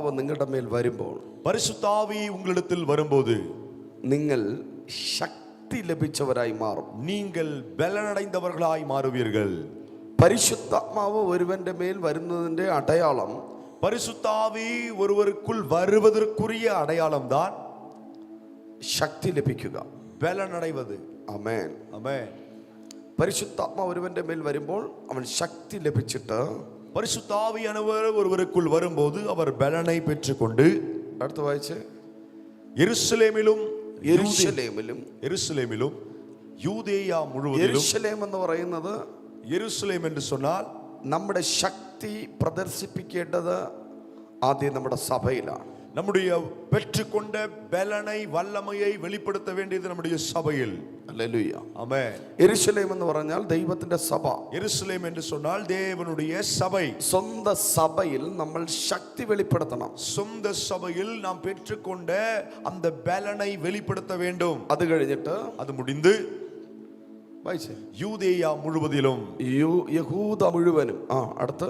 പരിശുദ്ധാത്മാവ് നിങ്ങളുടെ മേൽ വരുമ്പോൾ, பரிசுத்தாவி உங்களிடத்தில் வரும்போது നിങ്ങൾ ശക്തി ലഭിച്ചവരായി മാറും. நீங்கள் பலனடைந்தவர்களாய் மாறுவீர்கள். പരിശുദ്ധാത്മാവ് ഒരുവന്റെ മേൽ വരുന്നതിന്റെ അടയാളം, பரிசுத்தாவி ஒருவருக்குள் வருவதற்குரிய அடையாளம் தான் ശക്തി ലഭിക്കുക, பலனடைவது. ആമേൻ. ஆமென். പരിശുദ്ധാത്മാവ് ഒരുവന്റെ മേൽ വരുമ്പോൾ അവൻ ശക്തി ലഭിച്ചിട്ട്, பரிசுத்தாவியானவர் ஒருவருக்குள் வரும்போது அவர் பலனை பெற்றுக்கொண்டு, അടുത്ത വായിച്ച്, எருசலேமிலும் யூதேயா முழுவதிலும். യെരൂശലേം എന്ന് പറയുന്നത്, எருசலேம் என்று சொன்னால் നമ്മുടെ ശക്തി പ്രദർശിപ്പിക്കേണ്ടത് ആദ്യം നമ്മുടെ സഭയിലാണ്. நம்முடைய பெற்றுக்கொண்ட பலனை வல்லமையை வெளிப்படுத்த வேண்டியது நம்முடைய சபையில். ഹല്ലേലൂയ. ஆமென். യെരൂശലേം എന്ന് പറഞ്ഞാൽ ദൈവത്തിന്റെ സഭ. எருசலேம் என்று சொன்னால் தேவனுடைய சபை. സ്വന്തം സഭയിൽ നമ്മൾ ശക്തി വെളിപ്പെടുത്തണം. சொந்த சபையில் நாம் பெற்றுக்கொண்ட அந்த பலனை வெளிப்படுத்த வேண்டும். അത് കഴിഞ്ഞിട്ട് அது முடிந்து വായിച്ചേ, யூதேயா முழுவதிலும், യഹൂദ മുഴുവനും, അടുത്ത്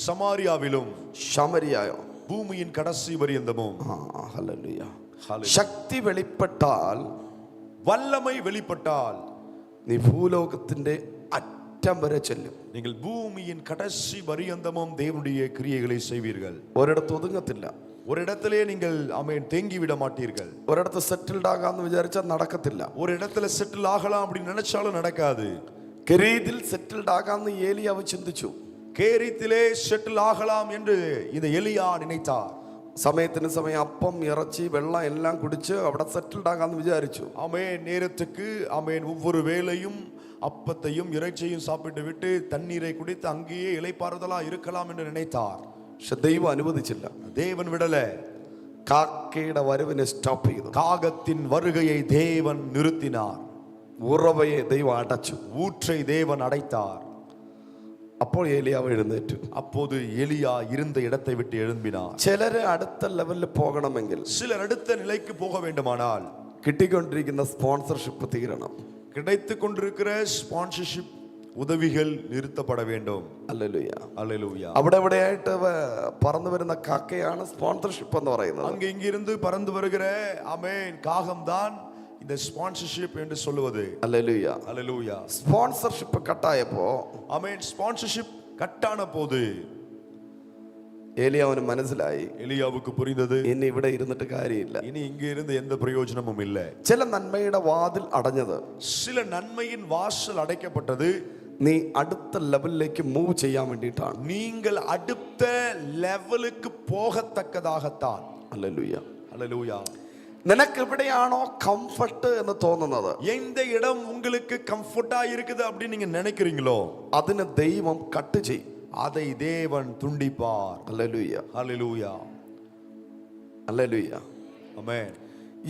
சமாரியாவிலும், ശമരിയായോ, பூமியின் கடைசி பரியந்தமும். ഹല്ലേലൂയ. ശക്തി വെളിപ്പെട്ടാൽ, வல்லமை வெளிப்பட்டால், നീ ഭൂലോകത്തിന്റെ അറ്റം വരെ ചെല്ലും. நீங்கள் பூமியின் கடைசி பரியந்தமும் தேவனுடைய கிரியைகளை செய்வீர்கள். ഒരിടത്ത് ഒതുങ്ങത്തില്ല. ஒரு இடத்திலே நீங்கள் ஆமென் தேங்கி விட மாட்டீர்கள். ഒരിടത്ത് സെറ്റിൽഡ് ആകാന്ന് വിചാരിച്ചാൽ നടക്കത്തില്ല. ஒரு இடத்துல செட்டில் ஆகலாம் அப்படி நினைச்சாலும் நடக்காது. കെരീതിൽ സെറ്റിൽഡ് ആകാന്ന് ഏലിയാവ് ചിന്തിച്ചു. கேரித்திலே செட்டில் ஆகலாம் என்று இந்த எலியா நினைத்தார். സമയത്തിന് സമയം അപ്പം ഇറച്ചി വെള്ളം എല്ലാം കുടിച്ച് അവിടെ സെറ്റിൽഡ് ആകാന്ന് വിചാരിച്ചു. ஆமென். நேரத்துக்கு ஆமென் ஒவ்வொரு வேளையும் அப்பத்தையும் இறைச்சியையும் சாப்பிட்டு விட்டு தண்ணீரை குடித்து அங்கேயே இளைப்பாறுதலா இருக்கலாம் என்று நினைத்தார். പക്ഷെ ദൈവം അനുവദിച്ചില്ല. தேவன் விடல. കാക്കയുടെ വരവിനെ സ്റ്റോപ്പ് ചെയ്തു. காகத்தின் வருகையை தேவன் நிறுத்தினார். ഉറവയെ ദൈവം അടച്ചു. ஊற்றை தேவன் அடைத்தார். അപ്പോൾ ഏലിയാവ് എഴുന്നേറ്റു. அப்போது எலியா இருந்த இடத்தை விட்டு எழும்பினார். ചിലര് അടുത്ത ലെവലിൽ പോകണമെങ്കിൽ, சிலர் அடுத்த நிலைக்கு போக வேண்டுமானால் കിട്ടിക്കൊണ്ടിരിക്കുന്ന സ്പോൺസർഷിപ്പ് തീരണം. கிடைத்துக் கொண்டிருக்கிற ஸ்பான்சர்ஷிப் உதவிகள் நிறுத்தப்பட வேண்டும். ഹല്ലേലൂയ. அல்லேலூயா. അവിടെ എവിടെയായിട്ട് പറന്നു വരുന്ന കാക്കയാണ് സ്പോൺസർഷിപ്പ് എന്ന് പറയുന്നത്. அங்கே இங்கிருந்து பறந்து வருகிற ஆமென் காகம் தான் இந்த ஸ்பான்சர்ஷிப் என்று சொல்லுவது. ഹല്ലേലൂയ. அல்லேலூயா. സ്പോൺസർഷിപ്പ് കട്ടായപ്പോ, ஆமென் ஸ்பான்சர்ஷிப் கட்டான போது ഏലിയാവിന് മനസ്സിലായി, எலியாவுக்கு புரிந்தது, ഇനി ഇവിടെ ഇരുന്നിട്ട് കാര്യമില്ല. இனி இங்க இருந்து எந்த பிரயோஜனமும் இல்லை. ചില നന്മയുടെ വാതിൽ അടഞ്ഞത്, சில நன்மையின் வாசல் அடைக்கப்பட்டது, നീ അടുത്ത ലെവലിലേക്ക് മൂവ് ചെയ്യാൻ വേണ്ടിയിട്ടാണ്. நீங்கள் அடுத்த லெவலுக்கு போகத்தக்கதாகத்தான். ഹല്ലേലൂയ. அல்லேலூயா. നിനക്ക് എവിടെയാണോ കംഫർട്ട് എന്ന് തോന്നുന്നത്, எந்த இடம் உங்களுக்கு கம்ஃபர்ட்டா இருக்குது அப்படி நீங்க நினைக்கிறீங்களோ അതിന് ദൈവം കട്ട് ചെയ്യും. அதை தேவன் துண்டிப்பார். ഹല്ലേലൂയ. அல்லேலூயா. ഹല്ലേലൂയ. ஆமென்.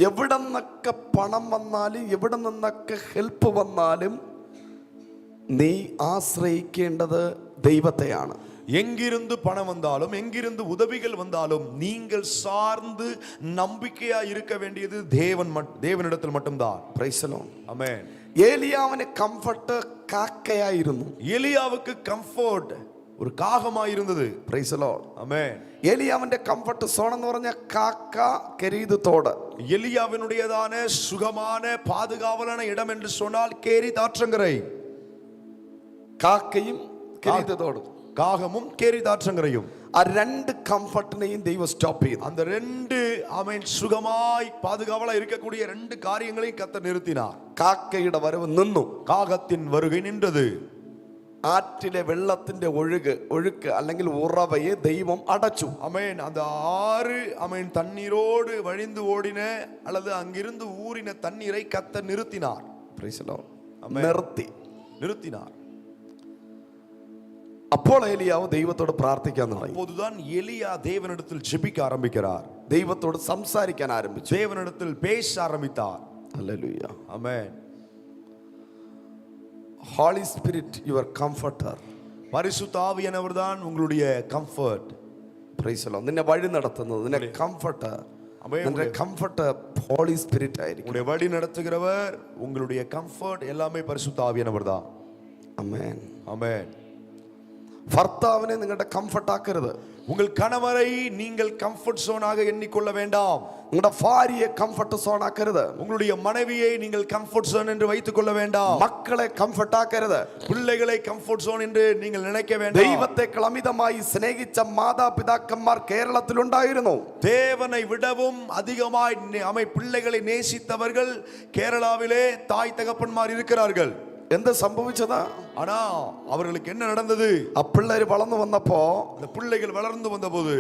എവിടെ നിന്നൊക്കെ പണം വന്നാലും എവിടെ നിന്നൊക്കെ ഹെൽപ്പ് വന്നാലും നീ ആശ്രയിക്കേണ്ടത് ദൈവത്തെയാണ്. எங்கிருந்து பணம் வந்தாலும் எங்கிருந்து உதவிகள் வந்தாலும் நீங்கள் சார்ந்து நம்பிக்கையா இருக்க வேண்டியது தேவனிடத்தில் மட்டும்தான். Praise the Lord. ஆமென். ഏലിയാവിന് കംഫർട്ട് കാക്കയായിരുന്നു. எலியாவுக்கு கம்ஃபர்ட் ஒரு காகமாய் இருந்தது. Praise the Lord. ஆமென். ഏലിയാവിന്റെ കംഫർട്ട് സോൺ എന്ന് പറഞ്ഞ കാക്ക, കെരീത് തോട്. எலியாவினுடையதான சுகமான பாதுகாவலான இடம் என்று சொன்னால் கேரித் ஆற்றங்கரை. കാക്കയും കെരീത് തോടും, காகமும் கேரித் ஆற்றங்கரையும். ആ രണ്ട് കംഫർട്ടിനെയും ദൈവം സ്റ്റോപ്പ് ചെയ്തു. அந்த ரெண்டு ஆமென் சுகமாய் பாதுகாவலா இருக்கக்கூடிய ரெண்டு காரியங்களையும் கர்த்தர் நிறுத்தினார். കാക്കയുടെ വരവ് നിന്നു, காகத்தின் வருகை நின்றது. ആറ്റിലെ വെള്ളത്തിന്റെ ഒഴുക്ക് അല്ലെങ്കിൽ ഉറവയെ ദൈവം അടച്ചു. ஆமென். அந்த ஆறு ஆமென் தண்ணீரோடு வழிந்து ஓடின அல்லது அங்கிருந்து ஊறின தண்ணீரை கர்த்தர் நிறுத்தினார். Praise the Lord. ஆமென். நிறுத்தினார். അപ്പോൾ ഏലിയാവ് ദൈവത്തോട് പ്രാർത്ഥിക്കാൻ തുടങ്ങി. அப்போதுதான் எலியா தேவனிடத்தில் ஜெபிக்க ஆரம்பிக்கிறார். ദൈവത്തോട് സംസാരിക്കാൻ ആരംഭിച്ചു. தேவனிடத்தில் பேச ஆரம்பித்தார். Hallelujah. Amen. Holy spirit your comforter. பரிசுத்த ஆவியானவர் தான் உங்களுடைய கம்ஃபர்ட். Price the Lord. നിന്നെ വഴി നടത്തുന്നത്, നിന്നെ കംഫർട്ടർ, നിന്റെ കംഫർട്ടർ ഹോളി സ്പിരിറ്റ് ആയിരിക്കും. உங்களுடைய வழி நடத்துகிறவர், உங்களுடைய கம்ஃபர்ட் எல்லாமே பரிசுத்த ஆவியானவர் தான். ആമേൻ. ஆமென். ഭർത്താവിനെ നിങ്ങളുടെ കംഫർട്ട് ആക്കരുത്. உங்கள் கணவரை நீங்கள் கம்ஃபர்ட் சோனாக எண்ணிக்கொள்ள வேண்டாம். നിങ്ങളുടെ ഭാര്യയെ കംഫർട്ട് സോൺ ആക്കരുത്. உங்களுடைய மனைவியை நீங்கள் கம்ஃபர்ட் சோன் என்று வைத்துக் கொள்ள வேண்டாம். മക്കളെ കംഫർട്ട് ആക്കരുത്. பிள்ளைகளை கம்ஃபர்ட் சோன் என்று நீங்கள் நினைக்க வேண்டாம். ദൈവത്തെ അമിതമായി സ്നേഹിച്ച മാതാപിതാക്കന്മാർ കേരളത്തിലുണ്ടായിരുന്നു. தேவனை விடவும் அதிகமாய் பிள்ளைகளை நேசித்தவர்கள் கேரளாவிலே தாய் தகப்பன்மார் இருக்கிறார்கள். എന്ത് സംഭവിച്ചതാ? ஆனா அவர்களுக்கு என்ன நடந்தது? ആ പിള്ളേര് വളർന്നു വന്നപ്പോ அந்த பிள்ளைகள் வளர்ந்து வந்தபோது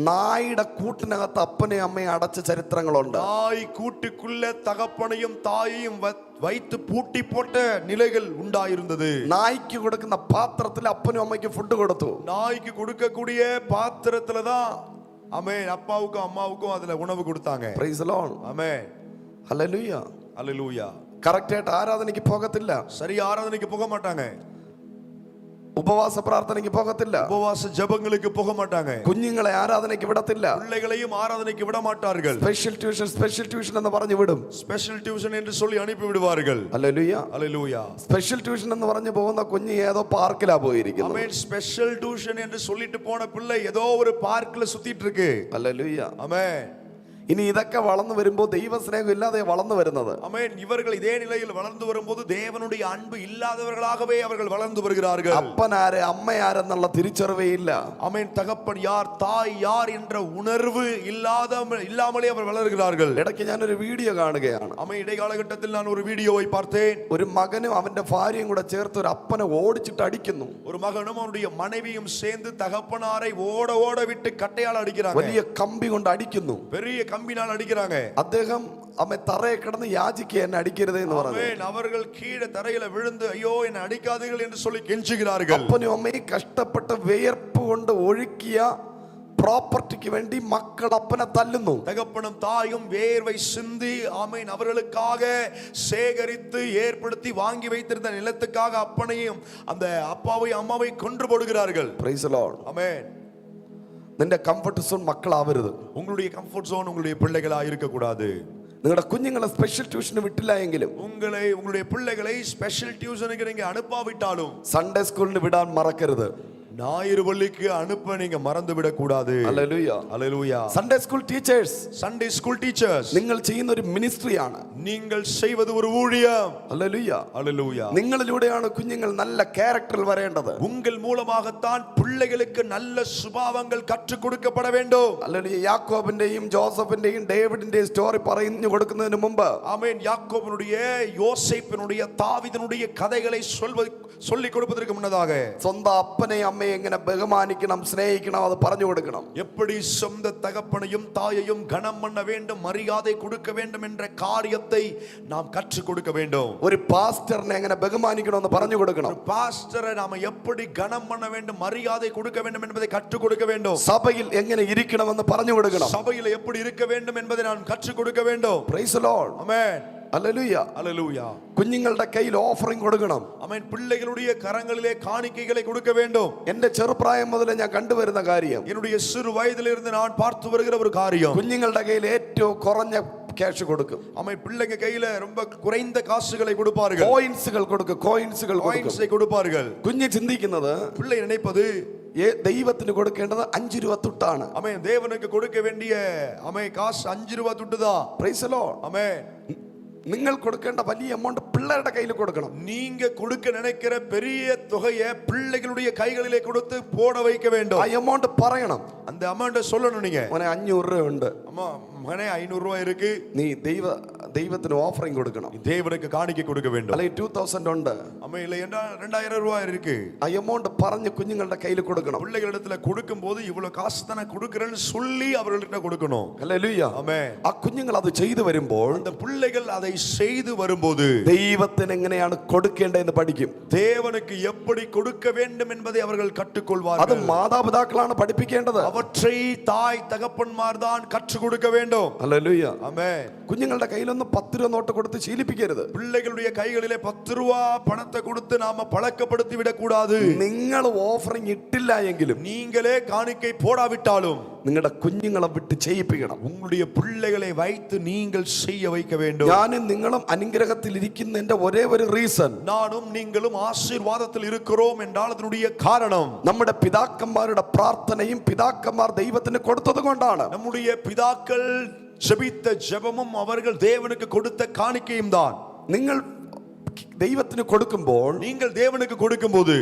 നായുടെ കൂട്ടിനകത്ത് അപ്പനെയും അമ്മയും അടച്ച ചരിത്രങ്ങളുണ്ട്. நாய் கூட்டுக்குள்ள தகப்பனையும் தாயையும் வைத்து பூட்டி போட்ட நிலைகள் உண்டாயிருந்தது. നായ്ക്ക് കൊടുക്കുന്ന പാത്രത്തിൽ അപ്പനും അമ്മയ്ക്കും ഫുഡ് കൊടുത്തു. நாய்க்கு கொடுக்கக்கூடிய பாத்திரத்துல தான் ஆமென் அப்பாவுக்கும் அம்மாவுக்கும் அதுல உணவு கொடுத்தாங்க. Price the Lord. ஆமென் ഹല്ലേലൂയ. ஹல்லேலூயா. കറക്റ്റ് ആയിട്ട് ആരാധനയ്ക്ക് പോകത്തില്ല. சரி ஆராதனைக்கு போக மாட்டாங்க. ഉപവാസ പ്രാർത്ഥനയ്ക്ക് പോകത്തില്ല. உபவாச ஜெபங்களுக்கு போக மாட்டாங்க. കുഞ്ഞുങ്ങളെ ആരാധനയ്ക്ക് വിടത്തില്ല. பிள்ளைகளையும் ஆராதனைக்கு விட மாட்டார்கள். സ്പെഷ്യൽ ട്യൂഷൻ എന്ന് പറഞ്ഞു വിടും. ஸ்பெஷல் டியூஷன் என்று சொல்லி அனுப்பி விடுவார்கள். ഹല്ലേലൂയ. ஹல்லேலூயா. സ്പെഷ്യൽ ട്യൂഷൻ എന്ന് പറഞ്ഞു പോകുന്ന കുഞ്ഞ് ഏതോ പാർക്കിലാ പോയിരിക്കുന്നത്. ஆமென். ஸ்பெஷல் டியூஷன் என்று சொல்லிட்டு போன பிள்ளை ஏதோ ஒரு பார்க்ல சுத்திட்டு இருக்கு. ഹല്ലേലൂയ. ஆமென். ഇനി ഇതൊക്കെ വളർന്നു വരുമ്പോൾ ദൈവസ്നേഹം ഇല്ലാതെ വളർന്നു വരുന്നത്. ஆமென். இவர்கள் இதே நிலையில் வளர்ந்து வரும்போது தேவனுடைய அன்பு இல்லாதவர்களாகவே அவர்கள் வளர்ந்து வருகிறார்கள். അപ്പനാര് അമ്മയാരെന്നുള്ള തിരിച്ചറിവേ ഇല്ല. ஆமென். தகப்பன் யார் தாய் யார் என்ற உணர்வு இல்லாமலே அவர் வளர்கிறார்கள். ഇടയ്ക്ക് ഞാനൊരു വീഡിയോ കാണുകയാണ്. ஆமென். இடைக்காலகட்டத்தில் நான் ஒரு வீடியோவை பார்த்தேன். ഒരു മകനും അവന്റെ ഭാര്യയും കൂടെ ചേർത്ത് ഒരു അപ്പനെ ഓടിച്ചിട്ട് അടിക്കുന്നു. ஒரு மகனும் அவனுடைய மனைவியும் சேர்ந்து தகப்பனாரை ஓட ஓட விட்டு கட்டையால் அடிக்கிறாங்க. വലിയ കമ്പി കൊണ്ട് അടിക്കുന്നു. பெரிய கம்பினால் அடிக்கிறாங்க. അദ്ദേഹം അമ്മ തറയെ കിടന്ന് യാചിക്കുക എന്നെ അടിക്കരുത് എന്ന് പറഞ്ഞു. ஆமென். அவர்கள் கீழே தரையில விழுந்து ஐயோ என்னை அடிக்காதீர்கள் என்று சொல்லி கெஞ்சுகிறார்கள். അപ്പനും അമ്മയും കഷ്ടപ്പെട്ട് വിയർപ്പ് കൊണ്ട് ഒഴുക്കിയ പ്രോപ്പർട്ടിക്ക് വേണ്ടി മക്കൾ അപ്പനെ തല്ലുന്നു. தகப்பனும் தாயும் வேர்வை சிந்தி ஆமென் அவர்களுக்காக சேகரித்து ஏற்படுத்தி வாங்கி வைத்திருந்த நிலத்துக்காக அப்பனையும் அந்த அப்பாவை அம்மாவை கொன்று போடுகிறார்கள். Praise the Lord. ஆமென். നിന്റെ കംഫർട്ട് സോൺ മക്കളാവരുത്. உங்களுடைய கம்ஃபர்ட் ஜோன் உங்களுடைய பிள்ளைகளா இருக்க கூடாது. നിങ്ങളുടെ കുഞ്ഞുങ്ങളെ സ്പെഷ്യൽ ട്യൂഷന് വിട്ടില്ല എങ്കിലും உங்களுடைய பிள்ளைகளை ஸ்பெஷல் டியூஷனுக்கு நீங்க அனுப்பாவிட்டாலும் സൺഡേ സ്കൂളിന് വിടാൻ മറക്കരുത്. ஞாயிறு பள்ளிக்கு அனுப்ப நீங்க மறந்து விட கூடாது. ഹല്ലേലൂയ. ஹல்லேலூயா. Sunday school teachers, Sunday school teachers, നിങ്ങൾ ചെയ്യുന്ന ഒരു മിനിസ്ട്രിയാണ്. நீங்கள் செய்வது ஒரு ஊழியம். ഹല്ലേലൂയ. ஹல்லேலூயா. നിങ്ങളിലൂടെയാണ് കുഞ്ഞുങ്ങൾ നല്ല ക്യാരക്ടറിൽ വരേണ്ടത്. உங்கள் மூலமாகத்தான் பிள்ளைகளுக்கு நல்ல சுபாவங்கள் கற்றுக் கொடுக்கப்பட வேண்டும். ഹല്ലേലൂയ. യാക്കോബിന്റെയും ജോസഫിന്റെയും ഡേവിഡിന്റെയും സ്റ്റോറി പറഞ്ഞു കൊടുക്കുന്നതിന് മുമ്പ് ஆமென். யாக்கோபினுடைய யோசேப்பினுடைய தாவீதினுடைய கதைகளை சொல்லிக் கொடுப்பதற்கு முன்னதாக സ്വന്തം അപ്പനെയും അമ്മയെ എങ്ങനെ ബഹുമാനിക്കണം, സ്നേഹിക്കണം, അത് പറഞ്ഞു കൊടുക്കണം. எப்படி சொந்த தகப்பனையும் தாயையும் கனம் பண்ண வேண்டும், மரியாதை கொடுக்க வேண்டும் என்ற காரியத்தை நாம் கற்றுக் கொடுக்க வேண்டும். ഒരു പാസ്റ്ററിനെ എങ്ങനെ ബഹുമാനിക്കണം എന്ന് പറഞ്ഞു കൊടുക്കണം. பாஸ்டரை நாம எப்படி கனம் பண்ண வேண்டும், மரியாதை கொடுக்க வேண்டும் என்பதை கற்றுக் கொடுக்க வேண்டும். സഭയിൽ എങ്ങനെ ഇരിക്കണമെന്ന് പറഞ്ഞു കൊടുക്കണം. சபையில் எப்படி இருக்க வேண்டும் என்பதை நான் கற்றுக் கொடுக்க வேண்டும். Praise the Lord. ஆமென். ഹല്ലേലൂയ. ஹல்லேலூயா. കുഞ്ഞുങ്ങളുടെ കയ്യിൽ ഓഫറിംഗ് കൊടുക്കണം. ஆமென். பிள்ளைகளுடைய கரங்களிலே காணிக்கைகளை கொடுக்க வேண்டும். എന്റെ ചെറുപ്രായം മുതൽ ഞാൻ കണ്ടുവരുന്ന കാര്യം, என்னுடைய சிறு வயதிலிருந்து நான் பார்த்து வருகிற ஒரு காரியம், കുഞ്ഞുങ്ങളുടെ കയ്യിൽ ഏറ്റവും കുറഞ്ഞ ക്യാഷ് കൊടുക്കും. ஆமென். பிள்ளைங்க கையில ரொம்ப குறைந்த காசுகளை கொடுப்பார்கள். കോയിൻസുകൾ കൊടുക്കും. കോയിൻസുകൾ காயின்ஸை கொடுப்பார்கள். കുഞ്ഞ് ചിന്തിക്കുന്നത് பிள்ளை நினைப்பது ദൈവത്തിന് കൊടുക്കേണ്ടത് 5 രൂപ തുട്ടാണ്. ஆமென். தேவனுக்கு கொடுக்க வேண்டிய ஆமென் காசு 5 ரூபாய் துட்டுதான். Praise the Lord. ஆமென். നിങ്ങൾ കൊടുക്കേണ്ട വലിയ എമൗണ്ട് പിള്ളേരുടെ കയ്യിൽ കൊടുക്കണം. நீங்க கொடுக்க நினைக்கிற பெரிய தொகையை பிள்ளைகளுடைய கைகளிலே கொடுத்து போட வைக்க வேண்டும். ആ എമൗണ്ട് പറയണം. அந்த அமௌண்ட் சொல்லணும். நீங்க മോനെ 500 രൂപ ഉണ്ട്, அம்மா மகனே 500 ரூபாய் இருக்கு, നീ ദൈവത്തിന് ഓഫറിംഗ് കൊടുക്കണം. தேவனுக்கு காணிக்கை கொடுக்க வேண்டும். അല്ലെങ്കിൽ 2000 ഉണ്ട്, அம்மா இல்லை என்றால் 2000 ரூபாய் இருக்கு. ആ എമൗണ്ട് പറഞ്ഞ് കുഞ്ഞുങ്ങളുടെ കയ്യിൽ കൊടുക്കണം. பிள்ளைகளிடத்துல கொடுக்கும் போது இவ்வளவு காசு தானே கொடுக்கிறேன்னு சொல்லி அவர்கள்ட்ட கொடுக்கணும். ഹല്ലേലൂയ. ஆமென். ആ കുഞ്ഞുങ്ങൾ അത് ചെയ്തു വരുമ്പോൾ அந்த பிள்ளைகள் அதை செய்து வரும்போது ദൈവത്തിന് എങ്ങനെയാണ് കൊടുക്കേണ്ടതെന്ന് പഠിക്കും. தேவனுக்கு எப்படி கொடுக்க வேண்டும் என்பதை அவர்கள் അത് கற்றுக்கொள்வார்கள். മാതാപിതാക്കളാണ് പഠിപ്പിക്കേണ്ടത്. அவற்றை தாய் தகப்பன்மார் தான் கற்றுக் கொடுக்க வேண்டும். ഹല്ലേലൂയ. ஆமென். കുഞ്ഞുങ്ങളുടെ കയ്യിലൊന്നും കയ്യിലൊന്നും 10 രൂപ നോട്ട് കൊടുത്ത് ശീലിപ്പിക്കരുത്. பிள்ளைகளுடைய கைகளிலே 10 ரூபா பணத்தை கொடுத்து நாம பழக்கப்படுத்தி விட கூடாது. നിങ്ങൾ ഓഫറിംഗ് ഇട്ടില്ല എങ്കിലും நீங்களே காணிக்கை போடாவிட்டாலும் നിങ്ങളുടെ കുഞ്ഞുങ്ങളെ വിട്ട് ചെയ്യിപ്പിക്കണം. உங்களுடைய பிள்ளைகளை வைத்து நீங்கள் செய்ய வைக்க வேண்டும். ഞാനും നിങ്ങളും അനുഗ്രഹത്തിൽ ഇരിക്കുന്നതിന്റെ ഒരേ ഒരു റീസൺ, நானும் நீங்களும் ஆசீர்வாதத்தில் இருக்கிறோம் என்றால் அதனுடைய காரணம் നമ്മുടെ പിതാക്കന്മാരുടെ പ്രാർത്ഥനയും പിതാക്കന്മാർ ദൈവത്തിന് കൊടുത്തത് കൊണ്ടാണ്. நம்முடைய பிதாக்கள் ஜெபித்த ஜெபமும் அவர்கள் தேவனுக்கு கொடுத்த காணிக்கையும் தான். നിങ്ങൾ ദൈവത്തിന് കൊടുക്കുമ്പോൾ, நீங்கள் தேவனுக்கு கொடுக்கும்போது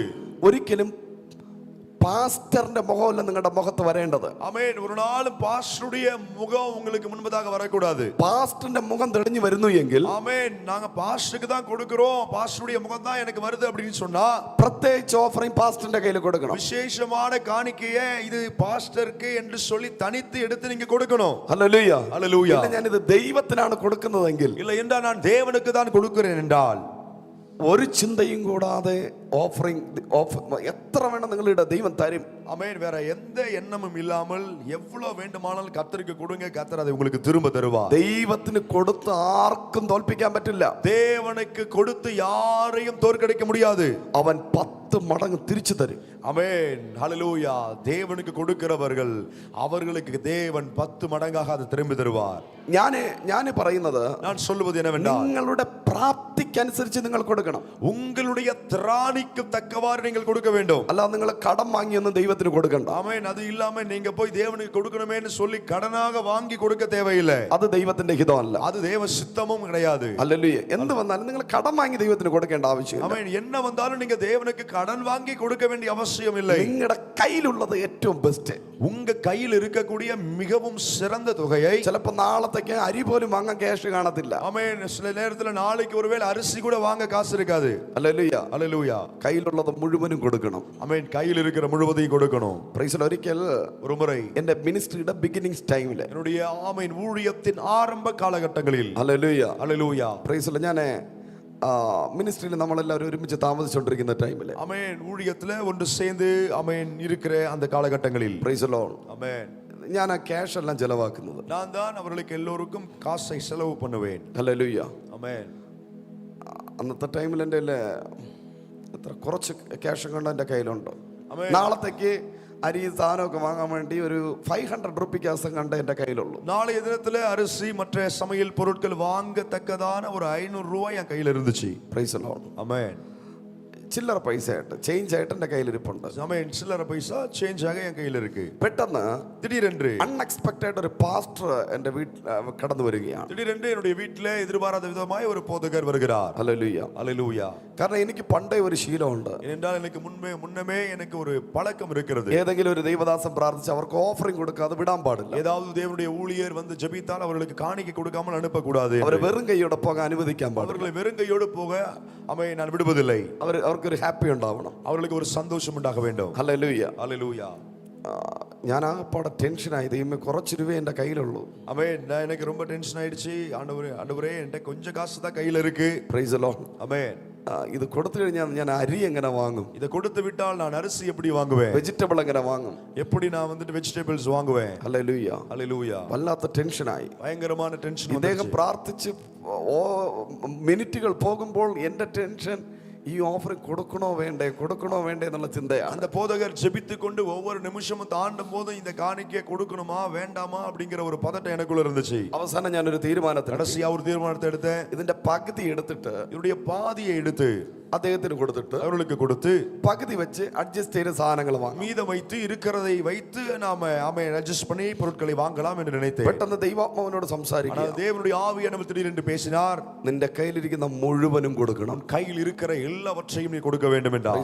ഒരിക്കലും பாஸ்டர்ന്റെ முகமல்ல നിങ്ങളുടെ മുഖത്ത് വരേണ്ടത്. ஆமென். ஒரு நாளும் பாஸ்டருடைய முகம் உங்களுக்கு முன்பதாக வரக்கூடாது. பாஸ்டர்ന്റെ മുഖം തെളിഞ്ഞു വരുന്നു എങ്കിൽ, ஆமென், நாங்க பாஸ்டருக்கு தான் கொடுக்கிறோம், பாஸ்டருடைய முகம் தான் எனக்கு வருது அப்படின்னு சொன்னா പ്രത്യേകിച്ച് ഓഫറിംഗ് പാസ്റ്ററിന്റെ കയ്യിൽ കൊടുക്കണം. விசேஷமான காணிக்கையை இது பாஸ்டருக்கு என்று சொல்லி தனித்து எடுத்து நீங்க கொடுக்கணும். ഹല്ലേലൂയ. ஹல்லேலூயா. ഞാൻ ഇത് ദൈവത്തിനാണ് കൊടുക്കുന്നതെങ്കിൽ, இல்லை என்றால் நான் தேவனுக்கு தான் கொடுக்கிறேன் என்றால் ഒരു ചിന്തയും കൂടാതെ ഓഫറിംഗ് എത്ര വേണം നിങ്ങളുടെ ദൈവം തരും. ஆமென். வேற எந்த எண்ணமும் இல்லாமல் எவ்வளவு வேண்டுமானாலும் கர்த்தருக்கு கொடுங்க, கர்த்தர் அதை உங்களுக்கு திரும்ப தருவார். ദൈവത്തിന് കൊടുത്ത് ആർക്കും തോൽപ്പിക്കാൻ പറ്റില്ല. தேவனுக்கு கொடுத்து யாரையும் தோற்கடிக்க முடியாது. അവൻ 10 മടങ്ങ് തിരിച്ചു തരും. ஆமென். ஹல்லேலூயா. தேவனுக்கு கொடுக்கிறவர்கள் அவர்களுக்கு தேவன் 10 மடங்காக அதை திரும்பி தருவார். ഞാൻ പറയുന്നത്, நான் சொல்லுவது என்னவென்றால் നിങ്ങളുടെ പ്രാപ്തിക്കനുസരിച്ച് നിങ്ങൾ കൊടുക്കണം. உங்களுடைய திராணிக்கு தக்கவாறு நீங்கள் கொடுக்க வேண்டும். അല്ലാതെ നിങ്ങൾ കടം വാങ്ങിയൊന്നും ദൈവത്തിന് കൊടുക്കണ്ട. ஆமென். அது இல்லாம நீங்க போய் தேவனுக்கு கொடுக்கணுமேன்னு சொல்லி கடனாக வாங்கி கொடுக்க தேவையில்லை. അത് ദൈവത്തിന്റെ ഹിതമല്ല. அது தேவ சித்தமும் கிடையாது. ഹല്ലേലൂയ. എന്ത് വന്നാലും നിങ്ങൾ കടം വാങ്ങി ദൈവത്തിന് കൊടുക്കേണ്ട ആവശ്യമില്ല. ஆமென். என்ன வந்தாலும் நீங்க தேவனுக்கு கடன் வாங்கி கொடுக்க வேண்டிய அவசியம் இல்லை. നിങ്ങളുടെ കയ്യിലുള്ളത് ഏറ്റവും ബെസ്റ്റ്. உங்க கையில் இருக்கக்கூடிய மிகவும் சிறந்த தொகையை, ചിലപ്പോൾ നാളത്തേക്ക് അരി പോലും വാങ്ങാൻ ക്യാഷ് കാണത്തില്ല. ஆமென், சில நேரத்துல நாளைக்கு ஒருவேளை அரிசி கூட வாங்க காசு இருக்காது. ഹല്ലേലൂയ. ஹல்லேலூயா. കയ്യിലുള്ളത് മുഴുവനും കൊടുക്കണം. ஆமென். கையில் இருக்கிற முழுவதையும் கொடுக்கணும். പ്രൈസ്. ഒരിക്കൽ ஒரு മുறை എന്റെ മിനിസ്ട്രിയുടെ ബിഗിനിങ്സ് ടൈമില്, என்னுடைய ஆமென் ஊழியத்தின் ஆரம்ப காலகட்டங்களில், ഹല്ലേലൂയ, ஹல்லேலூயா, പ്രൈസ്, ഞാൻ മിനിസ്ട്രിയിൽ നമ്മളെല്ലാവരും ഒരുമിച്ച് താമസിച്ചുകൊണ്ടിരിക്കുന്ന ടൈമില്, ஆமென், ஊழியத்துல ஒன்று சேர்ந்து ஆமென் இருக்கிற அந்த காலகட்டங்களில், പ്രൈസ് ലോൺ, ஆமென், ഞാൻ ആ ക്യാഷ് എല്ലാം ചെലവാക്കുന്നത്. நான் தான் அவர்களுக்கு எல்லோருக்கும் காசை செலவு பண்ணுவேன். ഹല്ലേലൂയ. ஆமென். അന്നത്തെ ടൈമിൽ എൻ്റെ എത്ര കുറച്ച് ക്യാഷ് കൊണ്ട് എൻ്റെ കയ്യിലുണ്ട്. ആമേൻ. നാളത്തേക്ക് അരി സാധനമൊക്കെ വാങ്ങാൻ വേണ്ടി ഒരു 500 റുപ്പീസ് കണ്ട് എൻ്റെ കയ്യിലുള്ളൂ. நாளைய தினத்துல அரிசி மற்ற சமையல் பொருட்கள் வாங்கத்தக்கதான ஒரு 500 ரூபாய் என் கையில இருந்துச்சு. Praise lord. ஆமென். ചില്ലറ പൈസ ആയിട്ട്, ചേഞ്ച് ആയിട്ട് എൻ്റെ കയ്യിലിരിപ്പുണ്ട്. ஆமென். சில்லறை பைசா சேஞ்ச் ஆக என் கையில இருக்கு. പെട്ടെന്ന് திடீரென்று അൺഎക്സ്പെക്ടഡ് ഒരു പാസ്റ്റർ എൻ്റെ വീട്ടിൽ കടന്നു വരികയാണ്. திடீரென்று என்னுடைய வீட்டில் எதிர்பாராத விதமாய் ஒரு போதகர் வருகிறார். ഹല്ലേലൂയ. அல்லேலூயா. കാരണം എനിക്ക് പണ്ടേ ഒരു ശീലമുണ്ട്. ஏனென்றால் எனக்கு முன்னமே எனக்கு ஒரு பழக்கம் இருக்கிறது. ഏതെങ്കിലും ഒരു ദൈവദാസൻ പ്രാർത്ഥിച്ച് അവർക്ക് ഓഫറിംഗ് കൊടുക്കാതെ വിടാൻ പാടില്ല. ஏதாவது தேவனுடைய ஊழியர் வந்து ஜெபித்தால் அவர்களுக்கு காணிக்கை கொடுக்காமல் அனுப்ப கூடாது. അവരെ വെറും കൈയോടെ പോകാൻ അനുവദിക്കാൻ പാടില്ല. அவர்களை வெறுங்கையோடு போக நான் விடுவதில்லை. അവർക്കൊരു ഹാപ്പി ഉണ്ടാവണം. அவர்களுக்கு ஒரு சந்தோஷம் உண்டாக வேண்டும். ഹല്ലേലൂയ. அல்லேலூயா. ഞാൻ ആകപ്പാടെ ടെൻഷനായി. ദൈവമേ, കുറച്ച് രൂപ എൻ്റെ കയ്യിലുള്ളൂ. ஆமென். எனக்கு ரொம்ப டென்ஷன் ஆயிடுச்சு. ஆண்டவரே என்கிட்ட கொஞ்சம் காசு தான் கையில இருக்கு. Praise lord. ஆமென். ഇത് കൊടുത്തു കഴിഞ്ഞാൽ ഞാൻ അരി എങ്ങനെ വാങ്ങും? இதை கொடுத்து விட்டால் நான் அரிசி எப்படி வாங்குவேன்? വെജിറ്റബിൾ എങ്ങനെ വാങ്ങും? எப்படி நான் வந்துட்டு வெஜிடபிள்ஸ் வாங்குவேன்? ഹല്ലേലൂയ. அல்லேலூயா. വല്ലാത്ത ടെൻഷനായി. பயங்கரமான டென்ஷன். ഇദ്ദേഹം പ്രാർത്ഥിച്ച് മിനിറ്റുകൾ പോകുമ്പോൾ എൻ്റെ ടെൻഷൻ ഈ ഓഫർ കൊടുക്കണോ വേണ്ടേ എന്നുള്ള ചിന്തയാണ്. அந்த போதகர் ஜெபித்து கொண்டு ஒவ்வொரு நிமிஷமும் தாண்டும் போது இந்த காணிக்கை கொடுக்கணுமா வேண்டாமா அப்படிங்கிற ஒரு பதட்டம் எனக்குள்ள இருந்துச்சு. അവസാനം ഞാനൊരു തീരുമാനത്തിൽ கடைசியா ஒரு தீர்மானத்தை எடுத்தேன். ഇതിന്റെ പകുതി എടുത്തിട്ട് இவருடைய பாதியை எடுத்து അദ്ദേഹത്തിന് കൊടുത്തിട്ട് அவர்களுக்கு கொடுத்து പകുതി വെച്ച് അഡ്ജസ്റ്റ് ചെയ്ത സാധനങ്ങൾ വാങ്ങി மீதம் வைத்து இருக்கிறதை வைத்து நாம அட்ஜஸ்ட் பண்ணி பொருட்களை வாங்கலாம் என்று நினைத்தேன். പെട്ടെന്ന് ദൈവാത്മാവിനോട് സംസാരിക്കുക. தேவனுடைய ஆவியானவர் திடீரென்று பேசினார். നിന്റെ കയ്യിലിരിക്കുന്ന മുഴുവനും കൊടുക്കണം. கையில் இருக்கிற எல்லாவற்றையும் நீ கொடுக்க வேண்டும் என்றார்.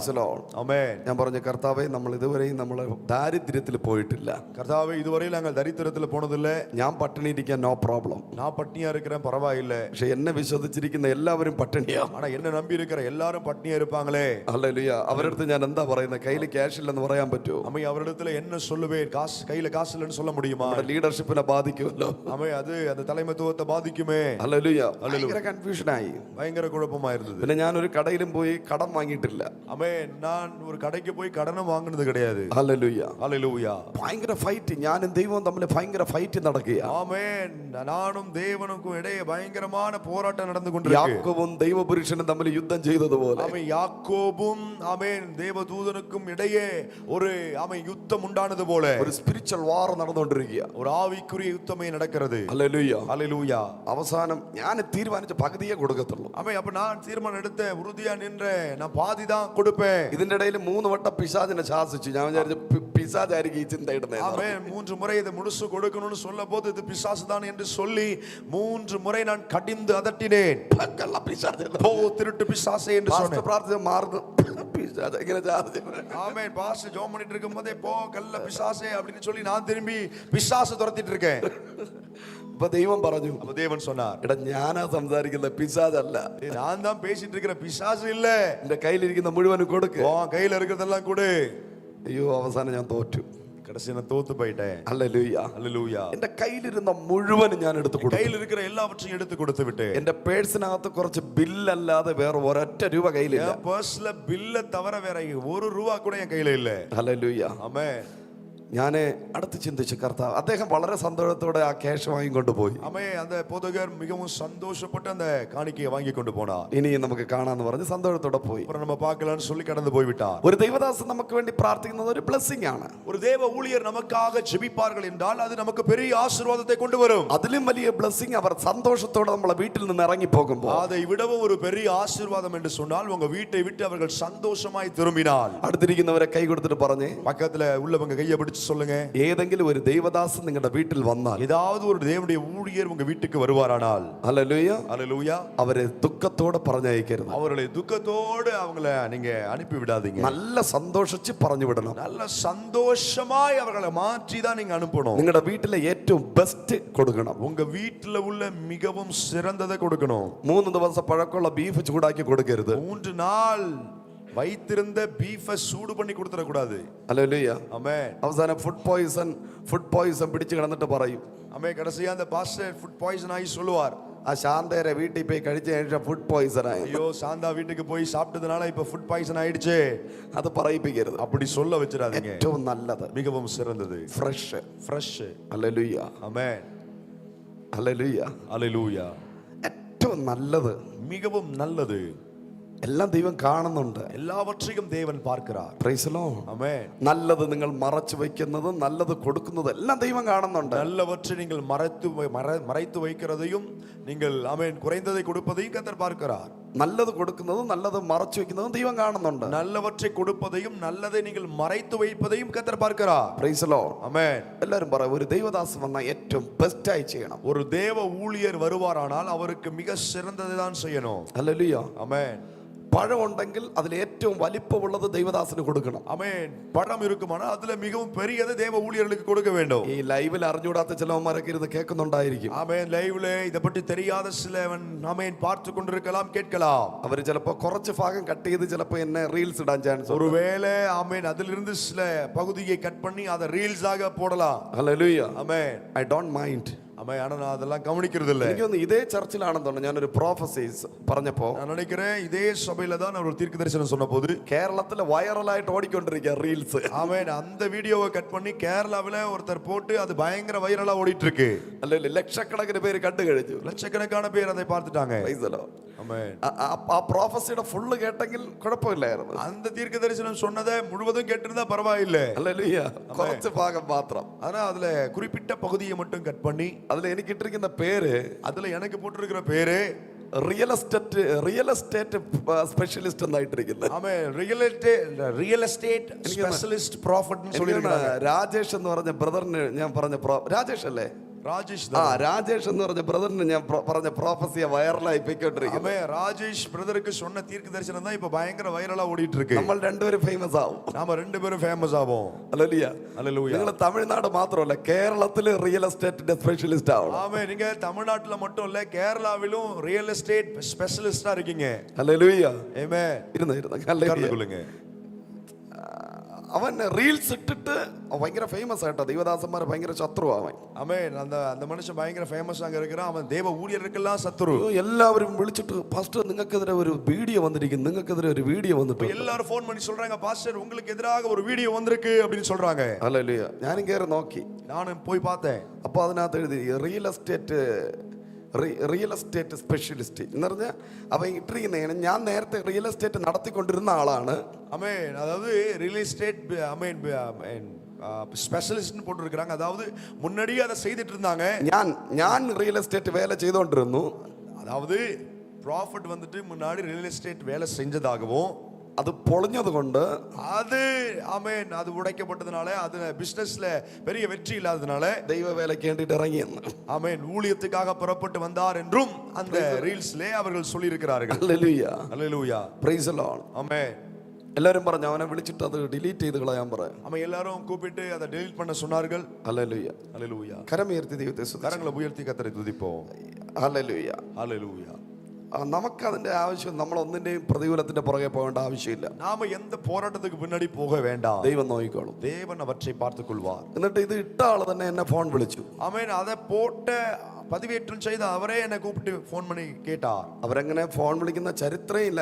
ஆமென். ഞാൻ പറഞ്ഞു, കർത്താവേ, നമ്മൾ ഇതുവരെയും നമ്മൾ ദാരിദ്ര്യത്തിൽ പോയിട്ടില്ല. கர்த்தாவே, இதுவரை நாங்கள் தரித்திரத்தில் போனதில்லை. ഞാൻ പട്ടിണി ഇരിക്കാൻ നോ പ്രോബ്ലം. நான் பட்டினியா இருக்கிறேன், பரவாயில்லை. പക്ഷെ എന്നെ വിശ്വസിച്ചിരിക്കുന്ന എല്ലാവരും പട്ടിണിയാ. ஆனா என்ன நம்பி இருக்கிற எல்லாரும் எல்லாரும் பட்னியா இருப்பாங்களே. ഹല്ലേലൂയ. അവരടുത്ത് ഞാൻ എന്താ പറയുന്നത്? കയ്യിൽ ക്യാഷ് ഇല്ലെന്ന് പറയാൻ പറ്റുമോ? அமை அவரிடத்துல என்ன சொல்லுவேன்? காசு கையில காசு இல்லைன்னு சொல்ல முடியுமா? നമ്മുടെ ലീഡർഷിപ്പിനെ ബാധിക്കുമല്ലോ. அமை அது அந்த தலைமைத்துவத்தை பாதிக்குமே. ഹല്ലേലൂയ. ഭയങ്കര കൺഫ്യൂഷനായി, பயங்கர குழப்பமா இருந்தது. പിന്നെ ഞാൻ ഒരു കടയിലും പോയി കടം വാങ്ങിയിട്ടില്ല. அமே நான் ஒரு கடைக்கு போய் கடனும் வாங்குனது கிடையாது. ഹല്ലേലൂയ. ஹalleluya. ഭയങ്കര ഫൈറ്റ്, ഞാനും ദൈവവും തമ്മിൽ ഭയങ്കര ഫൈറ്റ് നടക്കുക. ஆமென். நானும் தேவனுக்கும் இடையே பயங்கரமான போராட்டம் நடந்து கொண்டிருக்கு. യാക്കോബും ദൈവപുരുഷനും തമ്മിൽ യുദ്ധം ചെയ്തതുപോലെ ஆமென். யாக்கோபும் ஆமென் தேவதூதனுக்கும் இடையே ஒரு ஆமென் யுத்தம் உண்டானது போல ഒരു സ്പിരിച്വൽ വാർ നടന്നുകൊണ്ടിരിക്കുക. ஒரு ஆவிக்குரிய யுத்தமே நடக்கிறது. ഹല്ലേലൂയ. ஹalleluya. അവസാനം ഞാൻ തീരുമാനിച്ച പകുതിയെ കൊടുക്കത്തുള്ളൂ. ஆமென். அப்ப நான் தீர்மானம் எடுத்தேன், உறுதியா நின்றேன், நான் பாதி தான் கொடுப்பேன். ഇതിന്റെ ഇടയിൽ 3 വട്ടം പിശാചിനെ ശാസിച്ചു. ഞാൻ വിചാരിച്ചു പിശാചായിരിക്കും ഈ ചിന്ത ഇടുന്നത്. ஆமென். 3 முறை இதை முழுசு கொடுக்கணும்னு சொல்லும்போது இது பிசாசு தான் என்று சொல்லி 3 முறை நான் கடிந்து அதட்டினேன். കള്ള പിശാച് போ திருட்டு பிசாசே என்று சொன்னேன். പ്രാർത്ഥന മാറുന്നു. പിശാച് ഇങ്ങനെ ശാസിച്ചു. ஆமென். பாஸ்டர் ஜெபம் பண்ணிட்டு இருக்கும்போதே போ கள்ள பிசாசே அப்படின்னு சொல்லி நான் திரும்பி பிசாசு துரத்திட்டு இருக்கேன். അപ്പൊ ദൈവം പറഞ്ഞു, அப்ப தேவன் சொன்னார், എടാ ഞാനാ സംസാരിക്കുന്ന പിശാചല്ല, நான் தான் பேசிட்டு இருக்கிற பிசாசு இல்ல, എന്റെ കയ്യിലിരിക്കുന്ന മുഴുവനും കൊടുക്ക്. உன் கையில இருக்கிறதெல்லாம் கொடு. അയ്യോ, അവസാനം ഞാൻ തോറ്റു. கடைசி நான் தோத்து போயிட்டேன். ഹല്ലേലൂയ. ஹalleluya. എന്റെ കയ്യിലിരുന്ന മുഴുവനും ഞാൻ എടുത്തു കൊടുത്തു. கையில இருக்கிற எல்லாவற்றையும் எடுத்து கொடுத்து விட்டேன். എന്റെ പേഴ്സിനകത്ത് കുറച്ച് ബില്ലല്ലാതെ വേറെ ഒരൊറ്റ രൂപ കയ്യിലില്ല. என் பர்ஸ்ல பில்ல தவிர வேற 1 ரூபா கூட என் கையில இல்ல. ഹല്ലേലൂയ. ஆமென். ഞാൻ അടുത്ത് ചിന്തിച്ചു, കർത്താവ് അദ്ദേഹം വളരെ സന്തോഷത്തോടെ ആ ക്യാഷ് വാങ്ങിക്കൊണ്ട് പോയി. ஆமென். அந்த போதகர் மிகவும் சந்தோஷப்பட்டு அந்த காணிக்கையை வாங்கி கொண்டு போனார். ഇനിയും നമുക്ക് കാണാന്ന് പറഞ്ഞ് സന്തോഷത്തോടെ പോയി. அப்புறம் நம்ம பார்க்கலாம்னு சொல்லி கடந்து போய் விட்டார். ഒരു ദൈവദാസൻ നമുക്ക് വേണ്ടി പ്രാർത്ഥിക്കുന്നത് ഒരു ബ്ലെസ്സിംഗ് ആണ്. ஒரு தேவ ஊழியர் நமக்காக ஜெபிப்பார்கள் என்றால் அது நமக்கு பெரிய ஆசீர்வாதத்தை கொண்டு வரும். അതിലും വലിയ ബ്ലെസ്സിംഗ് അവർ സന്തോഷത്തോടെ നമ്മളെ വീട്ടിൽ നിന്ന് ഇറങ്ങി പോകുമ്പോൾ. அதை விடவும் ஒரு பெரிய ஆசீர்வாதம் என்று சொன்னால் உங்க வீட்டை விட்டு அவர்கள் சந்தோஷமாய் திரும்பினால். അടുത്തിരിക്കുന്നവരെ കൈ കൊടുത്തിട്ട് പറഞ്ഞേ, பக்கத்துல உள்ளவங்க கையை பிடிச்சு சொல்லுங்க, ഏതെങ്കിലും ഒരു ദൈവദാസൻ നിങ്ങളുടെ വീട്ടിൽ വന്നാൽ, ஏதாவது ஒரு தேவனுடைய ஊழியர் உங்க வீட்டுக்கு வருவாரானால், ഹല്ലേലൂയ, ஹalleluya, അവരെ ദുഃഖത്തോടെ പറഞ്ഞയക്കരുത്. அவர்களை துக்கத்தோடு அவங்கள நீங்க அனுப்பி விடாதீங்க. നല്ല സന്തോഷിച്ച് പറഞ്ഞു വിടണം. நல்ல சந்தோஷமாய் அவர்களை மாற்றி தான் நீங்க அனுப்பணும். നിങ്ങളുടെ വീട്ടിലെ ഏറ്റവും ബെസ്റ്റ് കൊടുക്കണം. உங்க வீட்டுல உள்ள மிகவும் சிறந்ததை கொடுக்கணும். 3 ദിവസം പഴക്കമുള്ള ബീഫ് ചൂടാക്കി കൊടുക്കരുത്. 3 நாள் வைத்திருந்த பீஃபை சூடு பண்ணி கொடுத்துட கூடாது. ഹല്ലേലൂയ. ஆமென். അവസാനം ഫുഡ് പോയിസൺ പിടിച്ചു കിടന്നിട്ട് പറയും, ஆமென். கடைசியா அந்த பாஸ்டர் ஃபுட் பாய்சன் ஆகி சொல்லுவார், ആ ശാന്തരെ വീട്ടിൽ പോയി കഴിച്ച ശേഷം ഫുഡ് പോയിസൺ ആയി. ஐயோ சாந்தா வீட்டுக்கு போய் சாப்பிட்டதுனால இப்ப ஃபுட் பாய்சன் ஆயிடுச்சு. അത് പറയിപ്പിക്കരുത്. அப்படி சொல்ல வச்சிடாதீங்க. ഏറ്റവും നല്ലത് மிகவும் சிறந்தது ഫ്രഷ്. ஃப்ரெஷ். ഹല്ലേലൂയ. ஆமென். ഹല്ലേലൂയ. ஹalleluya. ഏറ്റവും നല്ലത്. மிகவும் நல்லது. എല്ലാം ദൈവം കാണുന്നുണ്ട്. எல்லாவற்றையும் தேவன் பார்க்கிறார். Praise the Lord. ஆமென். നല്ലത് നിങ്ങൾ മറച്ചു വെക്കുന്നതും നല്ലത് കൊടുക്കുന്നതും എല്ലാം ദൈവം കാണുന്നുണ്ട്. நல்லவற்றை நீங்கள் மறைத்து வைக்கிறதையும் நீங்கள் ஆமென் குறைந்ததை கொடுப்பதையும் கர்த்தர் பார்க்கிறார். നല്ലത് കൊടുക്കുന്നതും നല്ലത് മറച്ചു വെക്കുന്നതും ദൈവം കാണുന്നുണ്ട്. நல்லவற்றை கொடுப்பதையும் நல்லதை நீங்கள் மறைத்து வைப்பதையும் கர்த்தர் பார்க்கிறார். Praise the Lord. ஆமென். എല്ലാവരും പറ, ഒരു ദൈവദാസൻ വന്നാൽ ഏറ്റവും ബെസ്റ്റ് ആയി ചെയ്യണം. ஒரு தேவ ஊழியர் வருவாரானால் அவருக்கு மிக சிறந்ததை தான் செய்யணும். ഹല്ലേലൂയ. ஆமென். പഴം ഉണ്ടെങ്കിൽ അതിൽ ഏറ്റവും വലിപ്പമുള്ളത് ദൈവദാസന് കൊടുക്കണം. ஆமென். பழம் இருக்குமானால் அதுல மிகவும் பெரியதை தேவ ஊழியர்களுக்கு கொடுக்க வேண்டும். ഈ ലൈവിൽ അറിഞ്ഞൂടാത്ത ചിലവന്മാരൊക്കെ ഇരുന്ന് കേൾക്കുന്നുണ്ടായിരിക്കും. ஆமென். லைவ்ல இத பற்றி தெரியாத சிலவன் ஆமென் பார்த்து கொண்டிருக்கலாம், கேட்கலாம். അവർ ചിലപ്പോൾ കുറച്ച് ഭാഗം കട്ട് ചെയ്ത് ചിലപ്പോൾ എന്നെ റീൽസ് ഇടാൻ ചാൻസ് ഉണ്ട്. ஒருவேளை ஆமென் அதிலிருந்து சில பகுதியை கட் பண்ணி அதை ரீல்ஸ் ஆக போடலாம். ഹല്ലേലൂയ. ஆமென். I don't mind. ஆமென். ஆனா நான் அதெல்லாம் கவனிக்கிறது இல்ல. എനിക്ക് തോന്നുന്നു ഇതേ ചർച്ചിലാണെന്ന് ഞാനൊരു പ്രോഫസീസ് പറഞ്ഞപ്പോ, நான் நினைக்கிறேன் இதே சபையில தான் நான் ஒரு தீர்க்க தரிசனம் சொன்ன போது കേരളത്തിലെ വൈറലായിട്ട് ഓടിക്കൊണ്ടിരിക്കുക റീൽസ്. ஆமென். அந்த வீடியோவை கட் பண்ணி கேரளாவில ஒருத்தர் போட்டு அது பயங்கர வைரலா ஓடிட்டு இருக்கு. അല്ലെങ്കിൽ ലക്ഷക്കണക്കിന് പേര് കണ്ടു കഴിഞ്ഞു. லட்சக்கணக்கான பேர் அதை பார்த்துட்டாங்க. Praise the Lord. ஆமென். ആ പ്രോഫസിയുടെ ഫുള്ള് കേട്ടെങ്കിൽ കുഴപ്പമില്ലായിരുന്നു. அந்த தீர்க்க தரிசனம் சொன்னதை முழுவதும் கேட்டிருந்தா பரவாயில்லை. ഹല്ലേലൂയ. കുറച്ച് ഭാഗം മാത്രം. ஆனா அதுல குறிப்பிட்ட பகுதியை மட்டும் கட் பண்ணி അതിൽ എനിക്ക് ഇട്ടിരിക്കുന്ന പേര്, அதுல எனக்கு போட்டிருக்கிற பேரு റിയൽ എസ്റ്റേറ്റ് സ്പെഷ്യലിസ്റ്റ് എന്നായിട്ടിരിക്കുന്നത്. ஆமென். ரியல் எஸ்டேட் ஸ்பெஷலிஸ்ட் ப்ராஃபிட்னு சொல்லிருக்காங்க. രാജേഷ് എന്ന് പറഞ്ഞ ബ്രദറിന് ഞാൻ പറഞ്ഞ രാജേഷ് അല്ലേ? ராஜேஷ் ആ രാജേഷ് എന്ന് പറഞ്ഞ ബ്രദറിന് ഞാൻ പറഞ്ഞ പ്രോഫസിയ വൈറലായി പോയിക്കൊണ്ടിരിക്കുന്നു. ஆமென். ராஜேஷ் பிரதருக்கு சொன்ன தீர்க்க தரிசனம் தான் இப்ப பயங்கர வைரலா ஓடிட்டு இருக்கு. നമ്മൾ രണ്ടുപേരും ഫേമസ് ആവും. நாம ரெண்டு பேரும் ஃபேமஸ் ஆவோம். ഹല്ലേലൂയ. ஹalleluya. നിങ്ങൾ തമിഴ്നാട് മാത്രമല്ല കേരളത്തിലെ റിയൽ എസ്റ്റേറ്റിന്റെ സ്പെഷ്യലിസ്റ്റ് ആവണം. ஆமென். நீங்க தமிழ்நாட்டுல மட்டும் இல்ல கேரளாவிலும் ரியல் எஸ்டேட் ஸ்பெஷலிஸ்டா இருக்கீங்க. ഹല്ലേലൂയ. ஆமென். ഇരുന്ന് ഹല്ലേലൂയ. சொல்லுங்க. അവൻ റീൽസ് ഇട്ടിട്ട് ഭയങ്കര ഫേമസ് ആയിട്ടോ. ദൈവദാസന്മാർ ഭയങ്കര ശത്രു അവൻ. ஆமென். அந்த மனுஷன் பயங்கர ஃபேமஸ் ஆக இருக்கிறான். அவன் தேவ ஊழியர்களுக்கெல்லாம் சத்துரு. എല്ലാവരും വിളിച്ചിട്ട് പാസ്റ്റർ നിങ്ങൾക്കെതിരെ ഒരു വീഡിയോ വന്നിരിക്കുന്നു, നിങ്ങൾക്കെതിരെ ഒരു വീഡിയോ വന്നിട്ട് எல்லாரும் ஃபோன் பண்ணி சொல்றாங்க, பாஸ்டர் உங்களுக்கு எதிராக ஒரு வீடியோ வந்திருக்கு அப்படின்னு சொல்றாங்க. ഹല്ലേലൂയ. ഞാനും കയറി നോക്കി. நானும் போய் பார்த்தேன். അപ്പോൾ അതിനകത്ത് എഴുതി റിയൽ എസ്റ്റേറ്റ് സ്പെഷ്യലിസ്റ്റ് എന്ന് പറഞ്ഞാൽ അവൻ ഇട്ടിരിക്കുന്നതാണ്. ഞാൻ നേരത്തെ റിയൽ എസ്റ്റേറ്റ് നടത്തിക്കൊണ്ടിരുന്ന ആളാണ്. ஆமென். அதாவது ரியல் எஸ்டேட் ஸ்பெஷலிஸ்ட்னு போட்டுருக்காங்க. அதாவது முன்னாடியே அதை செய்துட்டு இருந்தாங்க. ഞാൻ റിയൽ എസ്റ്റേറ്റ് വേല ചെയ്തുകൊണ്ടിരുന്നു. அதாவது ப்ராஃபிட் வந்துட்டு முன்னாடி ரியல் எஸ்டேட் வேலை செஞ்சதாகவும் അത് പൊളിഞ്ഞത് കൊണ്ട് அது ஆமென் அது உடைக்கப்பட்டதனால அது பிசினஸ்ல பெரிய வெற்றி இல்லாததனால ദൈവ വേലയ്ക്ക് വേണ്ടിയിട്ട് ഇറങ്ങിയെന്ന്. ஆமென் ஊழியத்துக்காக புறப்பட்டு வந்தார் என்றும் அந்த ரீல்ஸ்ல அவர்கள் சொல்லி இருக்கிறார்கள். ഹല്ലേലൂയ. ஹalleluya. Praise the Lord. ஆமென். എല്ലാവരും പറഞ്ഞു അവനെ വിളിച്ചിട്ട് അത് ഡിലീറ്റ് ചെയ്ത് കളയാൻ പറയാം. ஆமென். எல்லாரும் கூப்பிட்டு அதை டெலீட் பண்ண சொன்னார்கள். ഹല്ലേലൂയ. ஹalleluya. കരമുയർത്തി ദൈവത്തെ സ്തുതിച്ച്. கரங்களை உயர்த்தி கர்த்தரை துதிப்போம். ഹല്ലേലൂയ. ஹalleluya. നമുക്കതിന്റെ ആവശ്യം, നമ്മൾ ഒന്നിന്റെയും പ്രതികൂലത്തിന്റെ പുറകെ പോകേണ്ട ആവശ്യമില്ല. நாம எந்த போராட்டத்துக்கு பின்னாடி போக வேண்டாம். ദൈവം നോക്കിക്കോളും. தேவன் அவற்றை பார்த்துக் கொள்வார். എന്നിട്ട് ഇത് ഇട്ട ആള് തന്നെ എന്നെ ഫോൺ വിളിച്ചു. ஆமென். அதை போட்ட பதிவேற்றம் செய்த அவரே என்னை கூப்பிட்டு ஃபோன் பண்ணி கேட்டார். അവരങ്ങനെ ഫോൺ വിളിക്കുന്ന ചരിത്രേ ഇല്ല.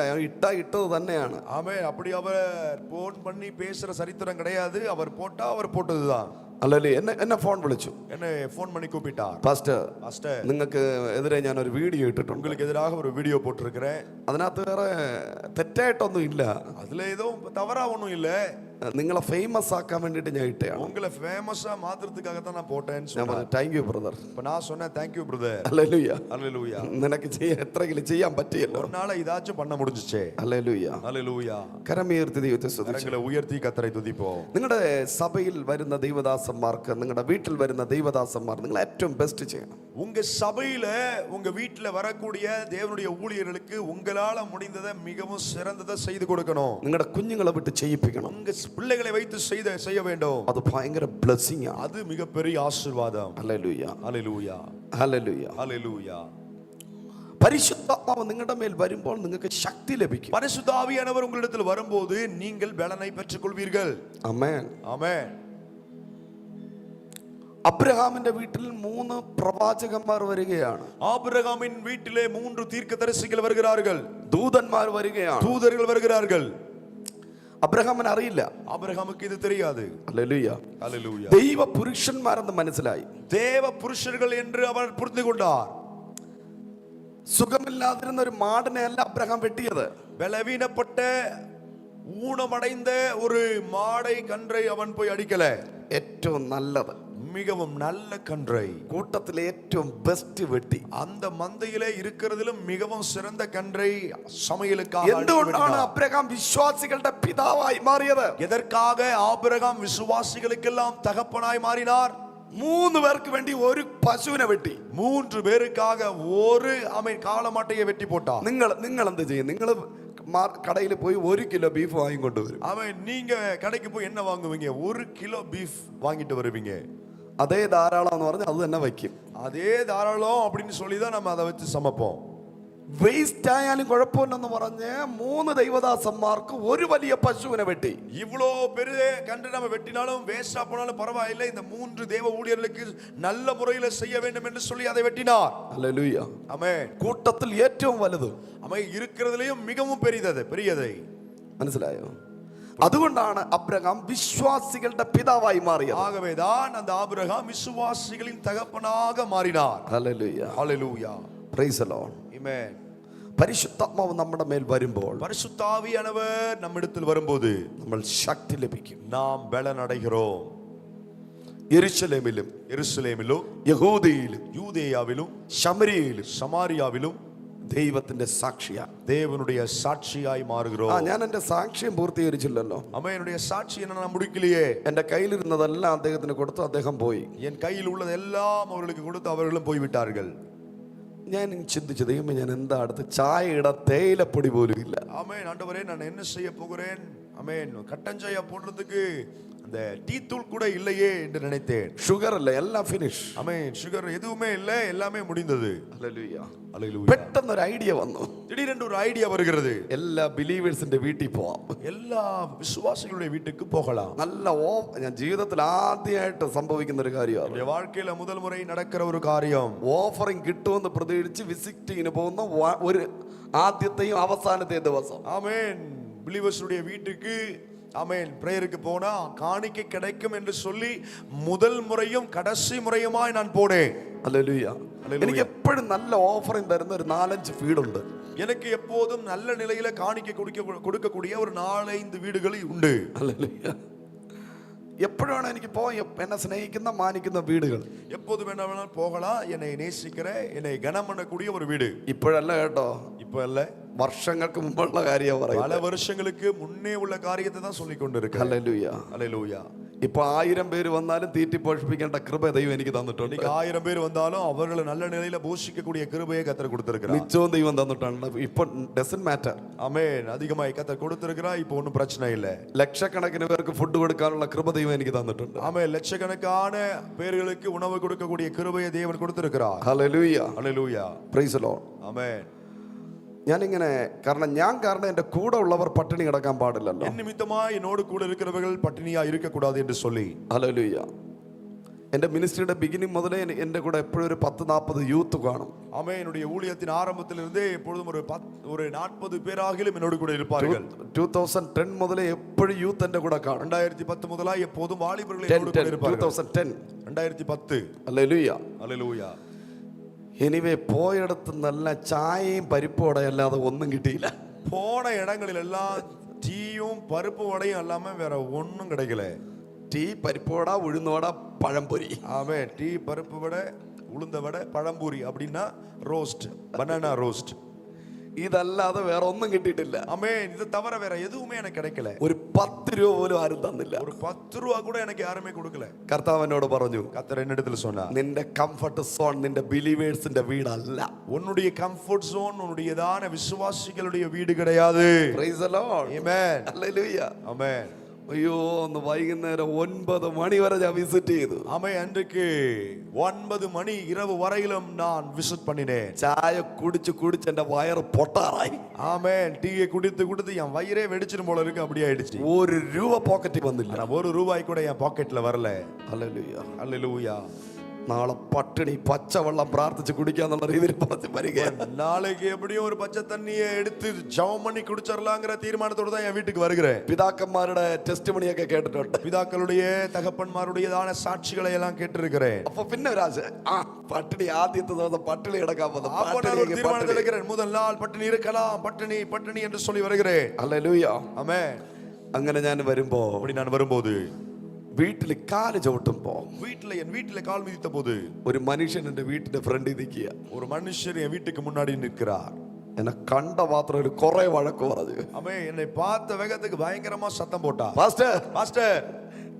ഇട്ടത് തന്നെയാണ്. ஆமென். அப்படி அவர் ஃபோன் பண்ணி பேசுற சரித்திரம் கிடையாது. அவர் போட்டா அவர் போட்டதுதான். അല്ലല്ലേ എന്നെ ഫോൺ വിളിച്ചു. என்னை ஃபோன் பண்ணி கூப்பிட்டார். പാസ്റ്റർ, பாஸ்டர் നിങ്ങൾക്ക് എതിരെ ഞാൻ ഒരു വീഡിയോ ഇട്ടിട്ടുണ്ട്. உங்களுக்கு எதிராக ஒரு வீடியோ போட்டிருக்கிறேன். അതിനകത്ത് വേറെ തെറ്റായിട്ടൊന്നും ഇല്ല. அதுல எதுவும் தவறா ஒண்ணும் இல்ல. നിങ്ങളെ ഫേമസ് ആക്കാൻ വേണ്ടിയിട്ട് ഞാൻ ഇട്ടയാണ്. உங்களை ஃபேமஸா மாத்துறதுக்காக தான் நான் போட்டேன்னு ഞാൻ சொன்னேன். പറഞ്ഞു താങ്ക് യു ബ്രദർ. இப்ப நான் சொன்னேன் thank you brother. ഹല്ലേലൂയ. ஹalleluya. നിനക്ക് എത്രയെങ്കിലും ചെയ്യാൻ പറ്റിയല്ലോ. ஒரு நாள் இதாச்சும் பண்ண முடிஞ்சுச்சே. ഹല്ലേലൂയ. ஹalleluya. കരമുയർത്തി ദൈവത്തെ സ്തുതിച്ച്. கரங்களை உயர்த்தி கர்த்தரை துதிப்போம். നിങ്ങളുടെ സഭയിൽ വരുന്ന ദൈവദാസന്മാർക്ക്, നിങ്ങളുടെ വീട്ടിൽ വരുന്ന ദൈവദാസന്മാർ നിങ്ങൾ ഏറ്റവും ബെസ്റ്റ് ചെയ്യണം. உங்க சபையில உங்க வீட்டுல வரக்கூடிய தேவனுடைய ஊழியர்களுக்கு உங்களால முடிந்ததை மிகவும் சிறந்ததை செய்து கொடுக்கணும். നിങ്ങളുടെ കുഞ്ഞുങ്ങളെ വിട്ട് ചെയ്യിപ്പിക്കണം. உங்க பிள்ளைகளை வைத்து செய்ய வேண்டும். അത് ഭയങ്കര ബ്ലെസ്സിംഗ് ആണ്. அது மிகப்பெரிய ஆசீர்வாதம். ഹല്ലേലൂയ. ஹalleluya. ഹല്ലേലൂയ. ஹalleluya. പരിശുദ്ധാത്മാവ് നിങ്ങളുടെ മേൽ വരുമ്പോൾ നിങ്ങൾക്ക് ശക്തി ലഭിക്കും. பரிசுத்த ஆவியானவர் உங்களிடத்தில் வரும்போது நீங்கள் பலனை பெற்றுக் கொள்வீர்கள். ആമേൻ. ஆமென். അബ്രഹാമിന്റെ വീട്ടിൽ 3 പ്രവാചകന്മാർ വരികയാണ്. ஆபிரகாமின் வீட்டிலே 3 தீர்க்கதரிசிகள் வருகிறார்கள். ദൂതന്മാർ വരികയാണ്. தூதர்கள் வருகிறார்கள். അബ്രഹാമിന് അറിയില്ല. ஆபிரகாமுக்கு இது தெரியாது. ഹല്ലേലൂയ. ஹalleluya. ദൈവ പുരുഷന്മാരെന്ന് മനസ്സിലായി. தேவ புருஷர்கள் என்று அவர் புரிந்து கொண்டார். സുഖമില്ലാതിരുന്ന ഒരു മാടിനെ അല്ല അബ്രഹാം വെട്ടിയത്. பலவீனப்பட்ட ஊனமடைந்த ஒரு மாடை கன்றை அவன் போய் அடிக்கல. ഏറ്റവും നല്ലത്, மிகவும் நல்ல கன்றை, കൂട്ടത്തിലെ ഏറ്റവും ബെസ്റ്റ് വെട്ടി. அந்த மந்தையிலே இருக்கிறதிலும் மிகவும் சிறந்த கன்றை சமையலுக்காக എന്തുകൊണ്ടാണ് അബ്രഹാം വിശ്വാസികളുടെ പിതാവായി മാറിയത്? எதற்காக ஆபிரகாம் விசுவாசிகளுக்கெல்லாம் தகப்பனாய் மாறினார்? 3 പേർക്ക് വേണ്ടി ഒരു പശുവിനെ വെട്ടി. 3 பேருக்காக ஒரு காளமாட்டையை வெட்டி போட்டார். നിങ്ങൾ എന്ത് ചെയ്യും? നിങ്ങൾ കടയിൽ പോയി 1 കിലോ ബീഫ് വാങ്ങിക്കൊണ്ടുവരും. நீங்க கடைக்கு போய் என்ன வாங்குவீங்க? 1 கிலோ பீஃப் வாங்கிட்டு வருவீங்க. അതേ ധാരാളം എന്ന് പറഞ്ഞാൽ അത് തന്നെ വയ്ക്കും. அதே தாராளம் அப்படின்னு சொல்லி தான் நம்ம அதை வச்சு சமைப்போம். വേസ്റ്റ് ആയാലും കുഴപ്പമില്ലെന്ന് പറഞ്ഞ് 3 ദൈവദാസന്മാർക്ക് ഒരു വലിയ പശുവിനെ വെട്ടി. இவ்வளோ பெரிய கன்று நம்ம வெட்டினாலும் வேஸ்டா போனாலும் பரவாயில்லை, இந்த 3 தேவ ஊழியர்களுக்கு நல்ல முறையில் செய்ய வேண்டும் என்று சொல்லி அதை வெட்டினார். ഹല്ലേലൂയ. ஆமென். കൂട്ടത്തിൽ ഏറ്റവും വലുത്. இருக்கிறதுலயும் மிகவும் பெரியதை. മനസ്സിലായോ? അതുകൊണ്ടാണ് അബ്രഹാം വിശ്വാസികളുടെ പിതാവായി മാറിയത്. ஆகவேதான் அந்த ஆபிரகாம் விசுவாசிகளின் தகப்பனாக மாறினார். ഹല്ലേലൂയ. ஹalleluya. Praise the Lord. ஆமென். പരിശുദ്ധാത്മാവ് നമ്മുടെ മേൽ വരുമ്പോൾ, பரிசுத்த ஆவியானவர் நம்மிடத்தில் வரும்போது നമ്മൾ ശക്തി ലഭിക്കും. நாம் பலன் அடைகிறோம். യെരൂശലേമിലും எருசலேமிலும் യഹൂദയിലും யூதேயாவிலும் ശമരിയയിലും சமாரியாவிலும் ദൈവത്തിന്റെ സാക്ഷിയാ. தேவனுடைய சாட்சியாய் மாறுகிறோம். ഞാൻ എന്റെ സാക്ഷ്യം പൂർത്തീകരിച്ചില്ലല്ലോ. ஆமென். என்னுடைய சாட்சி என்ன நான் முடிக்கலையே. എന്റെ കയ്യിലിരുന്നതെല്ലാം അദ്ദേഹത്തിന് കൊടുത്തു, അദ്ദേഹം പോയി. என் கையில் உள்ளதெல்லாம் அவர்களுக்கு கொடுத்து அவர்களும் போய்விட்டார்கள். ഞാൻ ചിന്തിച്ചു, ദൈവമേ ഞാൻ എന്താ അടുത്ത് ചായയുടെ തേയിലപ്പൊടി പോലും ഇല്ല. ஆமென். ஆண்டவரே நான் என்ன செய்ய போகிறேன். ஆமென். கட்டன் சாயா போடுறதுக்கு அந்த டீ தூள் கூட இல்லையே என்று நினைத்தேன். ഷുഗർ അല്ല, എല്ലാം ഫിനിഷ്. ஆமென். சுகர் எதுவுமே இல்ல, எல்லாமே முடிந்தது. ഹല്ലേലൂയ. ஹல்லேலூயா. പെട്ടെന്ന് ഒരു ഐഡിയ വന്നു. திடீரென்று ஒரு ஐடியா வருகிறது. എല്ലാ ബിലീവേഴ്സിന്റെ വീട്ടിൽ പോവാം. எல்லா விசுவாசிகளுடைய வீட்டுக்கு போகலாம். നല്ല ഞാൻ ജീവിതത്തിൽ ആദ്യമായിട്ട് സംഭവിക്കുന്ന ഒരു കാര്യമാണ്. என் வாழ்க்கையில முதல் முறை நடக்கிற ஒரு காரியம். ഓഫറിംഗ് കിട്ടുമെന്ന് പ്രതീക്ഷിച്ച് വിസിറ്റിങ്ങിന് പോകുന്ന ഒരു ആദ്യത്തെയും അവസാനത്തെയും ദിവസം. ஆமென். பிலீவர்ஸுடைய வீட்டுக்கு ஆமென் பிரேயருக்கு போனா காணிக்கை கிடைக்கும் என்று சொல்லி முதல் முறையும் கடைசி முறையுமாய் நான் போனேன். ഹല്ലേലൂയ. എനിക്ക് എപ്പോഴും നല്ല ഓഫറിംഗ് തരുന്ന ഒരു 4-5 വീടുണ്ട്. எனக்கு எப்போதும் நல்ல நிலையில காணிக்கை கொடுக்கக்கூடிய ஒரு 4-5 வீடுகள் உண்டு. ഹല്ലേലൂയ. എപ്പോഴാണ് എനിക്ക് എന്നെ സ്നേഹിക്കുന്ന മാനിക്കുന്ന വീടുകൾ. எப்போது வேணாலும் போகலாம். என்னை நேசிக்கிற, என்னை கனம் பண்ணக்கூடிய ஒரு வீடு. ഇപ്പോഴല്ല കേട്ടോ, இப்ப அல்ல, വർഷങ്ങൾക്ക് മുമ്പുള്ള കാര്യം பல പറയുന്നത്. வருஷங்களுக்கு முன்னே உள்ள காரியத்தை தான் சொல்லிக் கொண்டிருக்கேன். ഹല്ലേലൂയ. ஹல்லேலூயா. ഇപ്പൊ 1000 പേര് വന്നാലും തീറ്റി പോഷിപ്പിക്കേണ്ട കൃപ ദൈവം എനിക്ക് തന്നിട്ടുണ്ട്. இன்னைக்கு 1000 பேர் வந்தாலும் அவர்களை நல்ல நிலையில போஷிக்கக்கூடிய கிருபையை கர்த்தர் கொடுத்திருக்கிறார். നിശ്ചയവും ദൈവം തന്നിട്ടുണ്ട്. ഇപ്പൊ ഡസന്റ് മാറ്റർ. ஆமென். அதிகமாய் கர்த்தர் கொடுத்திருக்கிறார். இப்போ ஒன்றும் பிரச்சனை இல்லை. ലക്ഷക്കണക്കിന് പേർക്ക് ഫുഡ് കൊടുക്കാനുള്ള കൃപ ദൈവം എനിക്ക് തന്നിട്ടുണ്ട്. ஆமென். லட்சக்கணக்கான பேர்களுக்கு உணவு கொடுக்கக்கூடிய கிருபையை தேவன் கொடுத்திருக்கிறார். ഹല്ലേലൂയ. ஹல்லேலூயா. Praise the Lord. ஆமென். ഞാനിങ്ങനെ കാരണം എൻ്റെ കൂടെ ഉള്ളവർ പട്ടിണി കിടക്കാൻ പാടില്ലല്ലോ. என் நிமித்தமாய் என்னோடு கூட இருக்கிறவர்கள் பட்டினியா இருக்க கூடாது என்று சொல்லி. ഹല്ലേലൂയ. എൻ്റെ മിനിസ്ട്രിയുടെ ബിഗിനിങ് മുതലേ എൻ്റെ കൂടെ എപ്പോഴും ഒരു 10-40 യൂത്ത് കാണും. ஆமென். என்னுடைய ஊழியத்தின் ஆரம்பத்திலிருந்தே எப்பொழுதும் ஒரு 40 பேராகிலும் என்னோடு கூட இருப்பார்கள். 2010 മുതലേ എപ്പോഴും യൂത്ത് എൻ്റെ കൂടെ കാണും. 2010 முதலாய் எப்போதும் வாலிபர்கள் என்னோடு கூட இருப்பார்கள். 2010. 2010. ഹല്ലേലൂയ. ஹல்லேலூயா. എനിവേ പോയിടത്ത് നല്ല ചായയും പരിപ്പോടെ അല്ലാതെ ഒന്നും കിട്ടിയില്ല. போன இடங்களில் எல்லாம் டீயும் பருப்பு வடையும் இல்லாம வேற ஒண்ணும் கிடைக்கல. ടീ, പരിപ്പോട, ഉഴുന്നോട, പഴംപൊരി. ஆமே. டீ, பருப்பு வடை, உளுந்த வடை, பழம்பூரி அப்படின்னா ரோஸ்ட், பனானா ரோஸ்ட். ഇതല്ലാതെ വേറെ ഒന്നും കിട്ടിയിട്ടില്ല. ஆமே. இது தவிர வேற எதுவுமே எனக்கு கிடைக்கல. ഒരു 10 രൂപ പോലും ആരും തന്നില്ല. ஒரு 10 ரூபா கூட எனக்கு யாருமே கொடுக்கல. കർത്താവ് എന്നോട് പറഞ്ഞു, கர்த்தர் என்னிடத்தில் சொன்னார், നിന്റെ കംഫർട്ട് സോൺ നിന്റെ ബിലീവേഴ്സിന്റെ വീടല്ല. உன்னுடைய கம்ஃபர்ட் ஜோன் உன்னுடையதான விசுவாசிகளுடைய வீடு கிடையாது. Praise the Lord. ஆமென். ഹല്ലേലൂയ. ஆமென். അയ്യോ, ഒന്ന് വൈകുന്നേരം 9 മണി വരെ ഞാൻ വിസിറ്റ് ചെയ്തു. ஆமென். அன்றைக்கு 9 மணி இரவு வரையிலும் நான் விசிட் பண்ணினேன். ചായ കുടിച്ച് എന്റെ വയറ് പൊട്ടാറായി. ஆமென். டீயை குடித்து என் வயிறே வெடிச்சிரும் போல இருக்கு. அப்படியே ஆயிடுச்சு. 1 രൂപ പോക്കറ്റിൽ വന്നില്ല. ஆனா 1 ரூபாய் கூட என் பாக்கெட்ல வரல. ഹല്ലേലൂയ. ஹல்லேலூயா. നാളെ പട്ടിണി പച്ചവെള്ളം പ്രാർത്ഥിച്ച് കുടിക്കാന്നുള്ള രീതിയിൽ പറഞ്ഞു വരികയാണ്. நாளைக்கு எப்படியும் ஒரு பச்சை தண்ணியை எடுத்து ஜெபம் பண்ணி குடிச்சிடலாங்கிற தீர்மானத்தோட தான் என் வீட்டுக்கு வருகிறேன். പിതാക്കന്മാരുടെ ടെസ്റ്റിമണിയൊക്കെ കേട്ടിട്ടുണ്ട്. பிதாக்களுடைய தகப்பன்மாருடையதான சாட்சிகளை எல்லாம் கேட்டிருக்கிறேன். അപ്പൊ പിന്നെ ഒരു ആശ, പട്ടിണി ആദ്യത്തെ ദിവസം പട്ടിണി കിടക്കാൻ அப்ப நான் ஒரு தீர்மானத்தில் இருக்கிறேன். முதல் நாள் பட்டினி இருக்கலாம், பட்டினி பட்டினி என்று சொல்லி வருகிறேன். ഹല്ലേലൂയ. ஆமென். അങ്ങനെ ഞാൻ വരുമ്പോ, அப்படி நான் வரும்போது, വീട്ടിൽ കാല് ചവിട്ടുമ്പോ, என் வீட்டுல கால் மிதித்த போது ഒരു മനുഷ്യൻ എന്റെ വീട്ടിന്റെ ഫ്രണ്ടിൽ നിൽക്കുക. ஒரு மனுஷர் என் வீட்டுக்கு முன்னாடி நிற்கிறார். എന്നെ കണ്ട മാത്രം ഒരു കുറെ വഴക്ക് പറഞ്ഞു. அவன் என்னை பார்த்த வேகத்துக்கு பயங்கரமா சத்தம் போட்டா. പാസ്റ്റർ,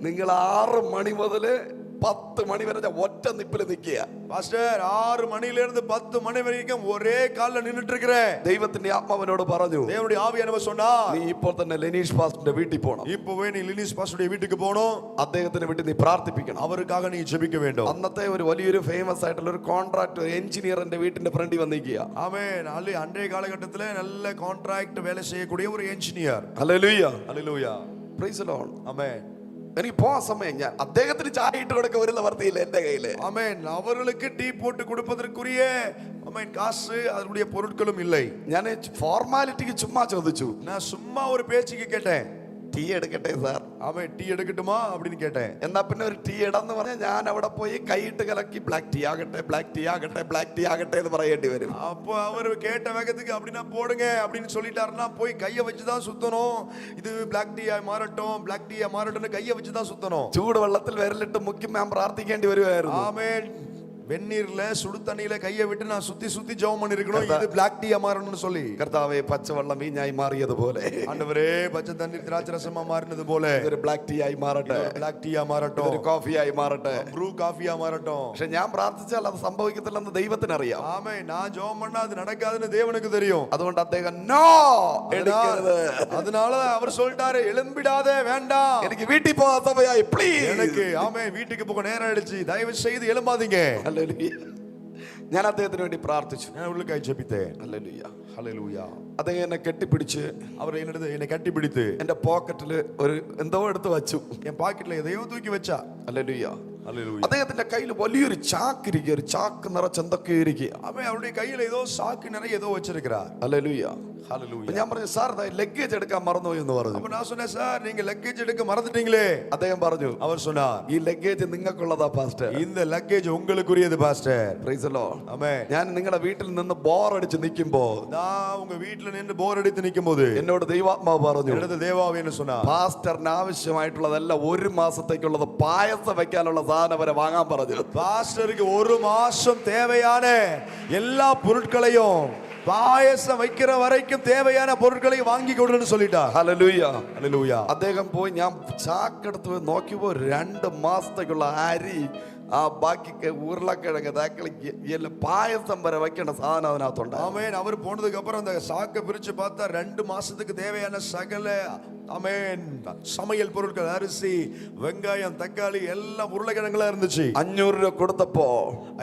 നിങ്ങൾ 6 മണി മുതല് 10 മണി വരെ ഒറ്റ നിപ്പിൽ നിൽക്കുക. பாஸ்டர், 6 மணில இருந்து 10 மணி வரைக்கும் ஒரே கால்ல நின்னுட்டு இருக்கிறேன். ദൈവത്തിന്റെ ആത്മാവിനോട് പറഞ്ഞു, தேவனுடைய ஆவியானவர் சொன்னா, നീ ഇപ്പോൾ തന്നെ ലെനീഷ് പാസ്റ്ററിന്റെ വീട്ടിൽ പോകണം. இப்பவே நீ லினிஸ் பாஸ்டருடைய வீட்டுக்கு போணும். അദ്ദേഹത്തിന് വേണ്ടി നീ പ്രാർത്ഥിപ്പിക്കണം. அவருக்காக நீ ஜெபிக்க வேண்டும். അന്നത്തെ ഒരു വലിയൊരു ഫേമസ് ആയിട്ടുള്ള ഒരു കോൺട്രാക്ട് എഞ്ചിനീയർ എന്റെ വീട്ടിന്റെ ഫ്രണ്ടിൽ വന്നിരിക്കുക. ஆமென். அன்றைய காலகட்டத்துல நல்ல கான்ட்ராக்ட் வேலை செய்யக்கூடிய ஒரு என்ஜினியர். ഹല്ലേലൂയ. ஹல்லேலூயா. Praise the Lord. ஆமென். എനിക്ക് പോകാൻ സമയം, ഞാൻ അദ്ദേഹത്തിന് ചായ ഇട്ട് കൊടുக்க ഒരു നിവർത്തിയില്ല എന്റെ കയ്യില്. ஆமென். அவர்களுக்கு டீ போட்டு கொடுப்பதற்குரிய ஆமென் காசு அதனுடைய பொருட்களும் இல்லை. ഞാൻ ഫോർമാലിറ്റിക്ക് ചുമ്മാ ചോദിച്ചു, நான் சும்மா ஒரு பேச்சுக்கு கேட்டேன். ടീ എടുക്കട്ടെ സാർ? ஆமென். டீ எடுக்கட்டுமா அப்படின்னு கேட்டேன். എന്നാ പിന്നെ ഒരു ടീ ഇടന്ന് പറഞ്ഞാൽ ഞാൻ അവിടെ പോയി കൈയിട്ട് കലക്കി ബ്ലാക്ക് ടീ ആകട്ടെ, ബ്ലാക്ക് ടീ ആകട്ടെ, ബ്ലാക്ക് ടീ ആകട്ടെ എന്ന് പറയേണ്ടി വരും. அப்போ அவர் கேட்ட வேகத்துக்கு அப்படின்னா போடுங்க அப்படின்னு சொல்லிட்டாருன்னா போய் கையை வச்சுதான் சுத்தணும். இது பிளாக் டீயா மாறட்டும், பிளாக் டீயா மாறட்டும்னு கையை வச்சுதான் சுத்தணும். ചൂട് വെള്ളത്തിൽ വിരലിട്ട് മുക്കി ഞാൻ പ്രാർത്ഥിക്കേണ്ടി വരുമായിരുന്നു. ஆமென். வெந்நீர்ல சுடு தண்ணியில கையை விட்டு நான் சுத்தி சுத்தி ஜெபம் பண்ணிருக்கணும், இது பிளாக் டீயா மாறணும்னு சொல்லி. കർത്താവേ പച്ചവെള്ളം വീഞ്ഞായി മാറിയതുപോലെ ஆண்டவரே பச்சை தண்ணீர் திராட்சை ரசமா மாறினது போல ഇതൊരു ബ്ലാക്ക് ടീ ആയി മാറട്ടെ, பிளாக் டீயா மாறட்டும், ഒരു കോഫിയായി മാറട്ടെ. ப்ரூ காஃபியா மாறட்டும். പക്ഷെ ഞാൻ പ്രാർത്ഥിച്ചാൽ അത് സംഭവിക്കത്തില്ലെന്ന് ദൈവത്തിനറിയാം. ஆமே, நான் ஜெபம் பண்ணா அது நடக்காதுன்னு தேவனுக்கு தெரியும். അതുകൊണ്ട് അദ്ദേഹം നോ എടുക്കരുത്. அதனால அவர் சொல்லிட்டாரு, எழும்பிடாதே, வேண்டாம், എനിക്ക് വീട്ടിൽ പോകാൻ സമയമായി, പ്ലീസ്. எனக்கு ஆமே வீட்டுக்கு போக நேரம் ஆயிடுச்சு, தயவு செய்து எழும்பாதீங்க. ഹല്ലേലൂയ. ഞാൻ അദ്ദേഹത്തിന് വേണ്ടി പ്രാർത്ഥിച്ചു. நான் உள்ளுக்காய் ஜெபித்தேன். ഹല്ലേലൂയ. ஹல்லேலூயா. അദ്ദേഹം എന്നെ കെട്ടിപ്പിടിച്ച് அவர் என்னை கட்டி பிடித்து എന്റെ പോക്കറ്റില് ഒരു എന്തോ എടുത്ത് വച്ചു. என் பாக்கெட்ல எதையோ தூக்கி வச்சா. ഹല്ലേലൂയ. ஹல்லேலூயா. അദ്ദേഹത്തിന്റെ കയ്യിൽ വലിയൊരു ചാക്ക് ഇരിക്കുക, ഒരു ചാക്ക് നിറച്ച് എന്തൊക്കെ ഇരിക്കുക. அவன் அவருடைய கையில ஏதோ சாக்கு நிறைய ஏதோ வச்சிருக்கிறார். ഹല്ലേലൂയ. ஹல்லேலூயா. ഞാൻ പറഞ്ഞു, സാർ ലഗേജ് എടുക്കാൻ മറന്നുപോയി എന്ന് പറഞ്ഞു. அப்ப நான் சொன்னேன், சார் நீங்க லக்கேஜ் எடுக்க மறந்துட்டீங்களே. അദ്ദേഹം പറഞ്ഞു, அவர் சொன்னார், ഈ ലഗേജ് നിങ്ങൾക്കുള്ളതാ പാസ്റ്റർ. இந்த லக்கேஜ் உங்களுக்குரியது பாஸ்டர். Praise the Lord. ஆமென். ഞാൻ നിങ്ങളുടെ വീട്ടിൽ നിന്ന് ബോറടിച്ച് നിൽക്കുമ്പോ நான் உங்க வீட்ல நின்னு போர் அடித்து நிக்கும்போது എന്നോട് ദൈവാത്മാവ് പറഞ്ഞു, என்னது தேவாவின்னு சொன்னார், പാസ്റ്ററിന് ആവശ്യമായിട്ടുള്ളതെല്ലാം ഒരു മാസത്തേക്കുള്ളത് പായസം വെക്കാനുള്ള സാധനം വരെ വാങ്ങാൻ പറഞ്ഞു. பாஸ்டருக்கு ஒரு மாசம் தேவையான எல்லா பொருட்களையும் பாயசம் வைக்கிற வரைக்கும் தேவையான பொருட்களை வாங்கி கொடுன்னு சொல்லிட்டார். ഹല്ലേലൂയ. ஹல்லேலூயா. അദ്ദേഹം പോയി, ഞാൻ ചാക്കെടുത്ത് പോയി നോക്കിയപ്പോ 2 മാസത്തേക്കുള്ള അരി, ആ ബാക്കി ഉരുളക്കിഴങ്ങ്, എല്ലാം പായസം വരെ വെക്കേണ്ട സാധനം അതിനകത്തുണ്ട്. ஆமென். அவர் போனதுக்கு அப்புறம் அந்த சாக்கை பிரிச்சு பார்த்தா 2 மாசத்துக்கு தேவையான சகல ஆமென் சமையல் பொருட்கள், அரிசி, வெங்காயம், தக்காளி எல்லாம் உருளைக்கிழங்குலாம் இருந்துச்சு. 500 രൂപ കൊടുത്തപ്പോ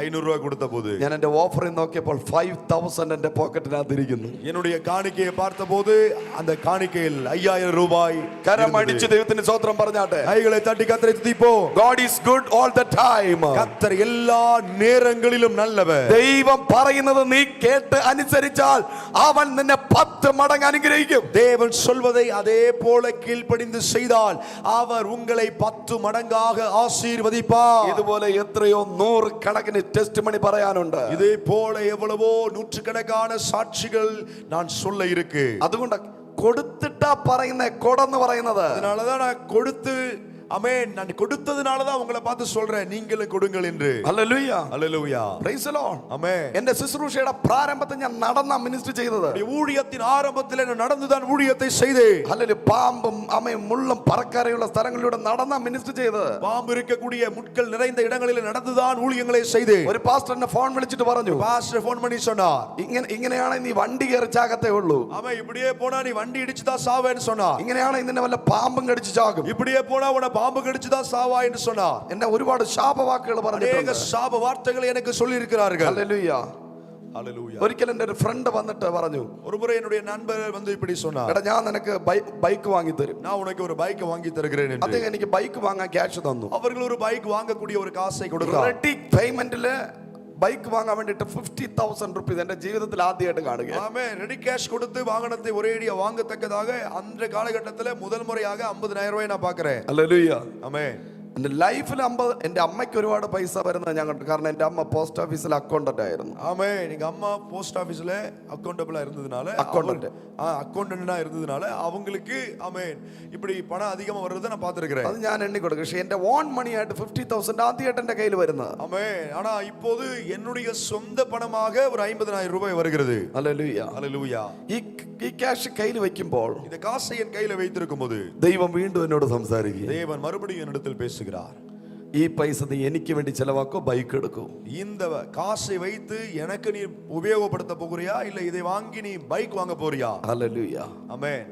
500 ரூபாய் கொடுத்த போது ഞാൻ എന്റെ ഓഫറിൽ നോക്കിയപ്പോൾ 5000 എന്റെ പോക്കറ്റിനകത്ത് ഇരിക്കുന്നു. என்னுடைய காணிக்கையை பார்த்தபோது அந்த காணிக்கையில் 5000 ரூபாய். കരമടിച്ച് ദൈവത്തിന് സ്തോത്രം പറഞ്ഞാട്ടെ. கைகளை தட்டி கர்த்தரை துதிப்போம். God is good all the time. கர்த்தர் எல்லா நேரங்களிலும் நல்லவர். ദൈവം പറയുന്നത് നീ കേട്ട് അനുസരിച്ചാൽ അവൻ നിന്നെ 10 മടങ്ങ് അനുഗ്രഹിക്കും. தேவன் சொல்வதை அதே போல கீழ்ப்படிந்து செய்தால் அவர் உங்களை 10 மடங்காக ஆசீர்வதிப்பார். ഇതുപോലെ എത്രയോ 100 കണക്കിന് ടെസ്റ്റ് മണി പറയാനുണ്ട്. இதே போல எவ்வளவோ நூற்றுக்கணக்கான சாட்சிகள் நான் சொல்ல இருக்கு. അതുകൊണ്ട് കൊടുത്തിട്ടാ പറയുന്നേ, കൊടെന്ന് പറയുന്നത്. அதனாலதான் நான் கொடுத்து, ஆமென், நான் கொடுத்ததுனாலதான் உங்களை பார்த்து சொல்றேன், நீங்களும் கொடுங்கள் என்று. ഹല്ലേലൂയ. ஹல்லேலூயா. Praise the Lord. ஆமென். എന്റെ ശുശ്രൂഷയുടെ പ്രാരംഭത്തിൽ ഞാൻ നടന്ന മിനിസ്റ്റർ ചെയ്തത്. ஊழியத்தின் ஆரம்பத்தில் நான் நடந்துதான் ஊழியத்தை செய்தேன். ഹല്ലേലൂയ. പാമ്പും അമയും മുള്ളും പറക്കരയുള്ള സ്ഥലങ്ങളിലൂടെ നടന്ന മിനിസ്റ്റർ ചെയ്തത്. பாம்பு இருக்கக்கூடிய முட்கள் நிறைந்த இடங்களில் நடந்துதான் ஊழியங்களை செய்தேன். ഒരു പാസ്റ്ററിനെ ഫോൺ വിളിച്ചിട്ട് പറഞ്ഞു, பாஸ்டர் போன் பண்ணி சொன்னார், ഇങ്ങനെയാണ് നീ വണ്ടി കയറി ചാകത്തേ ഉള്ളൂ. அவன் இப்படியே போனா நீ வண்டி இடிச்சுதான் சாவேன்னு சொன்னார். ഇങ്ങനെയാണ് നിന്നെ വല്ല പാമ്പും കടിച്ച് ചാകും. இப்படியே போனா உன பாம்பு கடிச்சுதான் சாவா என்று சொன்னார். എന്നെ ഒരുപാട് ശാപവാക്കുകൾ அநேக പറഞ്ഞിട്ടുണ്ട്. சாப வார்த்தைகளை எனக்கு சொல்லி இருக்கிறார்கள். ഹല്ലേലൂയ. ஹல்லேலூயா. ഒരിക്കൽ എൻ്റെ ഒരു ഫ്രണ്ട് വന്നിട്ട് പറഞ്ഞു, ஒரு முறை என்னுடைய நண்பர் வந்து இப்படி சொன்னார், എടാ ഞാൻ നിനക്ക് ബൈക്ക് വാങ്ങി തരും. நான் உனக்கு ஒரு பைக் வாங்கி தருகிறேன் என்று. അദ്ദേഹം എനിക്ക് ബൈക്ക് വാങ്ങാൻ ക്യാഷ് തന്നു. அவர்கள் ஒரு பைக் வாங்கக்கூடிய ஒரு காசை கொடுத்தார். റെഡി പേയ്മെന്റില് ബൈക്ക് വാങ്ങാൻ വേണ്ടിട്ട് 50,000 റുപ്പീസ് എന്റെ ജീവിതത്തിൽ ആദ്യമായിട്ട് കാണുക. ஆமென். ரெடி கேஷ் கொடுத்து வாகனத்தை ஒரேடியா வாங்கத்தக்கதாக அந்த காலகட்டத்தில் முதல் முறையாக 50,000 ரூபாய் நான் பார்க்கிறேன். ഹല്ലേലൂയ. ஆமென். എന്റെ ലൈഫിൽ 50, എന്റെ അമ്മയ്ക്ക് ഒരുപാട് പൈസ വരുന്നത് ഞാൻ കണ്ടു. കാരണം എന്റെ അമ്മ പോസ്റ്റ് ഓഫീസിൽ അക്കൗണ്ടന്റ് ആയിരുന്നു. ஆமென். எங்க அம்மா போஸ்ட் ஆபீஸ்ல அக்கவுண்டபிளா இருந்ததுனால, அக்கவுண்டன்டா இருந்ததுனால அவங்களுக்கு ஆமென் இப்படி பணம் அதிகமா வர்றதை நான் பார்த்திருக்கிறேன். അത് ഞാൻ എണ്ണി കൊടുക്കും. പക്ഷേ എന്റെ ഓൺ മണി ആയിട്ട് 50,000 ആദ്യമായിട്ട് എന്റെ കയ്യിൽ വരുന്നത്. ஆமென். ஆனா இப்போது என்னுடைய சொந்த பணமாக ஒரு 50,000 ரூபாய் வருகிறது. ഹല്ലേലൂയ. ஹல்லேலூயா. ഈ ക്യാഷ് കയ്യിൽ വെക്കുമ്പോൾ இந்த காசை என் கையில வைத்திருக்கும் போது ദൈവം വീണ്ടും എന്നോട് സംസാരിക്കുക. தேவன் மறுபடியும் என்னிடத்தில் பேசுகிறார். ഈ പൈസ നീ എനിക്ക് വേണ്ടി ചെലവാക്കോ, ബൈക്ക് എടുക്കോ? இந்த காசை வைத்து எனக்கு நீ உபயோகப்படுத்த போகிறியா, இல்ல இதை வாங்கி நீ பைக் வாங்க போறியா? ഹല്ലേലൂയ. ஆமென்.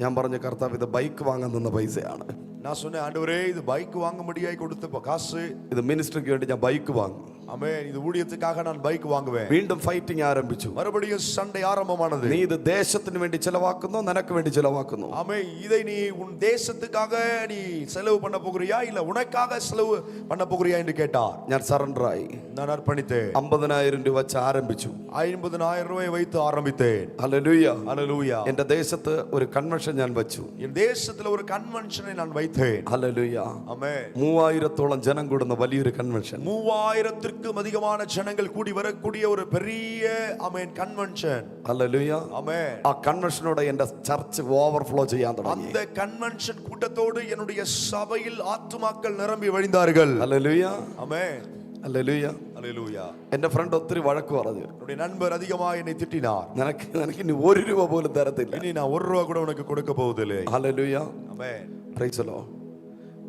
ഞാൻ പറഞ്ഞു, കർത്താവ് ഇത് ബൈക്ക് വാങ്ങാൻ തന്ന പൈസയാണ്. நான் சொன்னேன், ஆண்டவரே இது பைக் வாங்கும்படியாய் கொடுத்த காசு. ഇത് മിനിസ്ട്രിക്ക് വേണ്ടി ഞാൻ ബൈക്ക് വാങ്ങും. ஆமென். இது ஊழியத்துக்காக நான் பைக் வாங்குவேன். വീണ്ടും ഫൈറ്റിംഗ് ആരംഭിച്ചു. மறுபடியும் சண்டை ஆரம்பமானது. നീ ഇത് ദേശത്തിന് വേണ്ടി ചെലവാക്കുന്നോ, നിനക്ക് വേണ്ടി ചെലവാക്കുന്നോ? ஆமென். இதை நீ உன் தேசத்துக்காக நீ செலவு பண்ண போகிறியா, இல்ல உனக்காக செலவு பண்ண போகிறியா என்று கேட்டார். ഞാൻ സറണ്ടർ ആയി. நான் அர்ப்பணித்தேன். 50,000 രൂപ വെച്ച് ആരംഭിച്ചു. 50,000 ரூபாய் வைத்து ஆரம்பித்தேன். ഹല്ലേലൂയ. ஹல்லேலூயா. എന്റെ ദേശത്ത് ഒരു കൺവെൻഷൻ ഞാൻ വെച്ചു. என் தேசத்துல ஒரு கன்வென்ஷனை நான் வைத்தேன். ഹല്ലേലൂയ. ஆமென். 3000-ഓളം ജനം കൂടുന്ന വലിയൊരു കൺവെൻഷൻ. 3000-க்கும் அதிகமான ஜனங்கள் கூடி வரக்கூடிய ஒரு பெரிய ஆமென் கன்வென்ஷன். ഹല്ലേലൂയ. ஆமென். ആ കൺവെൻഷനോടെ എന്റെ ചർച്ച് ഓവർഫ്ലോ ചെയ്യാൻ തുടങ്ങി. அந்த கன்வென்ஷன் கூட்டத்தோடு என்னுடைய சபையில் ஆத்துமாக்கள் நிரம்பி வழிந்தார்கள். ഹല്ലേലൂയ. ஆமென். ഹല്ലേലൂയ. அல்லேலூயா. എന്റെ ഫ്രണ്ട് ഒത്തിരി വഴക്ക് പറഞ്ഞു. என்னுடைய நண்பர் அதிகமாக என்னை திட்டினார். നിനക്ക് ഇനി 1 രൂപ പോലും തരത്തില്ല. இனி நான் 1 ரூபா கூட உனக்கு கொடுக்க போவதில்லை. Hallelujah. Amen. Price the Lord.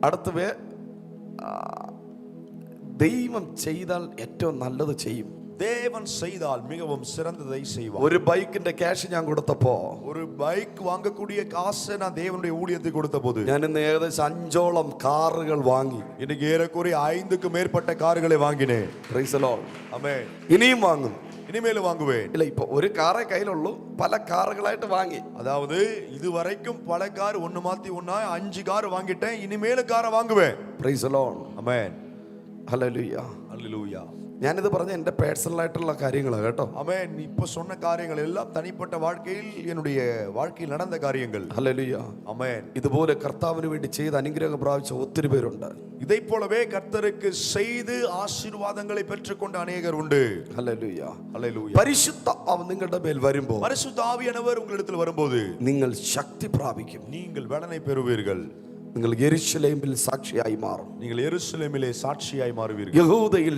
അടുത്ത ദൈവം ചെയ്താൽ ഏറ്റവും നല്ലത് ചെയ്യും. தேவன் செய்தால் மிகவும் சிறந்ததை செய்வார். ഒരു ബൈക്കിന്റെ ക്യാഷ് ഞാൻ കൊടുത്തപ്പോ, ஒரு பைக் வாங்கக்கூடிய காசை நான் தேவனுடைய ஊழியத்துக்கு கொடுத்த போது, ഞാൻ ഇന്ന് ഏകദേശം 5ഓളം കാറുകൾ വാങ്ങി. இன்னைக்கு ஏறக்குறைய 5க்கு மேற்பட்ட கார்களை வாங்கினேன். Praise the Lord. ஆமென். ഇനിയും വാങ്ങും. இனிமேல் வாங்குவேன். ഇല്ല, ഇപ്പൊ ഒരു കാറേ കയ്യിലുള്ളൂ, പല കാറുകളായിട്ട് വാങ്ങി. அதாவது இதுவரைக்கும் பல கார் ஒன்னு மாத்தி ஒன்னா 5 கார் வாங்கிட்டேன். இனிமேல் காரை வாங்குவேன். Praise the Lord. ஆமென். ഹല്ലേലൂയ. அல்லேலூயா. ഞാനിത് പറഞ്ഞ എൻ്റെ പേഴ്സണൽ ആയിട്ടുള്ള കാര്യങ്ങളാണ് കേട്ടോ. ஆமென். இப்ப சொன்ன காரியங்கள் எல்லாம் தனிப்பட்ட வாழ்க்கையில் என்னுடைய வாழ்க்கையில் நடந்த காரியங்கள். ഹല്ലേലൂയ. ஆமென். ഇതുപോലെ കർത്താവിന് വേണ്ടി ചെയ്ത് അനുഗ്രഹം പ്രാപിച്ച ഒത്തിരി പേരുണ്ട്. இதை போலவே கர்த்தருக்கு செய்து ஆசீர்வாதங்களை பெற்றுக்கொண்ட அநேகர் உண்டு. ഹല്ലേലൂയ. அல்லேலூயா. പരിശുദ്ധാത്മാവ് നിങ്ങളുടെ മേൽ വരുമ്പോൾ பரிசுத்த ஆவியானவர் உங்களிடத்தில் வரும்போது നിങ്ങൾ ശക്തി പ്രാപിക്കും. நீங்கள் பலனை பெறுவீர்கள். നിങ്ങൾ യെരൂശലേമിൽ സാക്ഷിയായി മാറും. நீங்கள் எருசலேமிலே சாட்சியாய் மாறுவீர்கள். യഹൂദയിൽ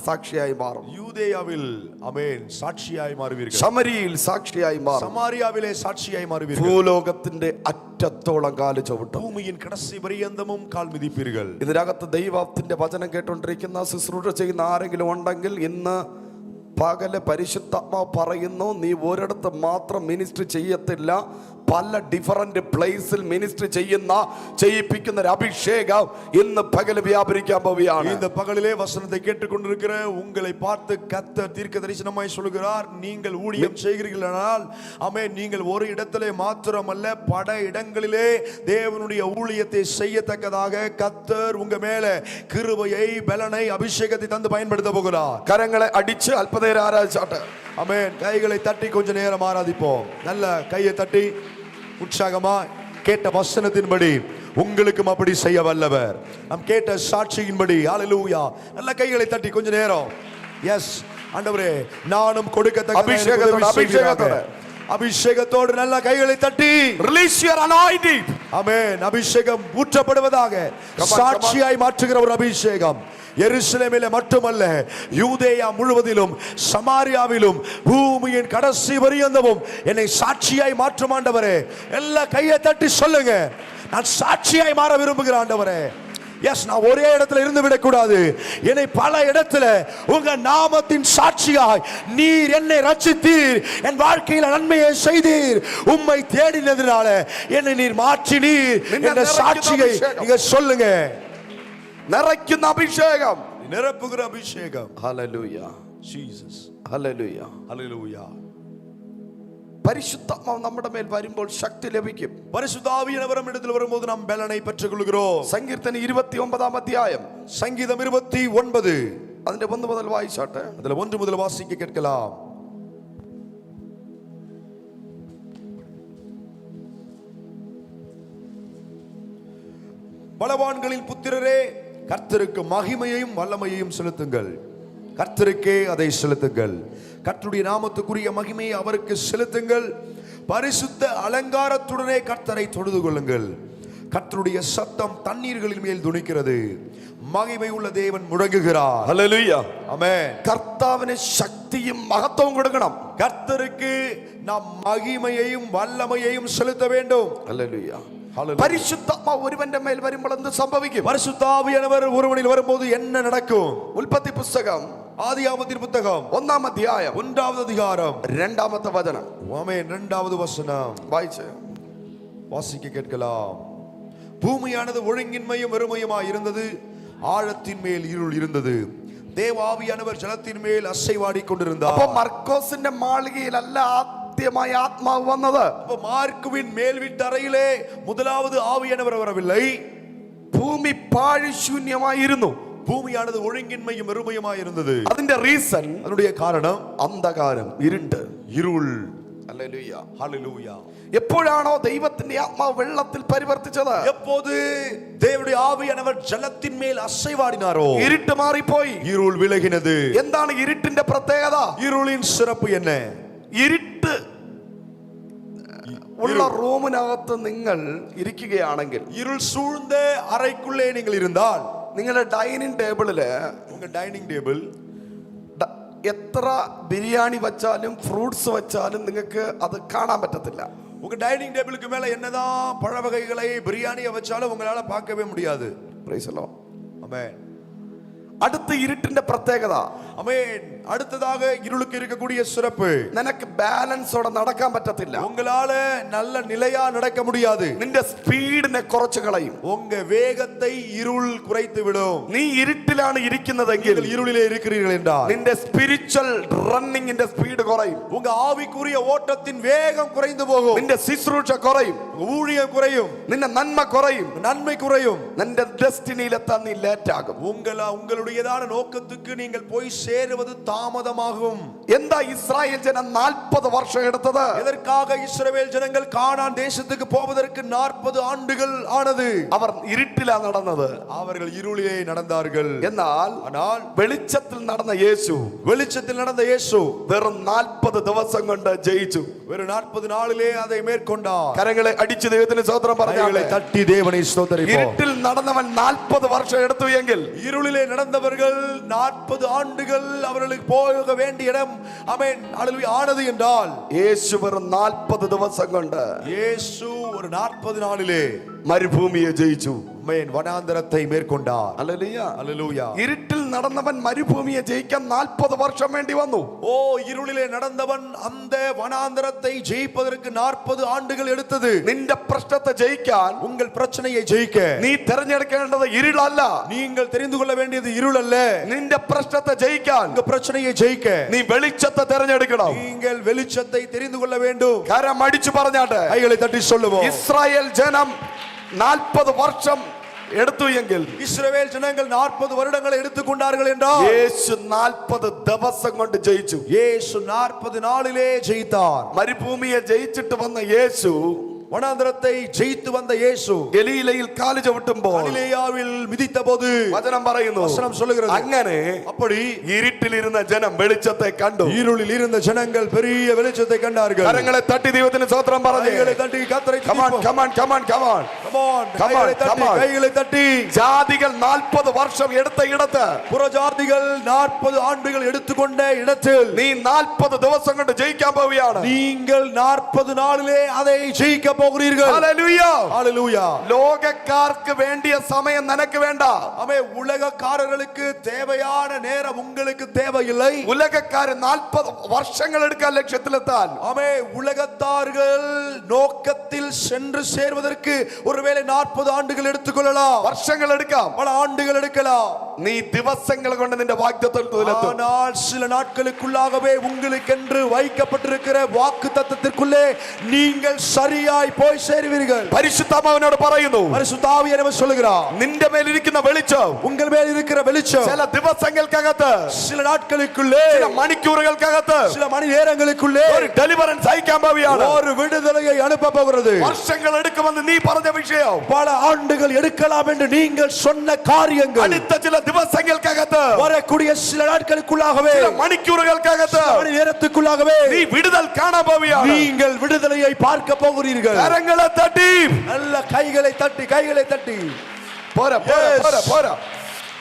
സാക്ഷിയായി മാറും. யூதேயாவில் ஆமென் சாட்சியாய் மாறுவீர்கள். ശമരിയിൽ സാക്ഷിയായി മാറും. சமாரியாவிலே சாட்சியாய் மாறுவீர்கள். ഭൂലോകത്തിന്റെ അറ്റത്തോളം കാല് ചവിട്ടും. பூமியின் கடைசி பரியந்தமும் கால் மிதிப்பீர்கள். ഇതിനകത്ത് ദൈവത്തിന്റെ വചനം കേട്ടുകൊണ്ടിരിക്കുന്ന ശുശ്രൂഷ ചെയ്യുന്ന ആരെങ്കിലും ഉണ്ടെങ്കിൽ ഇന്ന് പകല് പരിശുദ്ധാത്മാവ് പറയുന്നു, നീ ഒരിടത്ത് മാത്രം മിനിസ്ട്രി ചെയ്യത്തില്ല, പല ഡിഫറന്റ് പ്ലേസിൽ മിനിസ്ട്രി ചെയ്യിപ്പിക്കുന്ന ഒരു അഭിഷേകം ഇന്ന് പകല് വ്യാപരിക്കാൻ പോവുകയാണ്. இந்த பகலிலே வசனத்தை கேட்டுக்கொண்டிருக்கிற உங்களை பார்த்து கர்த்தர் தீர்க்க தரிசனமாய் சொல்கிறார், நீங்கள் ஊழியம் செய்கிறீர்களானால் ஆமென், நீங்கள் ஒரு இடத்திலே மாத்திரமல்ல பல இடங்களிலே தேவனுடைய ஊழியத்தை செய்யத்தக்கதாக கர்த்தர் உங்க மேல கிருபையை, பலனை, அபிஷேகத்தை தந்து பயன்படுத்த போகிறார். കരങ്ങളെ അടിച്ച് അല്പനേരം ആരാധിച്ചാട്ടെ. ஆமென். கைகளை தட்டி கொஞ்ச நேரம் ஆராதிப்போம். நல்ல கையை தட்டி உற்சாகமா கேட்ட வசனத்தின்படி உங்களுக்கும் அப்படி செய்ய வல்லவர். நாம் கேட்ட சாட்சியின்படி ஹalleluya. நல்ல கைகளை தட்டி கொஞ்ச நேரம். எஸ் ஆண்டவரே, நானும் கொடுக்கத்தக்க அபிஷேகத்தோடு நல்ல கைகளை தட்டி release your anointing. ஆமென். அபிஷேகம் ஊற்றப்படுவதாக. சாட்சியாய் மாற்றுகிற ஒரு அபிஷேகம் எருசலேமிலே மட்டுமல்ல, யூதேயா முழுவதிலும், சமாரியாவிலும், பூமியின் கடைசி பரியந்தமும் என்னை சாட்சியாய் மாற்றும் ஆண்டவரே. எல்லா கையை தட்டி சொல்லுங்க, நான் சாட்சியாய் மாற விரும்புகிறேன் ஆண்டவரே. எஸ், நான் ஒரே இடத்துல இருந்து விடக்கூடாது. என்னை பல இடத்துல உங்க நாமத்தின் சாட்சியாய் நீர் என்னை ரட்சித்தீர், என் வாழ்க்கையில் நன்மையை செய்தீர், உம்மை தேடினதுனால என்னை நீர் மாற்றினீர் என்ற சாட்சியை நீங்க சொல்லுங்க. നിറയ്ക്കുന്ന അഭിഷേകം, நிரப்புகிற அபிஷேகம். ഹല്ലേലൂയ. ജീസസ്. ഹല്ലേലൂയ. ഹല്ലേലൂയ. പരിശുദ്ധാത്മാവ് നമ്മുടെ മേൽ വരുമ്പോൾ ശക്തി ലഭിക്കും. பரிசுத்த ஆவியானவர் நம்மிடத்தில் வரும்போது நாம் பலனை பெற்றுக்கொள்கிறோம். സങ്കീർത്തനം 29 അധ്യായം, சங்கீதம் 29 അതിന്റെ 1 മുതൽ വായിച്ചാട്ടെ. அதுல 1 முதல் வாசிக்க கேட்கலாம். பலவான்களின் புத்திரரே, கர்த்தருக்கு மகிமையையும் வல்லமையையும் செலுத்துங்கள். கர்த்தருக்கே அதை செலுத்துங்கள். கர்த்தருடைய நாமத்துக்குரிய மகிமையை அவருக்கு செலுத்துங்கள். பரிசுத்த அலங்காரத்துடனே கர்த்தரை தொழுது கொள்ளுங்கள். கர்த்தருடைய சத்தம் தண்ணீர்களின் மேல் துணிக்கிறது. மகிமை உள்ள தேவன் முழங்குகிறார். ഹല്ലേലൂയ. ஆமென். കർത്താവിന് ശക്തിയും മഹത്വവും കൊടുക്കണം. கர்த்தருக்கு நாம் மகிமையையும் வல்லமையையும் செலுத்த வேண்டும். ഹല്ലേലൂയ. ஹalleluya. പരിശുദ്ധാത്മാവ് ഒരുവന്റെ മേൽ വരുമ്പോൾ എന്ത് സംഭവിക്കും? பரிசுத்த ஆவியானவர் ஒருவனில் வரும்போது என்ன நடக்கும்? ഉൽപ്പത്തി പുസ്തകം ஆதியாகமத்தின் புத்தகம் 1 അധ്യായം 1வது அதிகாரம் 2 വചനം. ஆமென். 2வது வசனம் വായിച്ച് வாசிக்க கேட்கலாம். பூமியானது ஒழுங்கின்மையும் வெறுமையுமாய் இருந்தது, ஆழத்தின் மேல் இருள் இருந்தது, தேவாவியானவர் ஜலத்தின் மேல் அசைவாடி கொண்டிருந்தார். അപ്പൊ മർക്കോസിന്റെ മാളികയിലല്ല ആദ്യമായി ആത്മാവ് വന്നത്. அப்ப மார்க்குவின் மேல் வீட்டறையிலே முதலாவது ஆவியானவர் வரவில்லை. ഭൂമി പാഴ്ശൂന്യമായിരുന്നു. பூமியானது ஒழுங்கின்மையும் வெறுமையுமாய் இருந்தது. അതിന്റെ റീസൺ, அதனுடைய காரணம் അന്ധകാരം, ഇരുണ്ട്, இருள். ഹല്ലേലൂയ. ஹalleluya. എപ്പോഴാണോ ദൈവത്തിന്റെ ആത്മാവ് വെള്ളത്തിൽ പരിവർത്തിച്ചത്, எப்போது தேவனுடைய ஆவியானவர் ஜலத்தின் மேல் அசைவாடினாரோ ഇരുട്ട് മാറിപ്പോയി. இருள் விலகினது. എന്താണ് ഇരുട്ടിന്റെ പ്രത്യേകത? இருளின் சிறப்பு என்ன? ഇരുട്ട് ഉള്ള റൂമിനകത്ത് നിങ്ങൾ ഇരിക്കുകയാണെങ്കിൽ, இருள் சூழ்ந்த அறைக்குள்ளே நீங்கள் இருந்தால், നിങ്ങളുടെ ഡൈനിങ് ടേബിളില് உங்க டைனிங் டேபிள் എത്ര ബിരിയാണി വെച്ചാലും ഫ്രൂട്ട്സ് വെച്ചാലും നിങ്ങൾക്ക് അത് കാണാൻ പറ്റത്തില്ല. உங்க டைனிங் டேபிளுக்கு மேல என்னதான் பழ வகைகளை பிரியாணியை வச்சாலும் உங்களால பார்க்கவே முடியாது. Praise the Lord. ஆமென். അടുത്ത ഇരുട്ടിന്റെ പ്രത്യേകത, ஆமென். அடுத்ததாக இருளுக்கு இருக்கக்கூடிய சிறப்பு, നിനക്ക് ബാലൻസോടെ നടക്കാൻ പറ്റത്തില്ല. உங்களால நல்ல நிலையா நடக்க முடியாது. നിന്റെ സ്പീഡിനെ കുറച്ച് കളയും. உங்க வேகத்தை இருள் குறைத்து விடும். നീ ഇരുട്ടിലാണ് ഇരിക്കുന്നതെങ്കിൽ, நீங்கள் இருளிலே இருக்கிறீர்கள் என்றால் നിന്റെ സ്പിരിച്വൽ റണ്ണിങ്ങിന്റെ സ്പീഡ് കുറയും. உங்க ஆவிக்குரிய ஓட்டத்தின் வேகம் குறைந்து போகும். നിന്റെ ശുശ്രൂഷ കുറയും. ஊழியம் குறையும். നിന്റെ നന്മ കുറയും. நன்மை குறையும். നിന്റെ ഡെസ്റ്റിനിയിലെത്താൻ നീ ലേറ്റ് ആകും. உங்களுடையதான நோக்கத்துக்கு நீங்கள் போய் சேருவது தாமதமாகும். എന്താ ഇസ്രായേൽ ജനം 40 വർഷം എടുത്തത്? எதற்காக இஸ்ரவேல் ஜனங்கள் கானான் தேசத்துக்கு போவதற்கு 40 ஆண்டுகள் ஆனது? അവർ ഇരുട്ടിലാണ് നടന്നത്. அவர்கள் இருளிலே நடந்தார்கள். എന്നാൽ ஆனால் വെളിച്ചത്തിൽ നടന്ന യേശു, வெளிச்சத்தில் நடந்த இயேசு വെറും 40 ദിവസം കൊണ്ട് ജയിച്ചു. வெறும் 40 நாளிலே அதை மேற்கொண்டார். കരങ്ങളെ അടിച്ചു ദൈവത്തിന് സ്തോത്രം கைகளை പറഞ്ഞാൽ, தட்டி தேவனை ஸ்தோத்திரிப்போம். ഇരുട്ടിൽ നടന്നവൻ 40 വർഷം എടുത്തു എങ്കിൽ, இருளிலே நடந்தவர்கள் 40 ஆண்டுகள் அவர்களுக்கு போக வேண்டிய இடம் ஆமென் ஹல்லேலூயா ஆனது என்றால், യേശു വെറും 40 ദിവസം കൊണ്ട് இயேசு ஒரு 40 நாளிலே മരുഭൂമിയെ ജയിച്ചു. ஆமென் வனாந்தரத்தை மேற்கொண்டார். ഹല്ലേലൂയ. ஹல்லேலூயா. ഇരുട്ടിൽ നടന്നവൻ മരുഭൂമിയെ ജയിക്കാൻ 40 വർഷം വേണ്ടി വന്നു. ஓ, இருளிலே நடந்தவன் அந்த வனாந்தரத்தை ஜெயிப்பதற்கு 40 ஆண்டுகள் எடுத்தது. നിന്റെ പ്രശ്നത്തെ ജയിക്കാൻ உங்கள் பிரச்சனையை ஜெயிக்க നീ തിരഞ്ഞെടുക്കേണ്ടത് ഇരുളല്ല. நீங்கள் தெரிந்து கொள்ள வேண்டியது இருள் அல்ல. നിന്റെ പ്രശ്നത്തെ ജയിക്കാൻ உங்க பிரச்சனையை ஜெயிக்க നീ വെളിച്ചത്തെ തിരഞ്ഞെടുക്കണം. நீங்கள் வெளிச்சத்தை தெரிந்து கொள்ள வேண்டும். കരം അടിച്ചു പറഞ്ഞാട്ടെ, கைகளை தட்டி சொல்லுவோம். ഇസ്രായേൽ ജനം 40 വർഷം എടുത്തു എങ്കിൽ, இஸ்ரவேல் ஜனங்கள் 40 வருடங்களை எடுத்துக்கொண்டார்கள் என்றால், യേശു 40 ദിവസം കൊണ്ട് ജയിച്ചു. இயேசு 40 நாளிலே ஜெயித்தார். മരുഭൂമിയെ ജയിച്ചിട്ട് വന്ന യേശു, வனாந்தரத்தை ஜெயித்து வந்த இயேசு ഗലീലയിൽ കാല് ചവിട്ടുമ്പോൾ கலிலேயாவில் மிதித்தபோது വചനം പറയുന്നു, வசனம் சொல்லுகிறது, അങ്ങനെ அப்படி ഇരുട്ടിലിരുന്ന ജനം വെളിച്ചത്തെ കണ്ടു. இருளில் இருந்த ஜனங்கள் பெரிய வெளிச்சத்தை கண்டார்கள். കരങ്ങളെ തട്ടി ദൈവത്തിന് സ്തോത്രം പറഞ്ഞു. கைகளை தட்டி கர்த்தரை കമാൺ துதிப்போம். Come on come on come on. கைகளை தட்டி come on. கைகளை தட்டி. ജാതികൾ 40 വർഷം എടുത്ത ഇടത്ത്, புறஜாதிகள் 40 ஆண்டுகள் எடுத்துக்கொண்ட இடத்தில் നീ 40 ദിവസം കൊണ്ട് ജയിക്കാൻ പോവുകയാണ്. நீங்கள் 40 நாளிலே அதை ஜெயிக்க போகிறீர்கள். ഹല്ലേലൂയ. ஹல்லேலூயா. ലോകക്കാർക്ക് വേണ്ടിയ സമയം നിനക്ക് വേണ്ട. ஆமே, உலகக்காரர்களுக்கு தேவையான நேரம் உங்களுக்கு தேவையில்லை. ഉലകക്കാര് 40 വർഷങ്ങൾ എടുക്കാൻ ലക്ഷ്യത്തിലെത്താൻ, ஆமே, உலகத்தார்கள் நோக்கத்தில் சென்று சேர்வதற்கு ஒருவேளை 40 ஆண்டுகள் எடுத்துக்கொள்ளலாம். വർഷങ്ങൾ എടുക്കാം. பல ஆண்டுகள் எடுக்கலாம். നീ ദിവസങ്ങൾ കൊണ്ട് നിന്റെ വാഗ്ദത്തത്തിലെത്തും. ஆனால் சில நாட்களுக்குள்ளாகவே உங்களுக்கென்று வைக்கப்பட்டிருக்கிற வாக்கு தத்தத்திற்குள்ளே நீங்கள் சரியாய் போய் சேருவீர்கள். പരിശുദ്ധാത്മാവിനോട് പറയുന്നു, பரிசுத்த ஆவியானவர் சொல்லுகிறார், നിന്റെ മേലിരിക്കുന്ന വെളിച്ചം உங்கள் மேல் இருக்கிற வெளிச்சம் ചില ദിവസങ്ങൾക്കകത്ത്, சில நாட்களுக்குள்ளே, ചില മണിക്കൂറുകൾക്കകത്ത് சில மணி நேரங்களுக்குள்ளே ഒരു ഡെലിവറൻസ് അയക്കാൻ പോവുകയാണ്. ஒரு விடுதலையை அனுப்ப போகிறது. വർഷങ്ങൾ എടുക്കുമെന്ന് നീ പറഞ്ഞ വിഷയം பல ஆண்டுகள் எடுக்கலாம் என்று நீங்கள் சொன்ன காரியங்கள் അടുത്ത ചില ദിവസങ്ങൾക്കകത്ത്, வரக்கூடிய சில நாட்களுக்குள்ளாகவே, ചില മണിക്കൂറുകൾക്കകത്ത് சில மணி நேரத்துக்குள்ளாகவே നീ വിടുതൽ കാണാൻ പോവുകയാണ്. நீங்கள் விடுதலையை பார்க்க போகிறீர்கள். കരങ്ങളെ തട്ടി, நல்ல கைகளை தட்டி கைகளை தட்டி പോരാ പോരാ പോരാ പോരാ.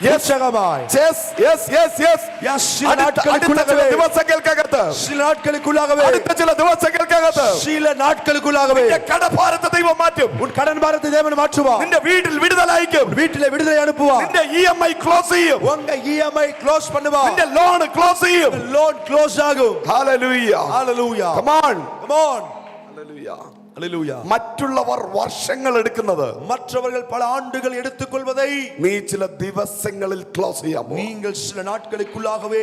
உற்சாகமாய். Yes, yes, yes, yes. Yes, சில അടുത്ത ചില நாட்களுக்குள்ளாகவே, ദിവസങ്ങൾക്കകത്ത്, சில நாட்களுக்குள்ளாகவே, അടുത്ത ചില ദിവസങ്ങൾക്കകത്ത് சில நாட்களுக்குள்ளாகவே നിന്റെ കടഭാരത്തെ ദൈവം മാറ്റും. உன் கடன் பாரத்தை தேவன் மாற்றுவார். നിന്റെ വീട്ടിൽ വിടുതലയക്കും. வீட்டிலே விடுதலை அனுப்புவார். നിന്റെ EMI ക്ലോസ് ചെയ്യും. உங்க EMI க்ளோஸ் பண்ணுவார். നിന്റെ ലോൺ ക്ലോസ് ചെയ്യും. லோன் க்ளோஸ் ஆகும். Hallelujah. Hallelujah. Come on. Come on. Hallelujah. Hallelujah. മറ്റുള്ളവർ വർഷങ്ങൾ എടുക്കുന്നത്, மற்றவர்கள் பல ஆண்டுகள் எடுத்துக்கொள்வதை നീ ചില ദിവസങ്ങളിൽ ക്ലോസ് ചെയ്യാമോ? நீங்கள் சில நாட்களுக்குள்ளாகவே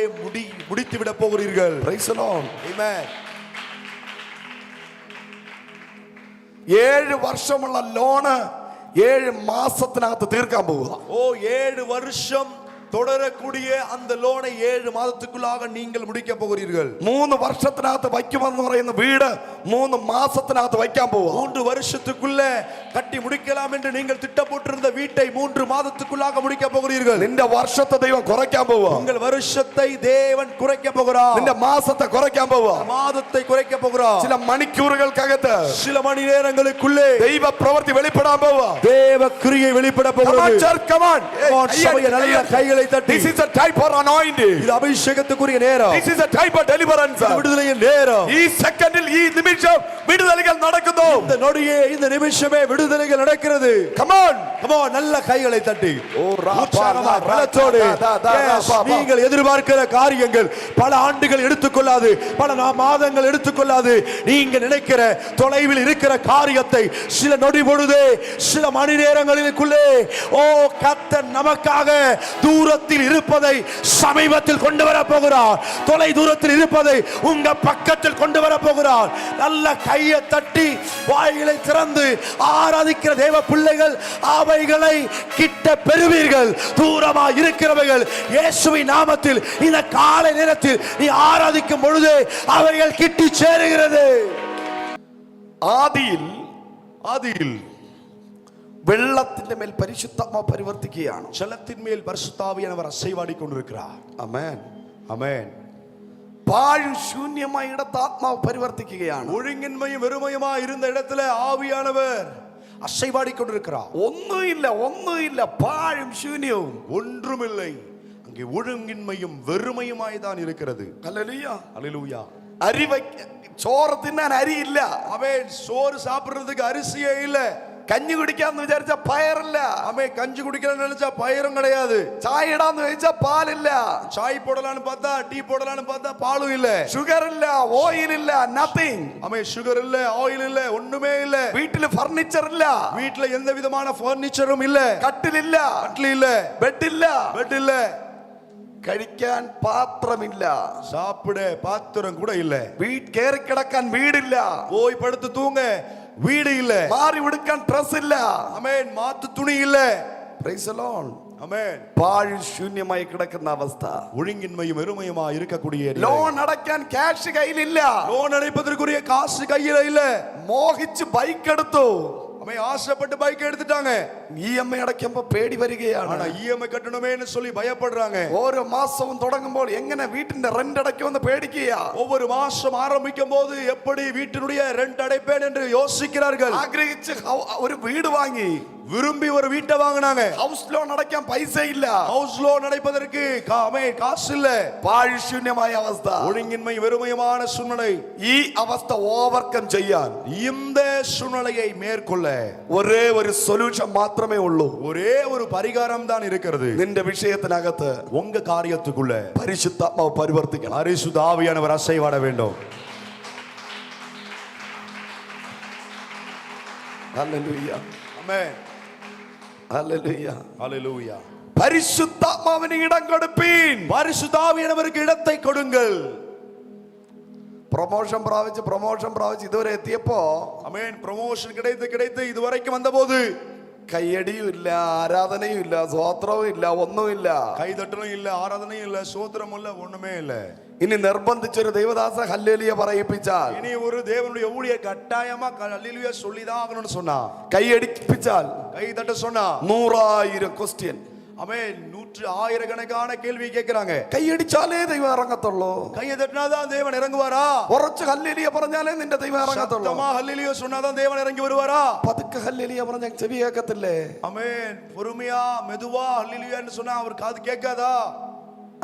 முடித்து விட போகிறீர்கள். Praise the Lord. Amen. 7 വർഷമുള്ള loan 7 മാസത്തിനകത്ത് തീർക്കാൻ പോവുക. ஓ, 7 வருஷம் தொடரக்கூடிய அந்த லோனை 7 மாதத்துக்குள்ளாக நீங்கள் முடிக்க போகிறீர்கள். 3 വർഷത്തിനകത്ത് വയ്ക്കുമെന്ന് പറയുന്ന വീട് 3 മാസത്തിനകത്ത് വയ്ക്കാൻ പോവുക. 3 வருஷத்துக்குள்ள கட்டி முடிக்கலாம் என்று நீங்கள் திட்டம் போட்டிருந்த வீட்டை 3 மாதத்துக்குள்ளாக முடிக்க போகிறீர்கள். നിന്റെ വർഷത്തെ ദൈവം കുറയ്ക്കാൻ പോവുക. உங்கள் வருஷத்தை தேவன் குறைக்க போகிறார். നിന്റെ മാസത്തെ കുറയ്ക്കാൻ പോവുക. மாதத்தை குறைக்க போகிறார். ചില മണിക്കൂറുകൾക്കകത്ത് சில மணி நேரங்களுக்குள்ளே ദൈവ പ്രവൃത്തി വെളിപ്പെടാൻ പോവുക. தேவ கிரியை வெளிப்பட போகிறது. சபையை நல்ல கைகளை தட்டி. This is a time for anointing. இது அபிஷேகத்துக்குரிய நேரம். This is a time for deliverance. விடுதலையின் நேரம். ഈ സെക്കൻഡിൽ ഈ നിമിഷം വിടുതലുകൾ നടക്കുന്നു. இந்த நொடியே இந்த நிமிஷமே விடுதலைகள் நடக்கிறது. Come on, come on, நல்ல கைகளை தட்டி. உற்சாகமாக பலத்தோடு நீங்கள் எதிர்பார்க்கிற காரியங்கள் பல ஆண்டுகள் எடுத்துக்கொள்ளாது, பல மாதங்கள் எடுத்துக்கொள்ளாது. நீங்க நினைக்கிற தொலைவில் இருக்கிற காரியத்தை சில நொடி பொழுதே, சில மணி நேரங்களுக்குள்ளே ஓ கர்த்தர் நமக்காக தூரத்தில் இருப்பதை சமீபத்தில் கொண்டு வர போகிறார். தொலை தூரத்தில் இருப்பதை உங்க பக்கத்தில் கொண்டு வர போகிறார். நல்ல கையை தட்டி வாய்களை திறந்து ஆராதிக்கிற தேவ பிள்ளைகள் அவைகளை கிட்ட பெறுவீர்கள். தூரமா இருக்கிறவர்கள் இயேசுவின் நாமத்தில் இந்த காலை நேரத்தில் நீ ஆராதிக்கும் பொழுது அவைகள் கிட்டி சேருகிறது. ആദിയിൽ വെള്ളത്തിന്റെ മേൽ പരിശുദ്ധാത്മാവ് പരിവർത്തിക്കുകയാണ്. ജലത്തിൻ മേൽ പരിശുദ്ധാവിയാനവർ അസൈവാടിക്കൊണ്ടിരിക്കുകയാണ്. ആമേൻ, ആമേൻ. പാഴും ശൂന്യമായ ഇടത്ത് ആത്മാവ് പരിവർത്തിക്കുകയാണ്. ഒഴുങ്ങിന്മയും വെറുമയുമായി ഇരുന്ന ഇടത്തിലെ ആവിയാനവർ അസൈവാടിക്കൊണ്ടിരിക്കുകയാണ്. ഒന്നുമില്ല, പാഴും ശൂന്യവും ஒன்றுமில்லை. அங்கே ஒழுங்கின்மையும் வெறுமையுமாய் தான் இருக்கிறது. ഹല്ലേലൂയ, ஹல்லேலூயா. ചോറ് തിന്നാൻ അരിയില്ല. அவன் சோறு சாப்பிடுறதுக்கு அரிசியே இல்ல. കഞ്ഞി കുടിക്കാന്ന് വിചാരിച്ച പയറില്ല. அவன் கஞ்சி குடிக்கலாம்னு நினைச்சா பயிரும் கிடையாது. ചായ ഇടാന്ന് ചോദിച്ചാ പാലില്ല. சாய் போடலாம்னு பார்த்தா டீ போடலாம்னு பார்த்தா பாலும் இல்ல. ഷുഗർ ഇല്ല, ഓയിൽ ഇല്ല, നത്തിങ്. அவன் சுகர் இல்ல, ஆயில் இல்ல, ஒண்ணுமே இல்ல. വീട്ടില് ഫർണിച്ചർ ഇല്ല. வீட்ல எந்த விதமான ஃபர்னிச்சரும் இல்ல. കട്ടിലില്ല, கட்டில் இல்ல. ബെഡില്ല, பெட் இல்ல. കഴിക്കാൻ പാത്രമില്ല. சாப்பிட பாத்திரம் கூட இல்ல. കേറി കിടക്കാൻ വീടില്ല. போய் படுத்து தூங்க வீடு இல்ல. മാറി ഉടുക്കാൻ ഡ്രസ് ഇല്ല. ஆமென். மாத்து துணி இல்ல. Praise the Lord. ஆமென். പാഴ് ശൂന്യമായി കിടക്കുന്ന അവസ്ഥ. ஒழுங்கின்மையும் வெறுமையுமா இருக்கக்கூடிய ലോൺ അടയ്ക്കാൻ ക്യാഷ് കയ്യിലില്ല. லோன் அடைப்பதற்குரிய காசு கையில இல்ல. മോഹിച്ച് ബൈക്ക് എടുത്തു. அவன் ஆசைப்பட்டு பைக் எடுத்துட்டாங்க. EMI അടയ്ക്കുമ്പോ പേടി വരികയാണ്. ஆனா EMI கட்டணுமேன்னு சொல்லி பயப்படுறாங்க. ഓരോ മാസവും തുടങ്ങുമ്പോൾ എങ്ങനെ വീട്ടിന്റെ റെന്റ് അടയ്ക്കുമെന്ന് പേടിക്കുക. ஒவ்வொரு மாசம் ஆரம்பிக்கும் போது எப்படி வீட்டினுடைய ரெண்ட் அடைப்பேன் என்று யோசிக்கிறார்கள். ആഗ്രഹിച്ച് ഒരു വീട് വാങ്ങി, விரும்பி ஒரு வீட்டை வாங்கினாங்க. ഹൗസ് ലോൺ അടയ്ക്കാൻ പൈസ ഇല്ല. ஹவுஸ் லோன் அடைப்பதற்கு காசு இல்ல. പാഴ്ശൂന്യമായ അവസ്ഥ, ஒழுங்கின்மை வெறுமையுமான சூழ்நிலை. ഈ അവസ്ഥ ഓവർകം ചെയ്യാൻ இந்த சூழ்நிலையை மேற்கொள்ள ഒരേ ഒരു സൊല്യൂഷൻ മാത്രമേ ഉള്ളൂ. ஒரே ஒரு பரிகாரம் தான் இருக்கிறது. നിന്റെ വിഷയത്തിനകത്ത് உங்க காரியத்துக்குள்ள പരിശുദ്ധാത്മാവ് പരിവർത്തിക്കണം. பரிசுத்த ஆவியானவர் அசைவாட வேண்டும். ഹല്ലേലൂയ, ஆமென். ഹല്ലേലൂയ, ஹல்லேலூயா. പരിശുദ്ധാത്മാവിന് ഇടം കൊടുപ്പീൻ. பரிசுத்த ஆவியானவருக்கு இடத்தை கொடுங்கள். പ്രൊമോഷൻ പ്രാപിച്ച് ഇതുവരെ എത്തിയപ്പോ ஆமென். ப்ரமோஷன் கிடைத்து இதுவரைக்கும் வந்தபோது കയ്യടിയും ഇല്ല, ആരാധനയും ഇല്ല, സ്വോത്രവും ഇല്ല, ഒന്നുമില്ല. கைதட்டலும் இல்ல, ஆராதனையும் இல்ல, சோத்திரம் இல்ல, ஒண்ணுமே இல்ல. ഇനി നിർബന്ധിച്ചൊരു ദൈവദാസ ഹല്ലേലൂയ പറയിപ്പിച്ചാൽ, இனி ஒரு தேவனுடைய ஊழியர் கட்டாயமா ஹல்லேலூயா சொல்லிதான் ஆகணும்னு சொன்னா, കൈയടിപ്പിച്ചാൽ, கைதட்ட சொன்னா 100,000 ക്വസ്റ്റ്യൻ. ஆமென். 100,000 கேள்வி கேட்கிறாங்க. കൈയടിച്ചാലേ ദൈവം ഇറങ്ങത്തുള്ളൂ. கையை தட்டினாதான் தேவன் இறங்குவாரா? ഉറച്ച് ഹല്ലേലൂയ പറഞ്ഞാലേ നിന്റെ ദൈവം ഇറങ്ങത്തുള്ളൂ. சத்தமா ஹல்லேலூயா சொன்னாதான் தேவன் இறங்கி வருவாரா? പതുക്കെ ഹല്ലേലൂയ പറഞ്ഞാൽ ചെവി കേൾക്കത്തില്ലേ? ஆமென். பொறுமையா மெதுவா ஹல்லேலூயான்னு சொன்னா அவர் காது கேட்காதா?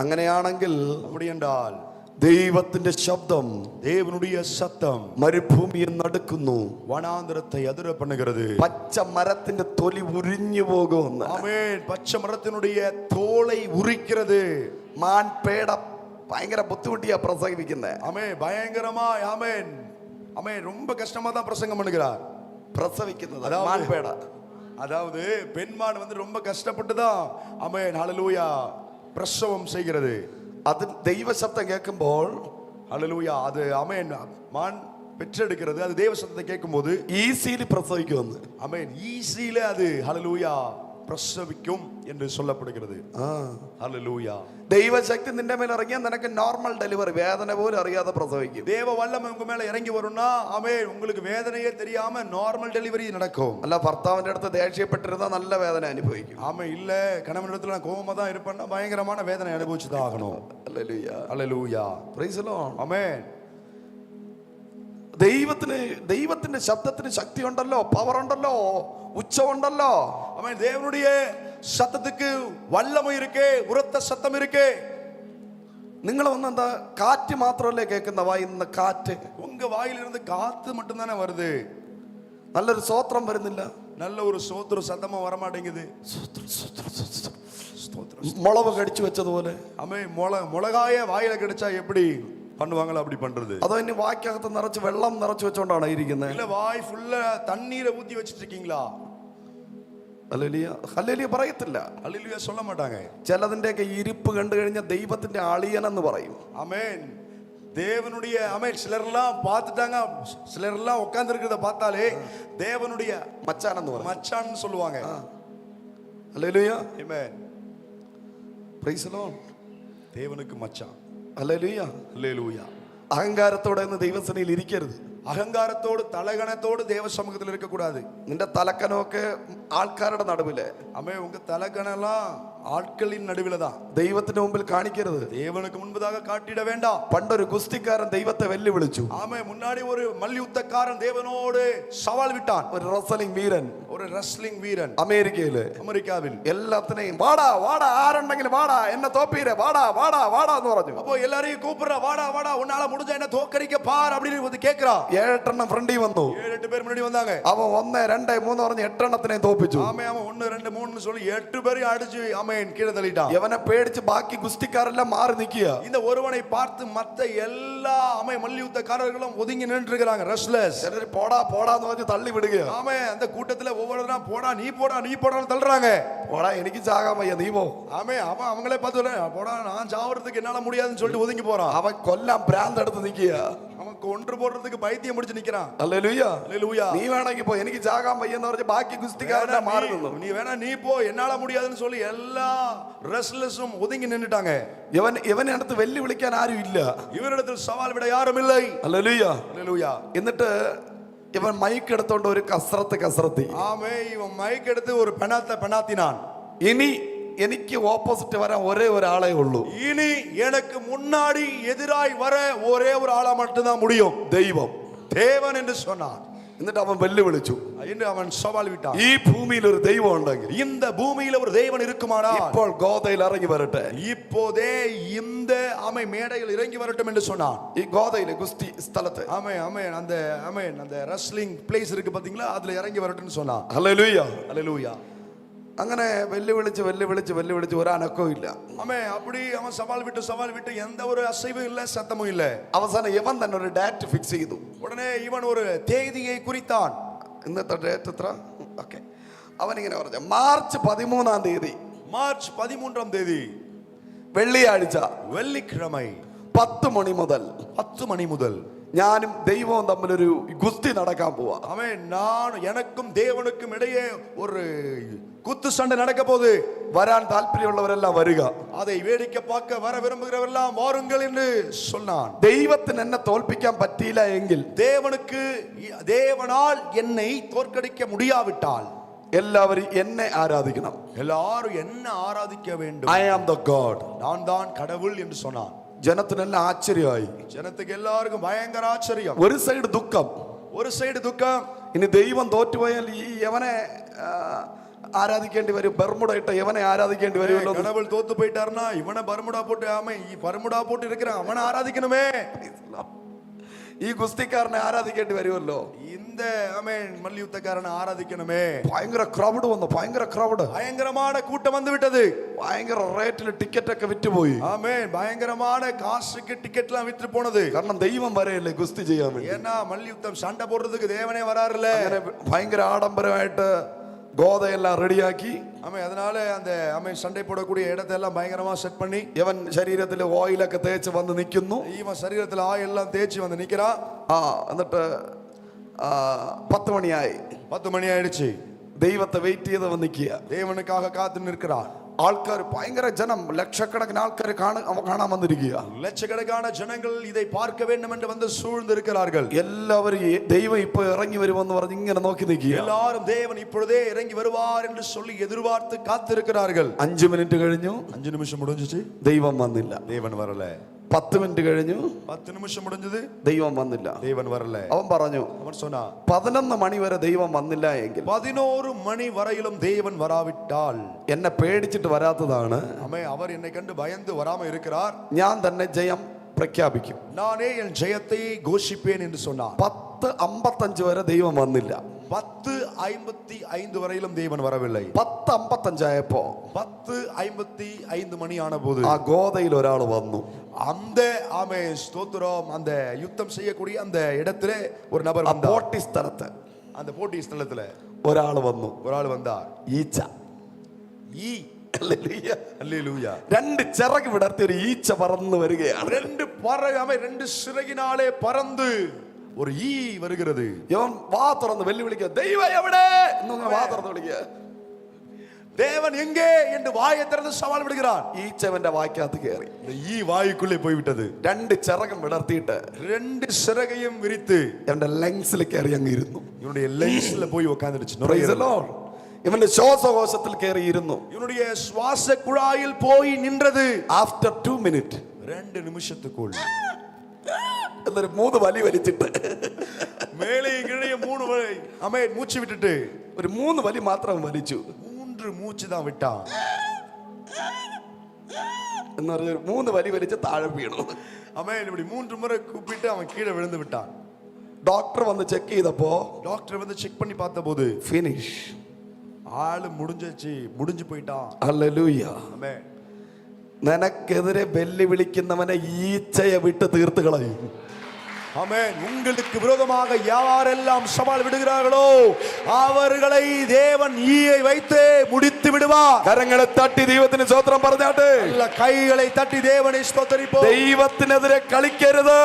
അങ്ങനെയാണെങ്കിൽ அப்படி என்றால் ദൈവത്തിന്റെ ശബ്ദം, தேவனுடைய சத்தம் മരുഭൂമിയെ നടുക്കുന്നു, வனாந்திரத்தை அதிர பண்ணுகிறது. പച്ച മരത്തിന്റെ തൊലി ഉരിഞ്ഞു പോകുമെന്ന്. ஆமென். பச்சை மரத்தினுடைய தோலை உரிக்கிறது. മാൻപേട ഭയങ്കര ബുദ്ധിമുട്ടിയാ പ്രസംഗിക്കുന്നത്. ஆமென். பயங்கரமா ஆமென். ஆமென். ரொம்ப கஷ்டமா தான் பிரசங்கம் பண்ணுகிறார். പ്രസവിക്കുന്നത് അതാ മാൻപേട. அதாவது பெண்மான் ரொம்ப கஷ்டப்பட்டு தான் ஆமென் ஹல்லேலூயா பிரசவம் செய்கிறது. അത് ദൈവശബ്ദം കേൾക്കുമ്പോൾ, ஹல்லேலூயா, அது ஆமென் மான் பெற்றெடுக்கிறது. அது தேவ சத்தத்தை கேட்கும்போது ഈസിയിൽ പ്രസവിക്കുമെന്ന്. ஆமென் ஈஸியில அது ஹல்லேலூயா பிரசவிக்கும் என்று சொல்லப்படுகிறது. ஹல்லேலூயா. ദൈവശക്തി നിന്റെ മേൽ ഇറങ്ങിയാൽ നിനക്ക് നോർമൽ ഡെലിവറി, വേദന പോലും അറിയാതെ പ്രസവിക്കും. தேவ வல்லமை உங்க மேல இறங்கி வரும்னா ஆமென், உங்களுக்கு வேதனையே தெரியாம நார்மல் டெலிவரி நடக்கும். അല്ല ഭർത്താവിന്റെ അടുത്ത് ദേഷ്യപ്പെട്ടിരുന്ന നല്ല വേദന അനുഭവിക്കും. ஆமென். இல்ல கணவனிடத்துல நான் கோவமா தான் இருப்பேன்னா பயங்கரமான வேதனை அனுபவிச்சு தான் ஆகணும். ഹല്ലേലൂയ. ஹல்லேலூயா. Praise the Lord. ஆமென். ദൈവത്തിന്റെ ശബ്ദത്തിന് ശക്തി ഉണ്ടല്ലോ, പവർ ഉണ്ടല്ലോ, ഉച്ചമുണ്ടല്ലോ. ஆமென். தேவனுடைய சத்தத்துக்கு வல்லமை இருக்கு, உரத்த சத்தம் இருக்கு. നിങ്ങൾ വന്ന് എന്താ കാറ്റ് മാത്രമല്ലേ കേൾക്കുന്ന വായിന്ന് കാറ്റ്? உங்க வாயிலிருந்து காத்து மட்டும் தானே வருது, നല്ലൊരു സ്വോത്രം വരുന്നില്ല, நல்ல ஒரு சோத்திர சத்தமா வர மாட்டேங்குது. മുളവ് കടിച്ചു വെച്ചതുപോലെ. ஆமென். மிளகாய வாயில கிடைச்சா எப்படி பண்ணுவாங்களோ அப்படி பண்றது. അതോ ഇനി വായ്ക്കകത്ത് നിറച്ച് വെള്ളം നിറച്ചു വെച്ചോണ്ടാണ് ഇരിക്കുന്നത്? இல்ல வாய் ஃபுல்லா தண்ணீரை ஊத்தி வச்சிட்டு இருக்கீங்களா? ഹല്ലേലൂയ. ഹല്ലേലൂയ പറയത്തില്ല. ஹல்லேலூயா சொல்ல மாட்டாங்க. ചിലതിന്റെയൊക്കെ ഇരിപ്പ് കണ്ടു കഴിഞ്ഞാൽ ദൈവത്തിന്റെ അളിയനെന്ന് പറയും. ஆமென். தேவனுடைய ஆமென். சிலர்லாம் பார்த்துட்டாங்க, சிலர்லாம் உட்கார்ந்து இருக்கிறத பார்த்தாலே தேவனுடைய മച്ചാനെന്ന് പറയും, மச்சான்னு சொல்லுவாங்க. Hallelujah. Amen. Price the Lord. தேவனுக்கு மச்சான். ഹല്ലേലൂയ. ஹல்லேலூயா. അഹങ്കാരത്തോടെ ഇന്ന് ദൈവസന്നിധിയിൽ ഇരിക്കരുത്. അഹങ്കാരത്തോട് തലകണത്തോട് ദേവ സമുഖത്തിൽ ഇരിക്കக்கூடாது. നിന്റെ തലക്കനമൊക്കെ ആൾക്കാരുടെ നടുവില്, ஆமென். உங்க தலகணெல்லாம் ஆட்களின் நடுவில் தான். ദൈവത്തിന്റെ മുമ്പിൽ കാണിക്കരുത്. தேவனுக்கு முன்பதாக காட்டிட வேண்டாம். പണ്ടൊരു ഗുസ്തിക്കാരൻ ദൈവത്തെ വെല്ലുവിളിച്ചു. ஆமென். முன்னாடி ஒரு மல்யுத்தக்காரன் தேவனோடு சவால் விட்டான். ഒരു റെസ്ലിംഗ് വീരൻ, ஒரு ரெஸ்லிங் வீரன் അമേരിക്കയില്, அமெரிக்காவில். എല്ലാത്തിനെയും വാടാ വാടാ, ആരുണ്ടെങ്കിലും വാടാ, എന്നെ തോപ്പീരെ, വാടാ വാടാ വാടാ എന്ന് പറഞ്ഞു. அப்போ எல்லாரையும் கூப்பிடுற, வாடா வாடா, உன்னால முடிஞ்ச என்ன தோக்கடிக்க பார் அப்படின்னு வந்து கேக்குறா. 7 ഫ്രണ്ടി വന്നു. 7-8 பேர் முன்னாடி வந்தாங்க. അവൻ 1 2 3 പറഞ്ഞ് 8 തോപ്പിച്ചു. ஆமென். அவன் 1 2 3 சொல்லி 8 பேரையும் அடிச்சு ஆமென் கீழே தள்ளிட்டான். യവനെ പേടിച്ച് ബാക്കി ഗുസ്തിക്കാരെല്ലാം മാറി നിൽക്കുക. இந்த ஒருவனை பார்த்து மத்த எல்லா ஆமென் மல்யுத்தக்காரர்களும் ஒதுங்கி நின்று இருக்காங்க. ரெஸ்லர்ஸ் ചിലർ പോടാ പോടാന്ന് പറഞ്ഞ് തള്ളി വിടുക. ஆமென். அந்த கூட்டத்துல ஒவ்வொருத்தரா போடா நீ போடா நீ போடான்னு தள்ளுறாங்க. പോടാ എനിക്ക് ചാകാൻ വയ്യ, നീ പോ. ஆமென். அவங்களே பார்த்து போடா நான் சாவறதுக்கு என்னால முடியாதுன்னு சொல்லிட்டு ஒதுங்கி போறான். അവൻ കൊല്ലാൻ ഭ്രാന്തെടുത്ത് നിൽക്കുക. அவன் கொன்று போடுறதுக்கு பைத்தியம் முடிச்சு நிக்கிறான். ഹല്ലേലൂയ. ஹல்லேலூயா. നീ വേണമെങ്കിൽ പോ, എനിക്ക് ചാകാൻ വയ്യെന്ന് പറഞ്ഞ് ബാക്കി ഗുസ്തിക്കാരെല്ലാം മാറി നിന്നു. நீ வேணா நீ போ, என்னால முடியாதுன்னு சொல்லி எல்லா ரெஸ்லர்ஸும் ஒதுங்கி நின்னுட்டாங்க. ഇവനെ അടുത്ത് വെല്ലുവിളിക്കാൻ ആരും ഇല്ല. இவரிடத்தில் சவால் விட யாரும் இல்லை. ഹല്ലേലൂയ. ஹல்லேலூயா. എന്നിട്ട് ഇവൻ മൈക്ക് എടുത്തോണ്ട് ഒരു കസറത്തി. ஆமே. இவன் மைக் எடுத்து ஒரு பெணாத்தினான். ഇനി എനിക്ക് ഓപ്പോസിറ്റ് വരാൻ ഒരേ ഒരാളേ ഉള്ളൂ. இனி எனக்கு முன்னாடி எதிராய் வர ஒரே ஒரு ஆளா மட்டும்தான் முடியும், ദൈവം, தேவன் என்று சொன்னான். എന്നിട്ട് അവൻ വെല്ലുവിളിച്ചു, என்று അവൻ സവാൽ വിட்டான். ഈ ഭൂമിയിൽ ഒരു ദൈവം ഉണ്ടെങ്കിൽ, இந்த பூமியில ஒரு தேவன் இருக்குமானால் ഇപ്പോൾ ഗോദയിൽ ഇറങ്ങി വരട്ടെ. இப்போதே இந்த ஆமை மேடையில் இறங்கி வரட்டும் என்று சொன்னான். ഈ ഗോദയിലെ ഗുസ്തി സ്ഥലത്ത്, ஆமே ஆமே அந்த ஆமென் அந்த ரெஸ்லிங் பிளேஸ் இருக்கு பாத்தீங்களா, அதுல இறங்கி வரட்டும்னு சொன்னான். ഹല്ലേലൂയ. ஹல்லேலூயா. അങ്ങനെ വെല്ലുവിളിച്ച് ഒരനക്കവും ഇല്ല. ஆமே. அப்படி அவன் சவால் விட்டு எந்த ஒரு அசைவும் இல்ல, சத்தமும் இல்ல. അവസാനം ഇവൻ തന്നെ ഒരു ഡേറ്റ് ഫിക്സ് ചെയ്തു. உடனே இவன் ஒரு தேதியை குறித்தான். ഇന്നത്തെ ഡേറ്റ് എത്ര? ഓക്കെ. അവൻ ഇങ്ങനെ പറഞ്ഞു, മാർച്ച് 13-ാം തീയതി, மார்ச் 13ஆம் தேதி വെള്ളിയാഴ്ച, வெள்ளிக்கிழமை 10 മണി മുതൽ 10 மணி முதல் ഞാനും ദൈവവും തമ്മിലൊരു ഗുസ്തി നടക്കാൻ പോവാ. அவன் நான் எனக்கும் தேவனுக்கும் இடையே ஒரு குத்து சண்டை நடக்க போகுது. വരാൻ താല്പര്യമുള്ളവരെല്ലാം വരിക. அதை வேடிக்கை பார்க்க வர விரும்புகிறவரெல்லாம் வாருங்கள் என்று சொன்னான். ദൈവത്തിന് എന്നെ തോൽപ്പിക്കാൻ പറ്റിയില്ല എങ്കിൽ, தேவனால் என்னை தோற்கடிக்க முடியாவிட்டால் എല്ലാവരും എന്നെ ആരാധിക്കണം. எல்லாரும் என்ன ஆராதிக்க வேண்டும். I am the God. நான் தான் கடவுள் என்று சொன்னான். ജനത്തിനെല്ലാം ആശ്ചര്യമായി. ஜனத்துக்கு எல்லாருக்கும் பயங்கர ஆச்சரியம். ഒരു സൈഡ് ദുഃഖം, ஒரு சைடு துக்கம். ഇനി ദൈവം തോറ്റുപോയാൽ ഈ യവനെ ആരാധിക്കേണ്ടി വരും, ബർമുട ഇട്ട യവനെ ആരാധിക്കേണ്ടി വരുമല്ലോ. கடவுள் தோத்து போயிட்டாருன்னா இவனை பர்முடா போட்டு ஆமை பர்முடா போட்டு இருக்கிற அவனை ஆராதிக்கணுமே, ഈ ഗുസ്തിക്കാരനെ ആരാധിക്കേണ്ടി വരുമല്ലോ. இந்த ஆமென் மல்யுத்தக்காரனை ஆராதிக்கணுமே. ഭയങ്കര ക്രൗഡ് വന്നു, ഭയങ്കര ക്രൗഡ്, பயங்கரமான கூட்டம் வந்து விட்டது. ഭയങ്കര റേറ്റിൽ ടിക്കറ്റ് ഒക്കെ വിറ്റുപോയി. ஆமென். பயங்கரமான காசுக்கு டிக்கெட்லாம் விற்று போனது. കാരണം ദൈവം വരെയല്ലേ ഗുസ്തി ചെയ്യാൻ വേണ്ടി. ஏன்னா மல்யுத்தம் சண்டை போடுறதுக்கு தேவனே வராருல்ல. അങ്ങനെ ഭയങ്കര ആഡംബരമായിട്ട് ഗോതയെല്ലാം റെഡിയാക്കി, அதனால அந்த சண்டை போடக்கூடிய இடத்தை எல்லாம் பயங்கரமா செட் பண்ணி, ഇവൻ ശരീരത്തിൽ ഓയിലൊക്കെ തേച്ച് വന്ന് നിൽക്കുന്നു. இவன் சரீரத்துல ஆயில் எல்லாம் தேய்ச்சி வந்து நிக்கிறான். എന്നിട്ട് 10 മണിയായി. 10 மணி ஆயிடுச்சு. ദൈവത്തെ വെയിറ്റ് ചെയ്ത് നിൽക്കുക. தேவனுக்காக காத்து நிற்கிறார். ആൾക്കാർ ഭയങ്കര ജനം, ലക്ഷക്കണക്കിന് ആൾക്കാർ കാണാൻ വന്നിരിക്കുക. லட்சக்கணக்கான ஜனங்கள் இதை பார்க்க வேண்டும் என்று வந்து சூழ்ந்திருக்கிறார்கள். എല്ലാവരും ദൈവം ഇപ്പൊ ഇറങ്ങി വരുമെന്ന് പറഞ്ഞ് ഇങ്ങനെ നോക്കി നിൽക്കുക. எல்லாரும் தேவன் இப்பொழுதே இறங்கி வருவார் என்று சொல்லி எதிர்பார்த்து காத்திருக்கிறார்கள். 5 മിനിറ്റ് കഴിഞ്ഞു, 5 நிமிஷம் முடிஞ்சிச்சு, ദൈവം വന്നില്ല. தேவன் வரல. 10 മിനിറ്റ് കഴിഞ്ഞു, 10 நிமிஷம் முடிஞ்சது, ദൈവം വന്നില്ല. தேவன் வரல. അവൻ പറഞ്ഞു, அவன் சொன்னா 11 മണി വരെ ദൈവം വന്നില്ല എങ്കിൽ, 11 மணி வரையிலும் தேவன் வராவிட்டால், എന്നെ പേടിച്ചിട്ട് വരാത്തതാണ്, அவர் என்னை கண்டு பயந்து வராம இருக்கிறார், ഞാൻ തന്നെ ജയം പ്രഖ്യാപിക്കും, நானே என் ஜெயத்தை கோஷிப்பேன் என்று சொன்னார். 10:55 വരെ ദൈവം വന്നില്ല. 10:55 வரையிலும் தேவன் வரவில்லை. 10:55 ആയപ്പോ 10:55 மணி ஆன போது ആ ഗോതയിൽ ഒരാൾ വന്നു. அந்த ஆமே ஸ்தோத்திரம், அந்த யுத்தம் செய்யக்கூடிய அந்த இடத்திலே ஒரு நபர் வந்தார். പോട്ടി സ്ഥലത്ത്, அந்த போட்டி ஸ்தலத்துல ഒരാൾ വന്നു. ஒரு ஆள் வந்தார். ഈച്ച. அல்லேலூயா. 2 ചിറക് വിടർത്തി ഒരു ഈച്ച പറന്നു വരികയാണ്. 2 பறவை 2 சிறகினாலே பறந்து ஒரு ஈ வருகிறது. ഇവൻ വാ തുറന്ന് വെല്ലുവിളിക്കുക, ദൈവം എവിടെ എന്ന് വാ തുറന്ന് വിളിക്കുക. தேவன் எங்கே என்று வாயை திறந்து சவால் விடுகிறான். ഈച്ചവന്റെ വായ്ക്കകത്ത് കയറി. இந்த ஈ வாய்க்குள்ளே போய்விட்டது. 2 ചിറകും വിടർത്തിയിട്ട് 2 சிறகையும் விரித்து എന്റെ ലങ്സിൽ കയറി അങ്ങ് ഇരുന്നു. இவனுடைய லென்ஸ்ல போய் உட்கார்ந்துருச்சு. Praise the Lord. ഇവന്റെ ശ്വാസകോശത്തിൽ കയറി ഇരുന്നു. இவனுடைய சுவாச குழாயில் போய் நின்றது. ആഫ്റ്റർ 2 മിനിറ്റ്, 2 நிமிஷத்துக்குள் എന്നൊരു 3 വലി വലിച്ചിട്ട് மேலே கீழே 3 வழி அமேன் மூச்சு விட்டுட்டு ഒരു 3 വലി മാത്രം വലിച്ചു. 3 மூச்சு தான் விட்டான். എന്ന് പറഞ്ഞ 3 വലി വലിച്ച് താഴെ വീണു. அமேன் இப்படி 3 முறை கூப்பிட்டு அவன் கீழே விழுந்து விட்டான். ഡോക്ടർ വന്ന് ചെക്ക് ചെയ്തപ്പോ டாக்டர் வந்து செக் பண்ணி பார்த்தபோது ഫിനിഷ്, ஆளு முடிஞ்சு போயிட்டான். ഹല്ലേലൂയ. ஆமென். നിനക്കെതിരെ വെല്ലുവിളിക്കുന്നവനെ ഈച്ചയെ വിട്ട് തീർത്ത് കളയും. ஆமென். உங்களுக்கு விரோதமாக யாரெல்லாம் சவால் விடுகிறார்களோ அவர்களை தேவன் ஈயை வைத்து முடித்து விடுவார். കരങ്ങളെ തട്ടി ദൈവത്തിന് സ്തോത്രം പറഞ്ഞാട്ടെ. நல்ல கைகளை தட்டி தேவனை ஸ்தோத்திரிப்போம். ദൈവത്തിനെതിരെ കളിക്കരുത്.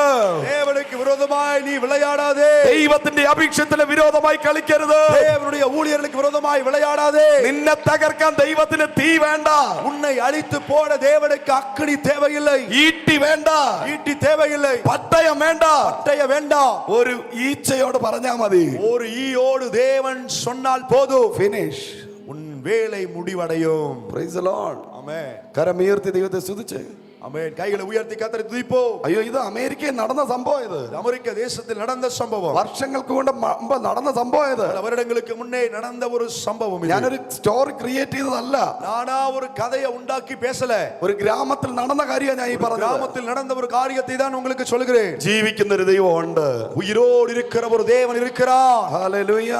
தேவனுக்கு விரோதமாய் நீ விளையாடாதே. ദൈവത്തിന്റെ അഭിഷേകത്തിന് വിരോധമായി കളിക്കരുത്. தேவனுடைய ஊழியர்களுக்கு விரோதமாய் விளையாடாதே. നിന്നെ തകർക്കാൻ ദൈവത്തിന് തീ വേണ്ട. உன்னை அழித்து போட தேவனுக்கு அக்கினி தேவையில்லை. ഈട്ടി വേണ്ട. ஈட்டி தேவையில்லை. പട്ടയം വേണ്ട. பட்டய வேண்டாம். ഒരു ഈച്ചയോട് പറഞ്ഞാ മതി. ஒரு ஈயோடு தேவன் சொன்னால் போதும். ഫിനിഷ്. உன் வேலை முடிவடையும். Praise the Lord. ஆமென். കരമുയർത്തി ദൈവത്തെ സ്തുതിച്ച്. ஆமென். கைகளை உயர்த்தி கர்த்தரை துதிப்போம். അയ്യോ, ഇത് അമേരിക്കയിൽ നടന്ന സംഭവം. ഇത് அமெரிக்க தேசத்தில் நடந்த சம்பவம். വർഷങ്ങൾക്ക് മുമ്പ് നടന്ന സംഭവം. ഇത് பல வருடங்களுக்கு முன்னே நடந்த ஒரு சம்பவம். இது ഞാനൊരു സ്റ്റോറി ക്രിയേറ്റ് ചെയ്തതല്ല. நானா ஒரு கதையை உண்டாக்கி பேசல. ഒരു ഗ്രാമത്തിൽ നടന്ന കാര്യം ഞാൻ ഈ പറഞ്ഞത്. கிராமத்தில் நடந்த ஒரு காரியத்தை தான் உங்களுக்கு சொல்கிறேன். ജീവിക്കുന്ന ഒരു ദൈവം ഉണ്ട്. உயிரோடு இருக்கிற ஒரு தேவன் இருக்கிறார். ഹല്ലേലൂയ.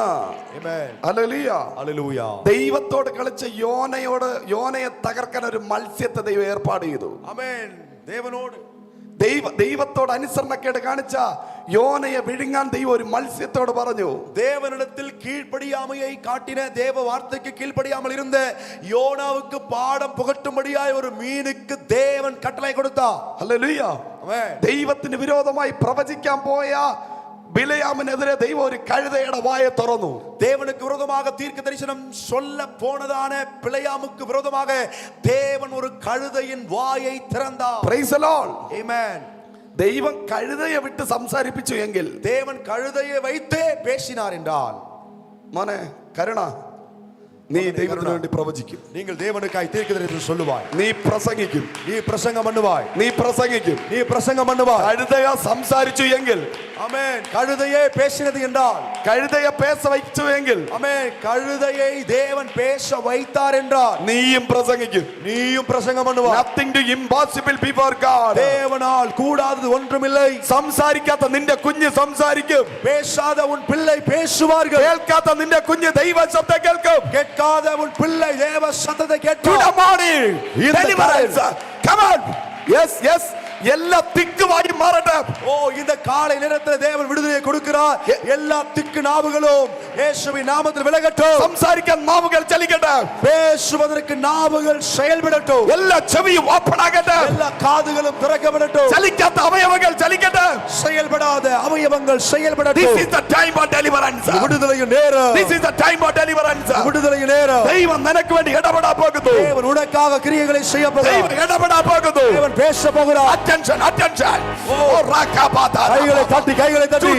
ஆமென். ഹല്ലേലൂയ. ஹல்லேலூயா. ദൈവത്തോട് കളിച്ച യോനയെ തകർക്കാൻ ഒരു മത്സ്യത്തെ ദൈവം ഏർപ്പാട് ചെയ്തു. ஆமென். தேவனோடு ദൈവത്തോട് അനുസരണക്കേട് കാണിച്ച യോനയെ വിഴുങ്ങാൻ ദൈവം ഒരു മത്സ്യത്തോട് പറഞ്ഞു. தேவனிடத்தில் கீழ்ப்படியாமையை காட்டின, தேவ வார்த்தைக்கு கீழ்ப்படியாமல் இருந்த யோனாவுக்கு பாடம் புகட்டும்படியாய் ஒரு மீனுக்கு தேவன் கட்டளை கொடுத்தார். ഹല്ലേലൂയ. ஆமென். ദൈവത്തിന് വിരോധമായി പ്രവചിക്കാൻ പോയ ബിലയാമിനെതിരെ ദൈവം ഒരു കഴുതയുടെ വായ തുറന്നു. தேவனுக்கு விரோதமாக தீர்க்க தரிசனம் சொல்ல போனதான பிளையாமுக்கு விரோதமாக தேவன் ஒரு கழுதையின் வாயை திறந்தார். Praise the Lord. ஆமென். ദൈവം കഴുതയെ വിട്ട് സംസാരിപ്പിച്ചു എങ്കിൽ, தேவன் கழுதையை வைத்தே பேசினார் என்றால், മോനെ കരുണ, നീ ദൈവത്തിന് വേണ്ടി പ്രവചിക്കും. நீங்கள் தேவனுக்காய் தீர்க்க தரிசனம் சொல்லுவாய். നീ പ്രസംഗിക്കും. நீ பிரசங்கம் பண்ணுவாய். നീ പ്രസംഗിക്കും. நீ பிரசங்கம் பண்ணுவாய். കഴുതയ സംസാരിച്ചു എങ്കിൽ, ஆமென். கழுதையே பேசினது என்றால், കഴുതയെ പേസ വച്ചു എങ്കിൽ, ஆமென். கழுதையை தேவன் பேச வைத்தார் என்றால், നീയും പ്രസംഗിക്കും. நீயும் பிரசங்கம் பண்ணுவாய். Nothing to impossible before God. தேவனால் கூடாதது ஒன்றுமில்லை. സംസാരിക്കാത്ത നിന്റെ കുഞ്ഞ് സംസാരിക്കും. பேசாத உன் பிள்ளை பேசுவார்கள். കേൾക്കാത്ത നിന്റെ കുഞ്ഞ് ദൈവ ശബ്ദം കേൾക്കും. கேட்காத உன் பிள்ளை தேவ சத்தத்தை Good கேட்கும். morning. இந்த Deliverance. Come on. Yes, yes. എല്ലാ തിക്കുമായി മാറട്ടെ. ஓ இந்த காலை நேரத்தில் தேவன் விடுதலையை கொடுக்கிறார். எல்லா திக்கு நாவுகளும் இயேசுவின் நாமத்தில் விலகட்டும். സംസാരിക്കാൻ നാവുകൾ ചലിക്കട്ടെ. பேசுவதற்கு நாவுகள் செயல்படட்டும். എല്ലാ ചെവിയും ഓപ്പൺ ആകട്ടെ. எல்லா காதுகளும் திறக்கப்படட்டும். ചലിക്കാത്ത അവയവങ്ങൾ ചലിക്കട്ടെ. செயல்படாத அவயவங்கள் செயல்படட்டும். This is the time of deliverance. விடுதலையின் நேரம். This is the time of deliverance. விடுதலையின் நேரம். ദൈവം നിനക്ക് വേണ്ടി ഇടപെടാൻ പോകുന്നു. தேவன் உனக்காக கிரியைகளை செய்ய போகிறார். ദൈവം ഇടപെടാൻ പോകുന്നു. தேவன் பேச போகிறார். Attention, attention. ഓ റാക്കാപാതാ. கைகளை தட்டி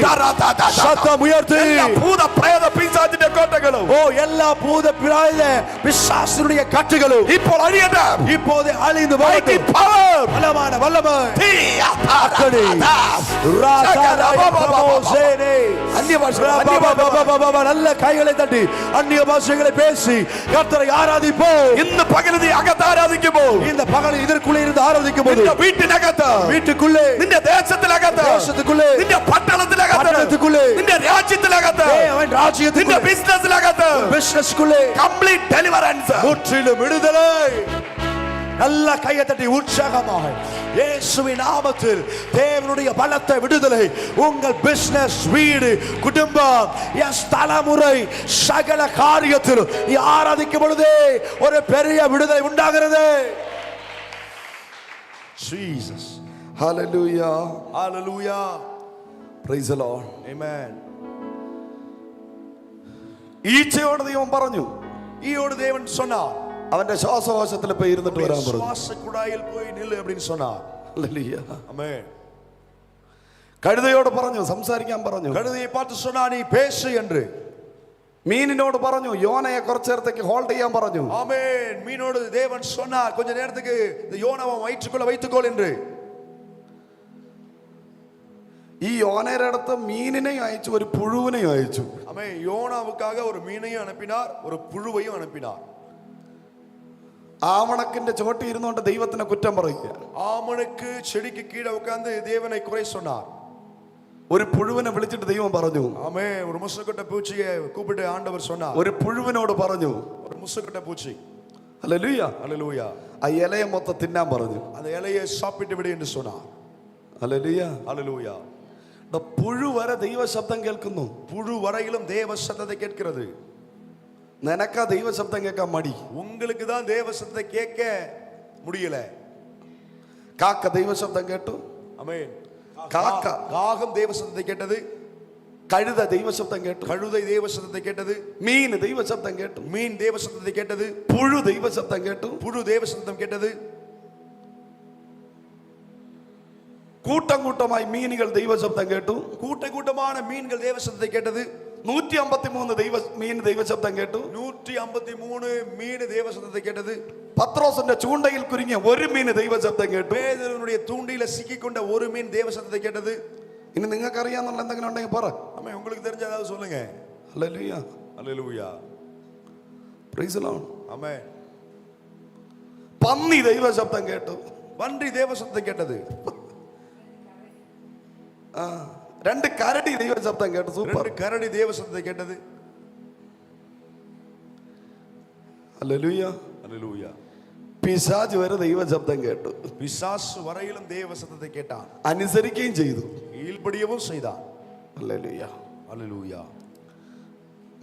சத்தம் உயர்த்தி. എല്ലാ ഭൂത പ്രേത പിശാചിന്റെ കോട്ടകളും ஓ எல்லா பூத பிரேத பிசாசுடைய கட்டுகளும் ഇപ്പോൾ അഴിയട്ടെ. இப்போது அழிந்து Mighty போகட்டும். power. பலமான வல்லமை. തീ அக்கடி. நல்ல கைகளை தட்டி அந்நிய பாஷைகளை பேசி கர்த்தரை ஆராதிப்போம். ഇന്ന് പകൽ നീ അകത്ത് ആരാധിക്കുമ്പോൾ, இந்த பகலில் இதற்குள்ளே இருந்து ஆராதிக்கும் போது നിന്റെ വീട്ടിനകത്ത്, வீட்டுக்குள்ளே നിന്റെ ദേശത്തിനകത്ത്, தேசத்துக்குள்ளே നിന്റെ പട്ടണത്തിനകത്ത്, பட்டணத்துக்குள்ளே നിന്റെ രാജ്യത്തിനകത്ത്, அவன் നിന്റെ ராஜ்யத்துக்குள்ளே ബിസിനസ്സിനകത്ത് பிசினஸ்க்குள்ளே കംപ്ലീറ്റ് ഡെലിവറൻസ്. முற்றிலும் விடுதலை. நல்ல கையை தட்டி உற்சாகமாக இயேசுவின் நாமத்தில் தேவனுடைய பலத்த விடுதலை உங்கள் பிசினஸ், வீடு, குடும்பம், தலைமுறை சகல காரியத்தில் ஆராதிக்கும் பொழுதே ஒரு பெரிய விடுதலை உண்டாகிறது. Jesus. Hallelujah. Hallelujah. Praise the Lord. Amen. ഈച്ചയോട് ദൈവം പറഞ്ഞു, ஈயோடு தேவன் சொன்னார், അവന്റെ ശ്വാസകോശത്തിൽ പോയി ഇരുന്നിട്ട് വരാൻ പറഞ്ഞു. சுவாச குழாயில் போய் நில்லு அப்படின்னு சொன்னார். Hallelujah. Amen. കഴുതയോട് പറഞ്ഞു, സംസാരിക്കാൻ പറഞ്ഞു. கழுதையை பார்த்து சொன்னார், நீ பேசு என்று. മീനിനോട് പറഞ്ഞു, യോനയെ കുറച്ചു നേരത്തേക്ക് ഹോൾഡ് ചെയ്യാൻ പറഞ്ഞു. ஆமென். மீனோடு தேவன் சொன்னார், கொஞ்ச நேரத்துக்கு இந்த யோனாவை வயிற்றுக்குள்ள வைத்துக்கொள் என்று. ഈ യോനയുടെ അടുത്ത് മീനിനെയും അയച്ചു, ഒരു പുഴുവിനെയും അയച്ചു. ஆமென். யோனாவுக்காக ஒரு மீனையும் அனுப்பினார், ஒரு புழுவையும் அனுப்பினார். ആമണക്കിന്റെ ചോട്ടി ഇരുന്നുകൊണ്ട് ദൈവത്തിനെ കുറ്റം പറയുക. ஆமணக்கு செடிக்கு கீழே உட்கார்ந்து தேவனை குறை சொன்னார். ഒരു പുഴുവിനെ വിളിച്ചിട്ട് ദൈവം പറഞ്ഞു. ஆமென். ஒரு முசுக்கட்ட பூச்சியை கூப்பிட்டு ஆண்டவர் சொன்னார். ഒരു പുഴുവിനോട് പറഞ്ഞു, ஒரு முசுக்கட்ட பூச்சி. ഹല്ലേലൂയ, ஹல்லேலூயா. ആ ഇലയെ മൊത്തം തിന്നാൻ പറഞ്ഞു. அந்த இலையை சாப்பிட்டு விடு என்று சொன்னார். ഹല്ലേലൂയ. ஹல்லேலூயா. പുഴു വരെ ദൈവ ശബ്ദം കേൾക്കുന്നു. புழு வரையிலும் தேவ சத்தத்தை கேட்கிறது. നിനക്കാ ദൈവ ശബ്ദം കേൾക്കാൻ മടി. உங்களுக்கு தான் தேவ சத்தத்தை கேட்க முடியல. കാക്ക ദൈവ ശബ്ദം കേട്ടു. ஆமென். കാക്ക, காகம் தேவ சத்தத்தை கேட்டது. കഴുത ദൈവ ശബ്ദം കേട്ടു. கழுதை தேவ சத்தத்தை கேட்டது. മീൻ ദൈവ ശബ്ദം കേട്ടു. மீன் தேவ சத்தத்தை கேட்டது. പുഴു ദൈവ ശബ്ദം കേട്ടു. புழு தேவ சத்தம் கேட்டது. കൂട്ടം കൂട്ടമായി മീനുകൾ ദൈവ ശബ്ദം കേട്ടു. கூட்ட கூட்டமான மீன்கள் தேவ சத்தத்தை கேட்டது. 153 മീൻ ദൈവ ശബ്ദം കേട്ടു. 153 மீன் தேவ சத்தத்தை கேட்டது. പത്രോസിന്റെ ചൂണ്ടയിൽ കുരുങ്ങിയ ഒരു മീൻ ദൈവ ശബ്ദം കേട്ടു. பேதுருவினுடைய தூண்டில சிக்கிக்கொண்ட ஒரு மீன் தேவ சத்தத்தை கேட்டது. ഇനി നിങ്ങൾക്ക് അറിയാന്നുള്ള എന്തെങ്കിലും ഉണ്ടെങ്കിൽ പറ. ஆமென். உங்களுக்கு தெரிஞ்ச ஏதாவது சொல்லுங்க. ഹല്ലേലൂയ. ஹல்லேலூயா. Praise the Lord. ஆமென். പന്നി ദൈവ ശബ്ദം കേട്ടു. பன்றி தேவ சத்தத்தை கேட்டது. രണ്ട് കരടി ദൈവ ശബ്ദം കേട്ടു. സൂപ്പർ. ரெண்டு கரடி தேவ சத்தத்தை கேட்டது. ഹല്ലേലൂയ. ஹல்லேலூயா. പിശാച് വരെ ദൈവ ശബ്ദം കേട്ടു. பிசாசு வரையிலும் தேவ சத்தத்தை கேட்டான். അനുസരിക്കുകയും ചെയ്തു. கீழ்ப்படியவும் செய்தான். ഹല്ലേലൂയ. ஹல்லேலூயா.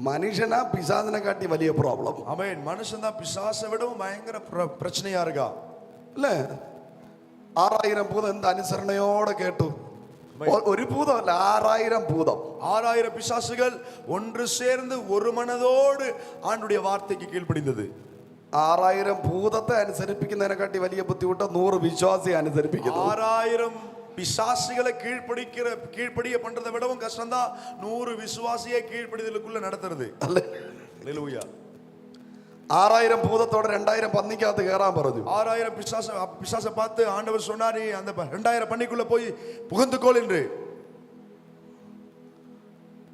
മനുഷ്യനാ പിശാചിനെ കാട്ടി വലിയ പ്രോബ്ലം. ஆமென். மனுஷன் தான் பிசாசை விடவும் பயங்கர பிரச்சனையா இருக்கா. അല്ലേ? 6000 ഭൂതം എന്ത് അനുസരണയോടെ കേട്ടു. ഒരു ഭൂതമല്ല, 6000 ഭൂതം. 6000 பிசாசுகள் ஒன்று சேர்ந்து ஒரு மனதோடு ஆண்டுடைய வார்த்தைக்கு கீழ்ப்படிந்தது. 6000 ഭൂതത്തെ അനുസരിപ്പിക്കുന്നതിനെക്കാട്ടി വലിയ ബുദ്ധിമുട്ട് 100 വിശ്വാസിയെ അനുസരിപ്പിക്കുന്നു. 6000 பிசாசுகளை கீழ்ப்படிய பண்றதை விடவும் கஷ்டம் தான் 100 விசுவாசியை கீழ்ப்படிதலுக்குள்ள நடத்துறது. ஹல்லேலூயா. 6000 ഭൂതത്തോടെ 2000 പന്നിക്കകത്ത് കയറാൻ പറഞ്ഞു. 6000 பிசாசை பார்த்து ஆண்டவர் சொன்னாரு, அந்த 2000 பன்னிக்குள்ள போய் புகுந்துக்கோள் என்று.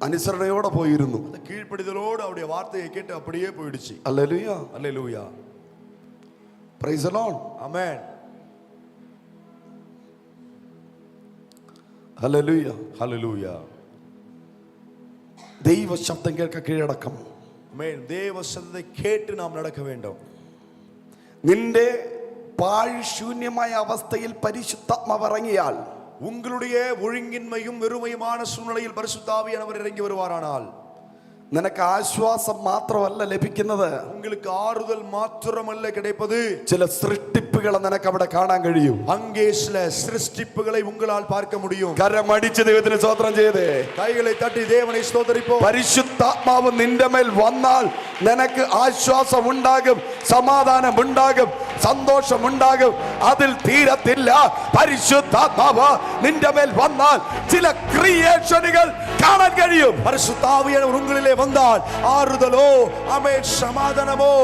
അനുസരണയോടെ പോയിരുന്നു. அந்த கீழ்ப்படிதலோடு அவருடைய வார்த்தையை கேட்டு அப்படியே போயிடுச்சு. ഹല്ലേലൂയ. ஹல்லேலூயா. Praise the Lord. ஆமென். ഹല്ലേലൂയ. ஹல்லேலூயா. ദൈവ ശബ്ദം കേൾക്ക കീഴടക്കം. ஆமென். தேவ சத்தத்தை கேட்டு நாம் நடக்க வேண்டும். നിന്റെ പാഴ്ശൂന്യമായ അവസ്ഥയിൽ പരിശുദ്ധാത്മാവ് ഇറങ്ങിയാൽ, உங்களுடைய ஒழுங்கின்மையும் வெறுமையுமான சூழ்நிலையில் பரிசுத்த ஆவியானவர் இறங்கி வருவாரானால் നിനക്ക് ആശ്വാസം മാത്രമല്ല ലഭിക്കുന്നത്, உங்களுக்கு ஆறுதல் மாத்திரமல்ல கிடைப்பது, ചില സൃഷ്ടിപ്പുകളെ നിനക്ക് അവിടെ കാണാൻ കഴിയും. அங்கே சில சிருஷ்டிப்புகளை உங்களால் பார்க்க முடியும். കരമടിച്ച് ദൈവത്തിന് സ്തോത്രം ചെയ്തേ. கைகளை தட்டி தேவனை ஸ்தோத்திரிப்போம். പരിശുദ്ധാത്മാവ് നിന്റെ മേൽ വന്നാൽ നിനക്ക് ആശ്വാസം ഉണ്ടാകും, സമാധാനം ഉണ്ടാകും, സന്തോഷം ഉണ്ടാകും. അതിൽ തീരത്തില്ല. പരിശുദ്ധാത്മാവ് നിന്റെ മേൽ വന്നാൽ ചില ക്രിയേഷനുകൾ കാണാൻ കഴിയും. பரிசுத்த ஆவியானவர் உங்களிலே வந்தால் ஆறுதலோ, ஆமென், சமாதானமோ,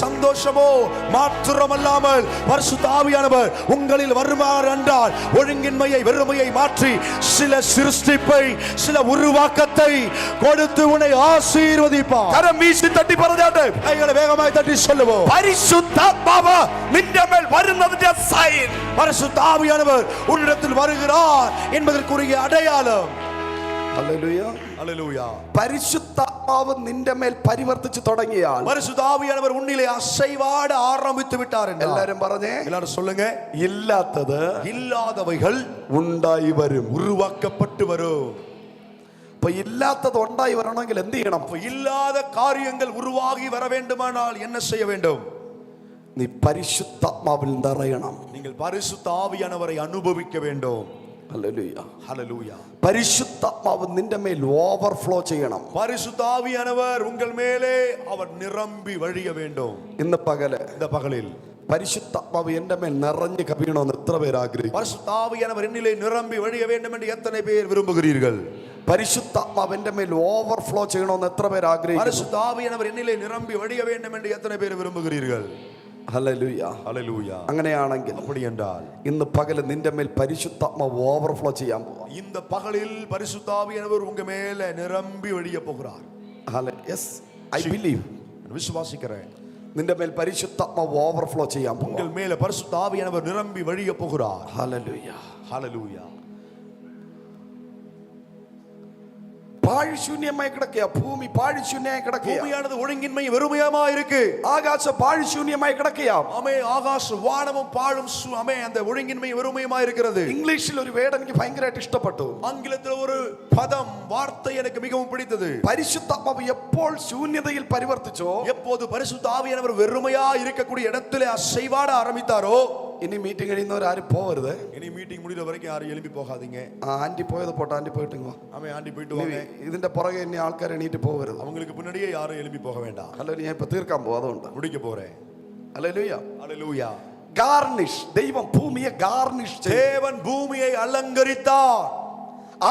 சந்தோஷமோ மாத்திரமல்லாமல் பரிசுத்த ஆவியானவர் உங்களில் வருவார் என்றால் ஒழுங்கின்மையை வெறுமையை மாற்றி சில சிருஷ்டிப்பை, சில உருவாக்கத்தை கொடுத்து உன்னை ஆசீர்வதிப்பார். കരം വീശി തട്ടി പറഞ്ഞാട്ടെ, கைகளை வேகமாய் தட்டி சொல்லுவோம். പരിശുദ്ധാത്മാവ് നിന്റെ മേൽ വരുന്നതിന്റെ സൈൻ. பரிசுத்த ஆவியானவர் உன்னிடத்தில் வருகிறார் என்பதற்குரிய அடையாளம். ഹല്ലേലൂയ, ஹல்லேலூயா. പരിശുദ്ധാത്മാവ് നിന്റെ മേൽ പരിവർത്തിച്ചു തുടങ്ങിയാൽ, பரிசுத்த ஆவியானவர் உன்னிலே அசைவாட ஆரம்பித்து விட்டார் என்றால், എല്ലാരും പറഞ്ഞേ, எல்லாரும் சொல்லுங்க, ഇല്ലാത്തത് இல்லாதவைகள் ഉണ്ടായി വരും. உருவாக்கப்பட்டு வரும். അപ്പൊ ഇല്ലാത്തത് ഉണ്ടായി വരണമെങ്കിൽ എന്ത് ചെയ്യണം? அப்ப இல்லாத காரியங்கள் உருவாகி வர வேண்டுமானால் என்ன செய்ய வேண்டும்? നീ പരിശുദ്ധാത്മാവിൽ നിറയണം. நீங்கள் பரிசுத்த ஆவியானவரை அனுபவிக்க வேண்டும். ഹല്ലേലൂയ, ஹல்லேலூயா. പരിശുദ്ധാത്മാവ് നിന്റെ മേൽ ഓവർഫ്ലോ ചെയ്യണം. பரிசுத்த ஆவியானவர் உங்கள் மேலே அவர் நிரம்பி வழிய வேண்டும். ഇന്ന് പകല് இந்த பகலில் പരിശുദ്ധാത്മാവ് എന്റെ മേൽ നിറഞ്ഞു കവിയണമെന്ന് എത്ര പേര് ആഗ്രഹിക്കും? பரிசுத்த ஆவியானவர் என்னிலே நிரம்பி வழிய வேண்டும் என்று எத்தனை பேர் விரும்புகிறீர்கள்? പരിശുദ്ധാത്മാവ് എന്റെ മേൽ ഓവർഫ്ലോ ചെയ്യണമെന്ന് എത്ര പേര് ആഗ്രഹിക്കും? பரிசுத்த ஆவியானவர் என்னிலே நிரம்பி வழிய வேண்டும் என்று எத்தனை பேர் விரும்புகிறீர்கள்? ഹല്ലേലൂയ, ஹல்லேலூயா. അങ്ങനെയാണെങ്കിൽ அப்படி என்றால் ഇന്ന് പകല് നിന്റെ മേൽ പരിശുദ്ധാത്മാവ് ഓവർഫ്ലോ ചെയ്യാൻ പോവാ. இந்த பகலில் பரிசுத்த ஆவியானவர் உங்க மேல நிரம்பி வழிய போகிறார். Yes, I believe. விசுவாசிக்கிறேன். നിന്റെ മേൽ പരിശുദ്ധാത്മാവ് ഓവർഫ്ലോ ചെയ്യാൻ പോവാ. உங்கள் மேல பரிசுத்த ஆவியானவர் நிரம்பி வழிய போகிறார். ഹല്ലേലൂയ, ஹல்லேலூயா. പാഴ്ശൂന്യമായി കിടക്കുക, ഭൂമി പാഴ്ശൂന്യമായി കിടക്കുക, பூமியானது ஒழுங்கின்மை வெறுமையாமா இருக்கு. ആകാശം പാഴ്ശൂന്യമായി കിടക്കുക. ஆமே, ஆகாச வானமும் பாழும் ஆமே, அந்த ஒழுங்கின்மை வெறுமையுமா இருக்கிறது. ഇംഗ്ലീഷിൽ ഒരു വേർഡ് എനിക്ക് ഭയങ്കരമായിട്ട് ഇഷ്ടപ്പെട്ടു. ஆங்கிலத்தில் ஒரு பதம், வார்த்தை எனக்கு மிகவும் பிடித்தது. പരിശുദ്ധാത്മാവ് എപ്പോൾ ശൂന്യതയിൽ പരിവർത്തിച്ചോ, எப்போது பரிசுத்த ஆவியானவர் வெறுமையா இருக்கக்கூடிய இடத்திலே அசைவாட ஆரம்பித்தாரோ, ഇനി മീറ്റിംഗ് കഴിയുന്നവർ ആരും പോവരുത്. இனி மீட்டிங் முடிகிற வரைக்கும் யாரும் எழும்பி போகாதீங்க. ആന്റി പോയത് പോട്ടെ, ആന്റി പോയിട്ട് വാ. ஆமே, ஆண்டி போயிட்டு வாங்க. ഇതിന്റെ പുറകെ ഇനി ആൾക്കാർ എണീറ്റ് പോവരുത്. அவங்களுக்கு முன்னாடியே யாரும் எழும்பி போக வேண்டாம். അല്ലെങ്കിൽ ഞാൻ ഇപ്പൊ തീർക്കാൻ പോകും, അതുകൊണ്ട്. முடிக்க போறேன். ഹല്ലേലൂയ, ஹல்லேலூயா. ഗാർണിഷ്. ദൈവം ഭൂമിയെ ഗാർണിഷ് ചെയ്തു. தேவன் பூமியை அலங்கரித்தார்.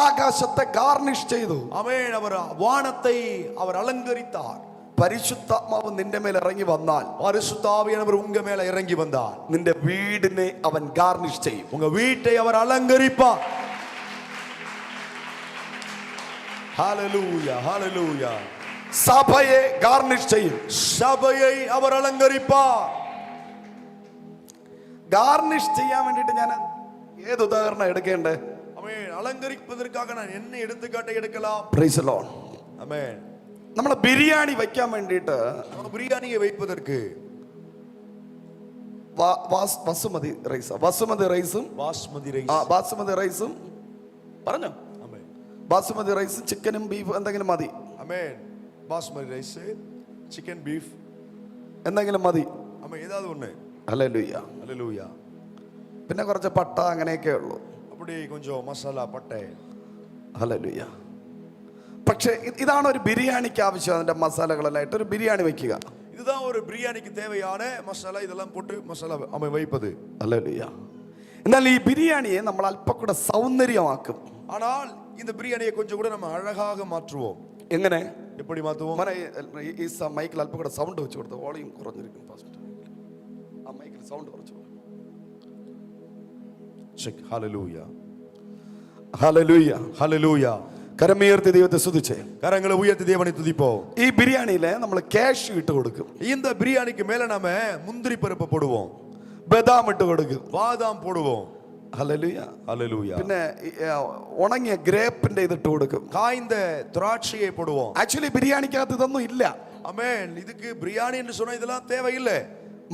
ആകാശത്തെ ഗാർണിഷ് ചെയ്തു. ஆமென். அவர் வானத்தை அவர் அலங்கரித்தார். പരിശുദ്ധാത്മാവ് നിന്റെ മേൽ ഇറങ്ങി വന്നാൽ, பரிசுத்த ஆவியானவர் உங்க மேல இறங்கி வந்தார், നിന്റെ വീടിനെ അവൻ ഗാർണിഷ് ചെയ്യും. உங்க வீட்டை அவர் அலங்கரிப்பார். ஹalleluya, ஹalleluya. സഭയെ ഗാർണിഷ് ചെയ്യും. சபையை அவர் அலங்கரிப்பார். ഗാർണിഷ് ചെയ്യാൻ വേണ്ടിയിട്ട് ഞാൻ ഏത് ഉദാഹരണം എടുക്കേണ്ടേ? ஆமென். அலங்கரிப்பதற்காக நான் என்ன எடுத்துக்காட்டை எடுக்கலாம்? Praise the Lord. ஆமென். നമ്മളെ ബിരിയാണി വെക്കാൻ വേണ്ടിയിട്ട് பிரியாணியை வைப்பதற்கு ബസുമതി റൈസ്, ബസുമതി റൈസും பாஸ்மதி ரைஸ். ബാസുമതി റൈസും പറഞ്ഞോ, ஆமென். ബാസുമതി റൈസും ചിക്കനും ബീഫും എന്തെങ്കിലും മതി. ஆமென். பாஸ்மதி ரைஸ், சிக்கன், பீஃப் എന്തെങ്കിലും മതി. ஆமென், ஏதாவது ஒண்ணு. ഹല്ലേലൂയ. ஹalleluya. പിന്നെ കുറച്ച് പട്ട അങ്ങനെയൊക്കെ ഉള്ളൂ. அப்படி கொஞ்சம் மசாலா, பட்டை. ഹല്ലേലൂയ. പക്ഷേ ഇതാണ് ഒരു ബിരിയാണിക്ക് ആവശ്യം. അതിന്റെ മസാലകളെല്ലാം ഇട്ട് ഒരു ബിരിയാണി വെക്കുക. இதுதான் ஒரு பிரியாணிக்கு தேவையான மசாலா. இதெல்லாம் போட்டு மசாலா வைப்பது. ഹല്ലേലൂയ. എന്നാൽ ഈ ബിരിയാണിയെ നമ്മൾ അല്പം കൂടെ സൗന്ദര്യമാക്കും. ஆனால் இந்த பிரியாணியை கொஞ்சம் கூட நம்ம அழகாக மாற்றுவோம். എങ്ങനെ? எப்படி മാറ്റുவோம்? ഈ മൈക്കിൽ അല്പം കൂടെ സൗണ്ട് വെച്ച് കൊടുത്ത്, വോളിയം കുറഞ്ഞിരിക്കും. ആ മൈക്കിൽ സൗണ്ട് കുറച്ചു. ചെക്ക്. ഹല്ലേലൂയ, ഹല്ലേലൂയ, ഹല്ലേലൂയ. കരമുയർത്തി ദൈവത്തെ സ്തുതിച്ചേ. கரங்களை உயர்த்தி தேவனை துதிப்போம். ഈ ബിരിയാണിയിലെ നമ്മൾ ക്യാഷ് ഇട്ട് കൊടുക്കും. இந்த பிரியாணிக்கு மேல நாம முந்திரி பருப்பு போடுவோம், ബദാം ഇട്ട് കൊടുക്കും, பாதாம் போடுவோம். ഹല്ലേലൂയ, ஹல்லேலூயா. പിന്നെ ഉണങ്ങിയ ഗ്രേപ്പിന്റെ ഇതിട്ട് കൊടുക്കും, காய்ந்த திராட்சையை போடுவோம். ആക്ച്വലി ബിരിയാണിക്കകത്ത് ഇതൊന്നും ഇല്ല. ஆமென். இதுக்கு பிரியாணி என்று சொன்னா இதெல்லாம் தேவையில்லை.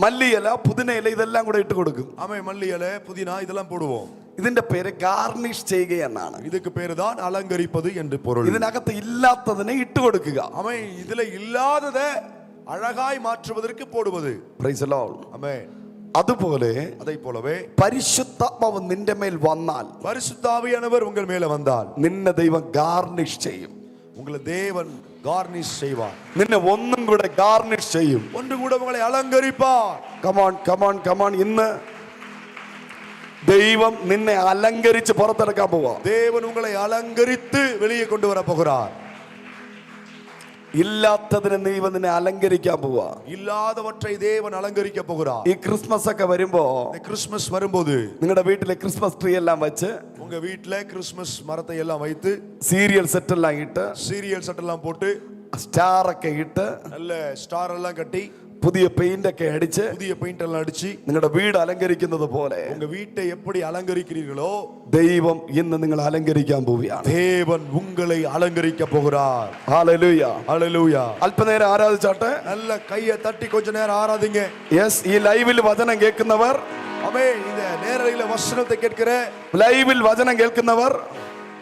മല്ലിയില പുതിനയില ഇതെല്ലാം കൂടെ ഇട്ട് കൊടുക്കും. ஆமென். மல்லி இலை புதினா இதெல்லாம் போடுவோம். ഇതിന്റെ പേര് ഗാർണിഷ് ചെയ്യുക എന്നാണ്. இதுக்கு பேரு தான் அலங்கரிப்பது என்று பொருள். ഇതിനകത്ത് ഇല്ലാത്തതിനെ ഇട്ട് കൊടുക്കുക. ஆமென். இதுல இல்லாததை அழகாய் மாற்றுவதற்கு போடுவது. Praise the Lord. ஆமென். അതുപോലെ அதை போலவே പരിശുദ്ധാത്മാവ് നിന്റെ മേൽ വന്നാൽ, பரிசுத்தாவியானவர் உங்கள் மேல வந்தால், നിന്നെ ദൈവം ഗാർണിഷ് ചെയ്യും. உங்களை தேவன் கார்னிஷ் செய்வார். നിന്നെ ഒന്നും കൂടെ ഗാർണിഷ് ചെയ്യും. ஒன்று கூட உங்களை அலங்கரிப்பார். Come on come on come on. ഇന്ന് ദൈവം നിന്നെ അലങ്കരിച്ച് പുറത്തെടുക്കാൻ പോവാ. தேவன் உங்களை அலங்கரித்து வெளியே கொண்டு வர போகிறார். ഇല്ലാത്തതിനെ ദൈവം നിന്നെ അലങ്കരിക്കാൻ പോവാ. இல்லாதவற்றை தேவன் அலங்கரிக்க போகிறார். ഈ ക്രിസ്മസ് ഒക്കെ വരുമ്പോ, இந்த கிறிஸ்மஸ் வரும்போது നിങ്ങളുടെ വീട്ടിലെ ക്രിസ്മസ് ട്രീ എല്ലാം വെച്ച്, உங்க வீட்ல கிறிஸ்மஸ் மரத்தை எல்லாம் வைத்து, സീരിയൽ സെറ്റ് എല്ലാം ഇട്ട്, சீரியல் செட் எல்லாம் போட்டு, സ്റ്റാർ ഒക്കെ ഇട്ട്, நல்ல ஸ்டார் எல்லாம் கட்டி, പുതിയ പെയിന്റ് ഒക്കെ അടിച്ച്, புதிய பெயிண்ட் எல்லாம் அடிச்சு, നിങ്ങളുടെ വീട് അലങ്കരിക്കുന്നത് പോലെ உங்க வீட்டை எப்படி அலங்கரிக்கிறீர்களோ ദൈവം ഇന്ന് നിങ്ങളെ അലങ്കരിക്കാൻ പോവുകയാണ്. தேவன் உங்களை அலங்கரிக்க போகிறார். ഹല്ലേലൂയ. ஹalleluya. അല്പനേരം ആരാധിച്ചാട്ടെ. நல்ல கையை தட்டி கொஞ்ச நேரம் ஆராதிங்க. യെസ്, ഈ ലൈവിൽ വചനം കേൾക്കുന്നവർ, ஆமென். இந்த நேரலையில வசனத்தை கேட்கிற, ലൈവിൽ വചനം കേൾക്കുന്നവർ,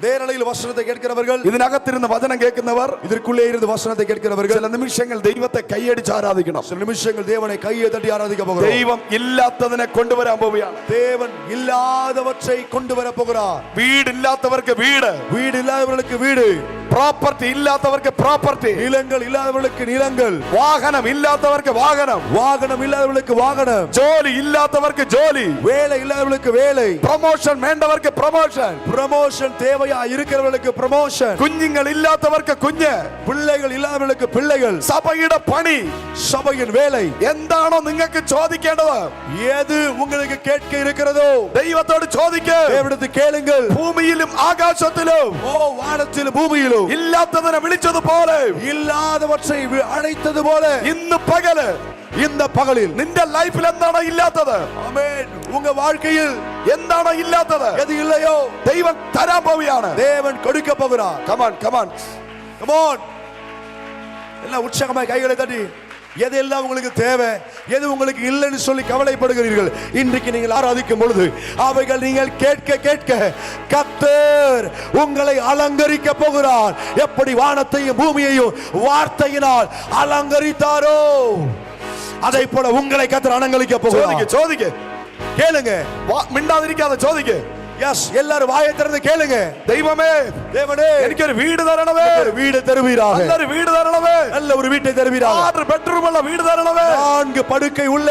நேரலையில் வசனத்தை கேட்கிறவர்கள், ഇതിനകത്തിരുന്ന് വചനം കേൾക്കുന്നവർ, இதற்குள்ளே இருந்து வசனத்தை கேட்கிறவர்கள், ചില നിമിഷങ്ങൾ ദൈവത്തെ കൈയടിച്ച് ആരാധിക്കണം. சில நிமிஷங்கள் தேவனை கையை தட்டி ஆராதிக்க போகிறோம். ദൈവം ഇല്ലാത്തതിനെ കൊണ്ടുവരാൻ പോവുകയാണ്. தேவன் இல்லாதவற்றை கொண்டு வர போகிறார். വീടില്ലാത്തവർക്ക് വീട്, வீடு இல்லாதவர்களுக்கு வீடு, പ്രോപ്പർട്ടി ഇല്ലാത്തവർക്ക് പ്രോപ്പർട്ടി, நிலங்கள் இல்லாதவர்களுக்கு நிலங்கள், വാഹനം ഇല്ലാത്തവർക്ക് വാഹനം, வாகனம் இல்லாதவர்களுக்கு வாகனம், ജോലി ഇല്ലാത്തവർക്ക് ജോലി, வேலை இல்லாதவர்களுக்கு வேலை, പ്രൊമോഷൻ വേണ്ടവർക്ക് പ്രൊമോഷൻ, ப்ரமோஷன் தேவையா இருக்கிறவர்களுக்கு ப்ரமோஷன், കുഞ്ഞുങ്ങൾ ഇല്ലാത്തവർക്ക് കുഞ്ഞ്, பிள்ளைகள் இல்லாதவர்களுக்கு பிள்ளைகள், സഭയുടെ പണി, சபையின் வேலை. എന്താണോ നിങ്ങൾക്ക് ചോദിക്കേണ്ടത്, எது உங்களுக்கு கேட்க இருக்கிறதோ ദൈവത്തോട് ചോദിക്കുക. தேவனிடத்தில் கேளுங்கள். ഭൂമിയിലും ആകാശത്തിലും ஓ வானத்திலும் பூமியிலும் ഇല്ലാത്തതിനെ വിളിച്ചതുപോലെ, இல்லாதவற்றை அழைத்தது போல ഇന്ന് പകല് இந்த பகலில் നിന്റെ ലൈഫിൽ എന്താണോ ഇല്ലാത്തത്, ஆமென், உங்க வாழ்க்கையில் എന്താണോ ഇല്ലാത്തത്, எது இல்லையோ ദൈവം തരാൻ പോവുകയാണ്. தேவன் கொடுக்க போகிறார். Come on come on. Come on. எல்லாம் உற்சாகமாய் கைகளை தட்டி, எதெல்லாம் உங்களுக்கு தேவை, எது உங்களுக்கு இல்லைன்னு சொல்லி கவலைப்படுகிறீர்கள், இன்றைக்கு நீங்கள் ஆராதிக்கும் பொழுது அவைகள் நீங்கள் கேட்க கேட்க கர்த்தர் உங்களை அலங்கரிக்க போகிறார். எப்படி வானத்தையும் பூமியையும் வார்த்தையினால் அலங்கரித்தாரோ அதை போல உங்களை கர்த்தர் அலங்கரிக்க போகிறார். ചോദിക്ക, கேளுங்க, മിണ്ടാതിരിക്കാതെ ചോദിക്ക. எஸ், எல்லாரும் வாயை திறந்து கேளுங்க. ദൈവമേ, தேவனே, എനിക്കൊരു വീട് തരണമേ, ஒரு வீடு தருவீராக, നല്ലൊരു വീട് തരണമേ, நல்ல ஒரு வீட்டை தருவீராக, 6 ബെഡ്റൂം ഉള്ള വീട് തരണമേ, 4 படுக்கை உள்ள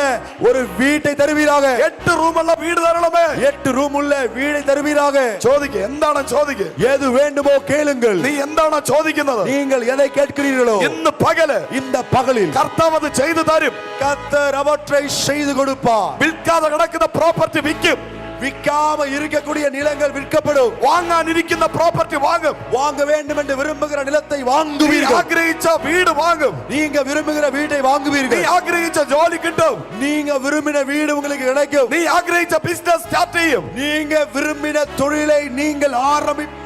ஒரு வீட்டை தருவீராக, 8 റൂമുള്ള വീട് തരണമേ, 8 ரூம் உள்ள வீடை தருவீராக. ചോദിക്ക, എന്താണ് ചോദിക്ക, எது வேண்டுமோ கேளுங்கள். നീ എന്താണോ ചോദിക്കുന്നത്, நீங்கள் எதை கேட்கிறீர்களோ ഇന്ന് പകല് இந்த பகலில் കർത്താവ് അത് ചെയ്തു തരും. கர்த்தர் அவற்றை செய்து கொடுப்பார். വിൽക്കാതെ കിടക്കുന്ന പ്രോപ്പർട്ടി വിൽക്കും, விற்காம இருக்கக்கூடிய நிலங்கள் விற்கப்படும். വാങ്ങാനിരിക്കുന്ന പ്രോപ്പർട്ടി വാങ്ങും, வாங்க வேண்டும் என்று விரும்புகிற நிலத்தை നീ வாங்குவீர்கள். ആഗ്രഹിച്ച വീട് വാങ്ങും, நீங்க விரும்புகிற வீட்டை നീ வாங்குவீர்கள். ആഗ്രഹിച്ച ജോലി കിട്ടും, நீங்க விரும்பின வீடு உங்களுக்கு கிடைக்கும். നീ ആഗ്രഹിച്ച ബിസിനസ് സ്റ്റാർട്ട് ചെയ്യും. நீங்க விரும்பின தொழிலை நீங்கள் ஆரம்பிப்பீர்கள்.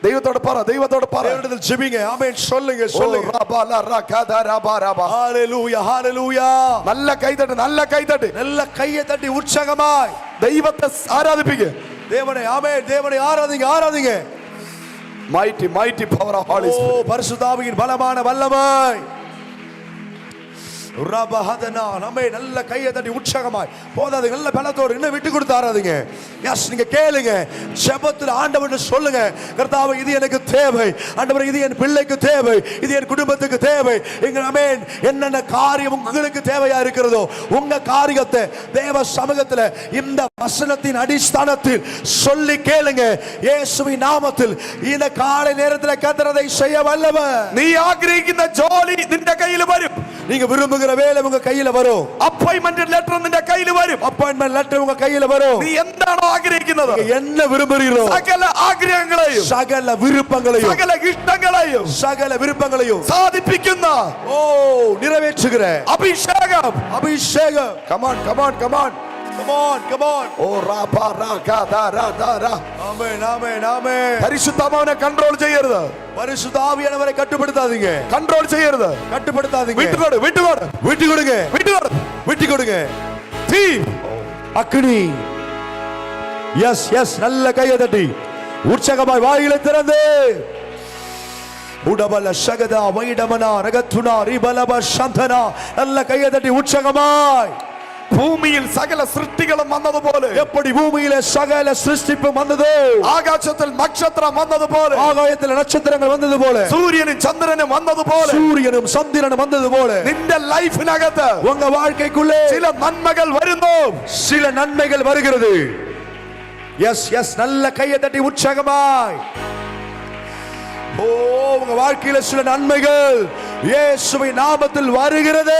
ദൈവത്തോട് പറ, ദൈവത്തോട് പറ. தேவனிடத்தில் ஜெபிங்க. ஆமென். சொல்லுங்க, ഓ, சொல்லுங்க. റബാ, ല, റ, ക, ധ, ര, ബ, ര, ബ. ஹalleluya, ஹalleluya. നല്ല കൈതട്ട്, നല്ല കൈതട്ട്. நல்ல கையை தட்டி உற்சாகமாய் ദൈവത്തെ ആരാധിപ്പിക്കുക. தேவனை, ஆமென், தேவனை ஆராதிங்க, ஆராதிங்க. Mighty mighty power of holy oh spirit. பரிசுத்தாவியின் பலமான வல்லமை. ரபஹதனா, நம்ம நல்ல கையை தட்டி உற்சாகமாய் போதாது, நல்ல பலத்தோடு இன்னும் விட்டு கொடுத்து ஆராதிங்க. எஸ், நீங்க கேளுங்க, ஜெபத்தில் ஆண்டவர்கிட்ட சொல்லுங்க, கர்த்தாவே இது எனக்கு தேவை, ஆண்டவரே இது என் பிள்ளைக்கு தேவை, இது என் குடும்பத்துக்கு தேவை. எங்க ஆமென், என்னென்ன காரியம் உங்களுக்கு தேவையா இருக்கிறதோ உங்க காரியத்தை தேவ சமூகத்தில் இந்த வசனத்தின் அடிஸ்தானத்தில் சொல்லி கேளுங்க. இயேசுவின் நாமத்தில் இந்த காலை நேரத்தில் கர்த்தர் அதை செய்ய வல்லவர். നീ ആഗ്രഹിക്കുന്ന ജോലി നിന്റെ കയ്യിൽ വരും, நீங்க விரும்புகிற வேலை உங்க கையில வரும். അപ്പോയിന്റ്മെന്റ് ലെറ്റർ നിന്റെ കയ്യിൽ വരും, அப்பாயின்மெண்ட் லெட்டர் உங்க கையில வரும். നീ എന്താണോ ആഗ്രഹിക്കുന്നത്, நீங்க என்ன விரும்புறீங்களோ സകല ആഗ്രഹങ്ങളെയും, சகல விருப்பங்களையும், സകല ഇഷ്ടങ്ങളെയും சகல விருப்பங்களையும் സാധിപ്പിക്കുന്ന ஓ நிறைவேற்றுகிற അഭിഷേകം. அபிஷேகம். Come on come on come on. Come on, come on. ഓ റാപാ രാകാ ദാരാ ദാരാ. Amen, amen, amen. പരിശുദ്ധാത്മാവിനെ കൺട്രോൾ ചെയ്യരുത്. பரிசுத்த ஆவியானவரை கட்டுப்படுத்தாதீங்க. കൺട്രോൾ ചെയ്യരുത്. கட்டுப்படுத்தாதீங்க. വിട്ടുകൊടു വിട്ടുകൊടു விட்டு கொடுங்க. വിട്ടുകൊടു. விட்டு கொடுங்க. തീ அக்னி. எஸ் எஸ் நல்ல கையை தட்டி உற்சாகமாய் வாயிலை திறந்து உடபல சகதா வைடமனா ரகத்துனா ரிபலப சந்தனா நல்ல கையை தட்டி உற்சாகமாய் ഭൂമിയിൽ സകല സൃഷ്ടികളും വന്നതുപോലെ எப்படி பூமியில சகல சிருஷ்டிப்பு வந்ததோ ആകാശത്തിൽ നക്ഷത്രം വന്നതുപോലെ ஆகாயத்தில் நட்சத்திரங்கள் வந்தது போல സൂര്യനും ചന്ദ്രനും വന്നതുപോലെ சூரியனும் சந்திரனும் வந்தது போல നിന്റെ ലൈഫിനകത്ത് உங்க வாழ்க்கைக்குள்ளே ചില നന്മകൾ വരുന്നു. சில நன்மைகள் வருகிறது. எஸ் எஸ் நல்ல கையை தட்டி உற்சாகமாய் ஓ உங்க வாழ்க்கையில சில நன்மைகள் இயேசுவின் நாமத்தில் வருகிறது.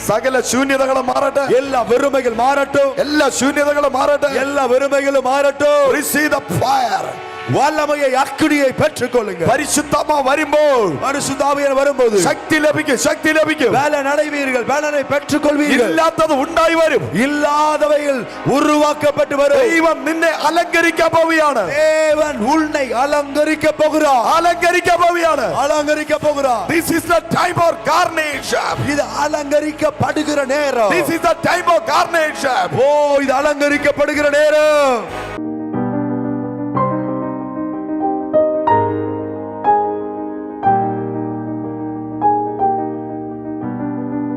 സകല ശൂന്യതകളും മാറട്ടെ. எல்லா வெறுமைகள் மாறட்டும். എല്ലാ ശൂന്യതകളും മാറട്ടെ. எல்லா வெறுமைகளும் மாறட்டும். Receive the fire. வல்லமையை அக்கினியை பெற்றுக்கொள்ளுங்க. പരിശുദ്ധാത്മാവ് വരുമ്പോൾ பரிசுத்த ஆவியானவர் வரும்போது ശക്തി ലഭിക്കും. ശക്തി ലഭിക്കും. பலன் அடைவீர்கள். பலனை பெற்றுக்கொள்வீர்கள். ഇല്ലാത്തത് ഉണ്ടായി വരും. இல்லாதவைகள் உருவாக்கப்பட்டு வரும். ദൈവം നിന്നെ അലങ്കരിക്കാൻ പോവുകയാണ്. தேவன் உன்னை அலங்கரிக்க போகிறார். അലങ്കരിക്കാൻ പോവുകയാണ്. அலங்கரிக்க போகிறார். This is the time for carnation. இது அலங்கரிக்கப்படுகிற நேரம். This is the time for carnation. ஓ இது அலங்கரிக்கப்படுகிற நேரம்.